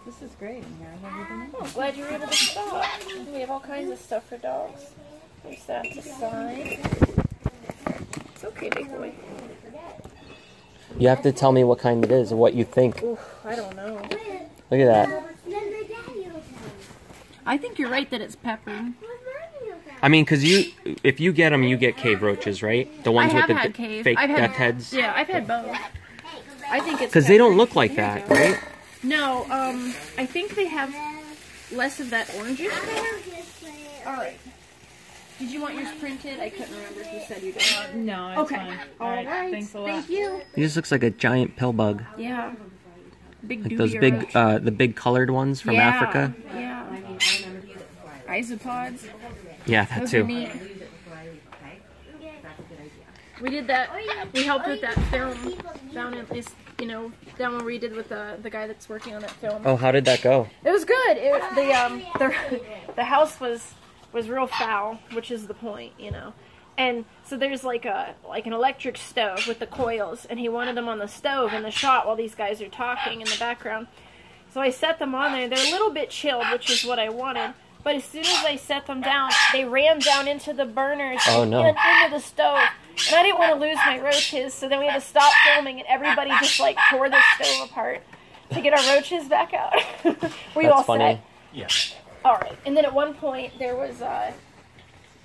This is great in here. I love everything. Oh, I'm glad you were able to stop. We have all kinds of stuff for dogs. There's that to sign. It's okay, big boy. You have to tell me what kind it is, or what you think. Oof, I don't know. Look at that. I think you're right that it's pepper. I mean, because if you get them, you get cave roaches, right? The ones with the fake death heads? Yeah, I've had both. I think it's because they don't look like that, right? No, I think they have less of that orangish color. Alright. Did you want yours printed? I couldn't remember if you said you did. No, it's okay. fine. Alright. Thanks a lot. Thank you. He just looks like a giant pill bug. Yeah. Big like those big, the big colored ones from Africa. Yeah. Isopods. Yeah, that Those too. Are neat. We did that. We helped with that film down in, down when we did with the guy that's working on that film. Oh, how did that go? It was good. The house was real foul, which is the point, And so there's like an electric stove with the coils, and he wanted them on the stove in the shot while these guys are talking in the background. So I set them on there. They're a little bit chilled, which is what I wanted. But as soon as I set them down, they ran down into the burners and into the stove. And I didn't want to lose my roaches, so then we had to stop filming, and everybody just like tore the stove apart to get our roaches back out. Were you all set? Yeah. All right. And then at one point there was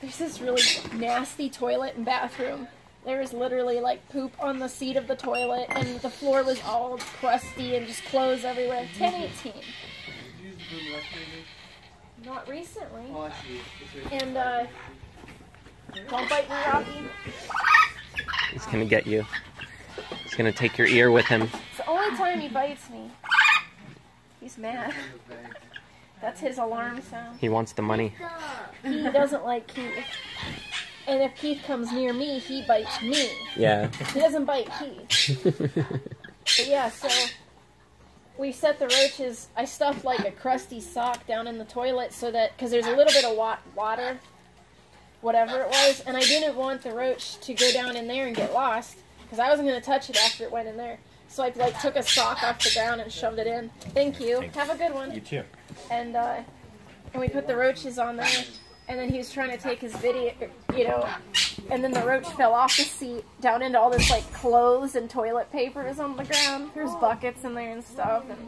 there's this really nasty toilet and bathroom. There was literally like poop on the seat of the toilet, and the floor was all crusty and just clothes everywhere. 10/18. Not recently. And don't bite me, Rocky. He's gonna get you. He's gonna take your ear with him. It's the only time he bites me. He's mad. That's his alarm sound. He wants the money. He doesn't like Keith. And if Keith comes near me, he bites me. Yeah. He doesn't bite Keith. But yeah, so we set the roaches. I stuffed like a crusty sock down in the toilet so that, because there's a little bit of water, whatever it was, and I didn't want the roach to go down in there and get lost, because I wasn't going to touch it after it went in there. So I like took a sock off the ground and shoved it in. Thank you. Have a good one. You too. And we put the roaches on there, and then he was trying to take his video, and then the roach fell off the seat down into all this like clothes and toilet papers on the ground. There's buckets in there and stuff, and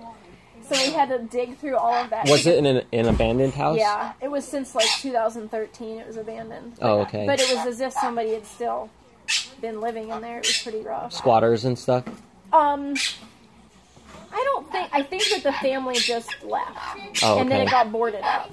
so we had to dig through all of that. Was it in an abandoned house? Yeah, it was since like 2013. It was abandoned. Oh, okay. But it was as if somebody had still been living in there. It was pretty rough. Squatters and stuff. I think that the family just left. Oh, okay. And then it got boarded up.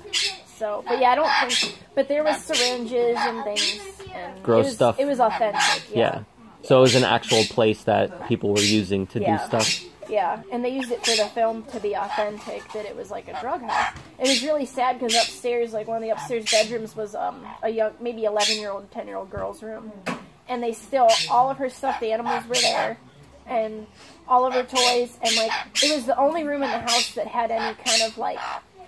So, but yeah, I don't think, but there was syringes and things. And Gross stuff. It was authentic. Yeah. So it was an actual place that people were using to do stuff. Yeah, and they used it for the film to be authentic, that it was like a drug house. It was really sad because upstairs, like one of the upstairs bedrooms was a young, maybe 11-year-old, 10-year-old girl's room. And they still, all of her stuffed animals were there. And all of her toys, and like it was the only room in the house that had any kind of like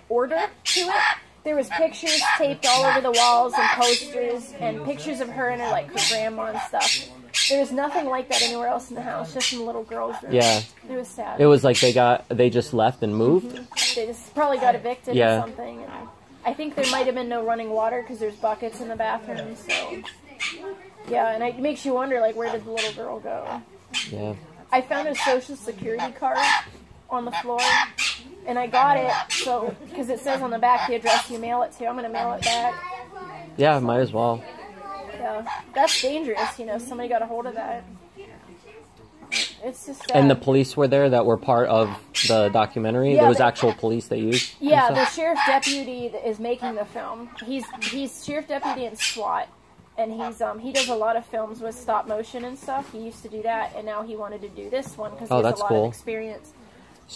order to it. There was pictures taped all over the walls and posters and pictures of her and her like her grandma and stuff. There was nothing like that anywhere else in the house, just in the little girl's room. Yeah. It was sad. It was like they just left and moved. They just probably got evicted or something. And I think there might have been no running water because there's buckets in the bathroom. So yeah, and it makes you wonder, like, where did the little girl go? Yeah. I found a social security card on the floor, and I got it so because it says on the back the address you mail it to. I'm gonna mail it back. Yeah, might as well. Yeah, that's dangerous. You know, somebody got a hold of that. It's just sad. And the police were there that were part of the documentary? Yeah, there was actual police that used? Yeah, the sheriff deputy that is making the film. He's sheriff deputy in SWAT, and he does a lot of films with stop motion and stuff. He used to do that, and now he wanted to do this one because he has a lot of experience.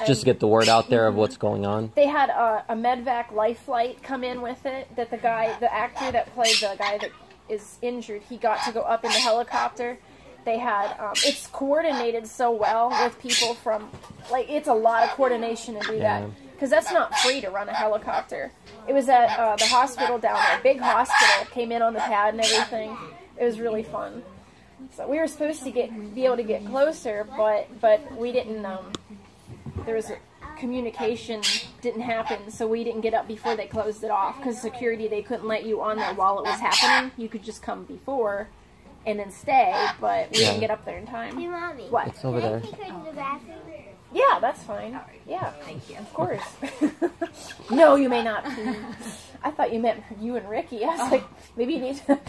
Just to get the word out there of what's going on. They had a medvac life flight come in with it. That the actor that played the guy that is injured, he got to go up in the helicopter. They had, it's coordinated so well with people from, like, it's a lot of coordination to do that. Because that's not free to run a helicopter. It was at the hospital down there, big hospital, came in on the pad and everything. It was really fun. So we were supposed to be able to get closer, but we didn't, there was communication didn't happen, so we didn't get up before they closed it off. Because security, they couldn't let you on there while it was happening. You could just come before and then stay, but we didn't get up there in time. Hey, Mommy. What? It's over there. Can I take her to the bathroom? Yeah, that's fine. Yeah. Thank you. Of course. No, you may not. I thought you meant you and Ricky. I was like, maybe you need to...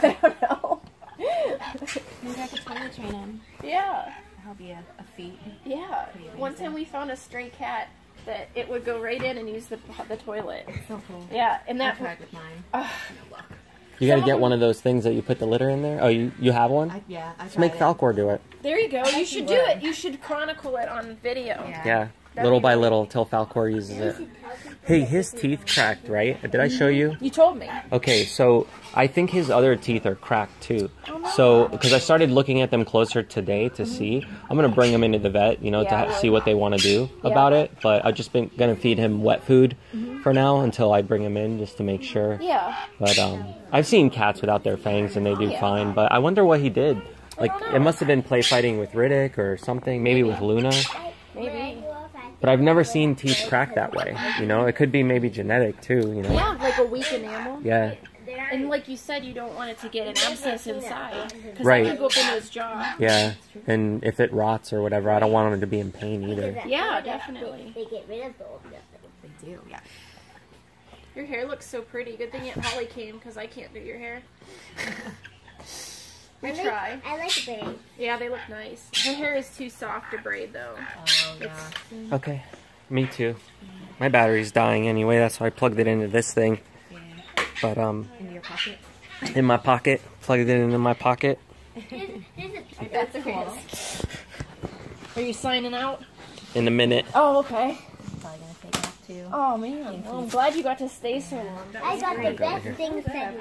I don't know. Maybe I could toilet train him. Yeah. That'll be a feat. Yeah. One time we found a stray cat that it would go right in and use the toilet. So cool. Yeah, and that... I tried with mine. You gotta get one of those things that you put the litter in there. Oh, you have one? Yeah, I Let's make Falcor do it. There you go. You should do it. You should chronicle it on video. Yeah, little by little till Falcor uses it. Hey, his teeth cracked, right? Did I show you? You told me. Okay, so I think his other teeth are cracked too. So, because I started looking at them closer today to see, I'm going to bring him into the vet, you know, to see what they want to do about it. But I've just been going to feed him wet food for now until I bring him in just to make sure. Yeah. But I've seen cats without their fangs and they do fine. But I wonder what he did. Like, it must have been play fighting with Riddick or something, maybe with Luna. Maybe. But I've never seen teeth crack that way, you know? It could be maybe genetic too, you know? Yeah, like a weak enamel. Yeah. And like you said, you don't want it to get an abscess inside. Because Right. that could go up into his jaw. Yeah, and if it rots or whatever, I don't want him to be in pain either. Yeah, definitely. They get rid of the old stuff. They do, yeah. Your hair looks so pretty. Good thing Aunt Holly came because I can't do your hair. We try. I like the braids. Yeah, they look nice. Her hair is too soft to braid though. Oh, yeah. Okay, me too. My battery's dying anyway, that's why I plugged it into this thing. Yeah. But In your pocket? in my pocket, plugged it into my pocket. That's cool. Are you signing out? In a minute. Oh, okay. I'm probably going to take off too. Oh man, well, I'm glad you got to stay so long. I got the best thing said.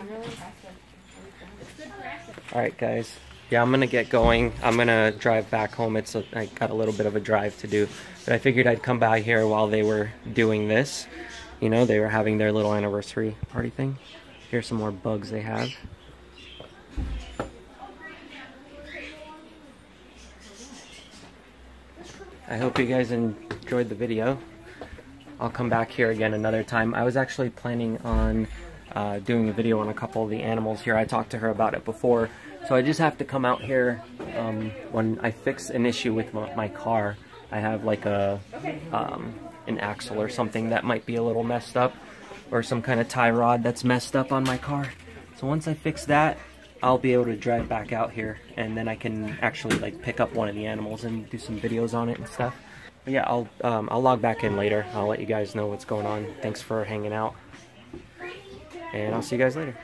Alright guys, yeah, I'm gonna get going. I'm gonna drive back home. I got a little bit of a drive to do, but I figured I'd come by here while they were doing this. You know, they were having their little anniversary party thing. Here's some more bugs they have. I hope you guys enjoyed the video. I'll come back here again another time. I was actually planning on doing a video on a couple of the animals here. I talked to her about it before, so I just have to come out here when I fix an issue with my car. I have like an axle or something that might be a little messed up, or some kind of tie rod that's messed up on my car. So once I fix that, I'll be able to drive back out here, and then I can actually like pick up one of the animals and do some videos on it and stuff. But yeah, I'll log back in later. I'll let you guys know what's going on. Thanks for hanging out. And I'll see you guys later.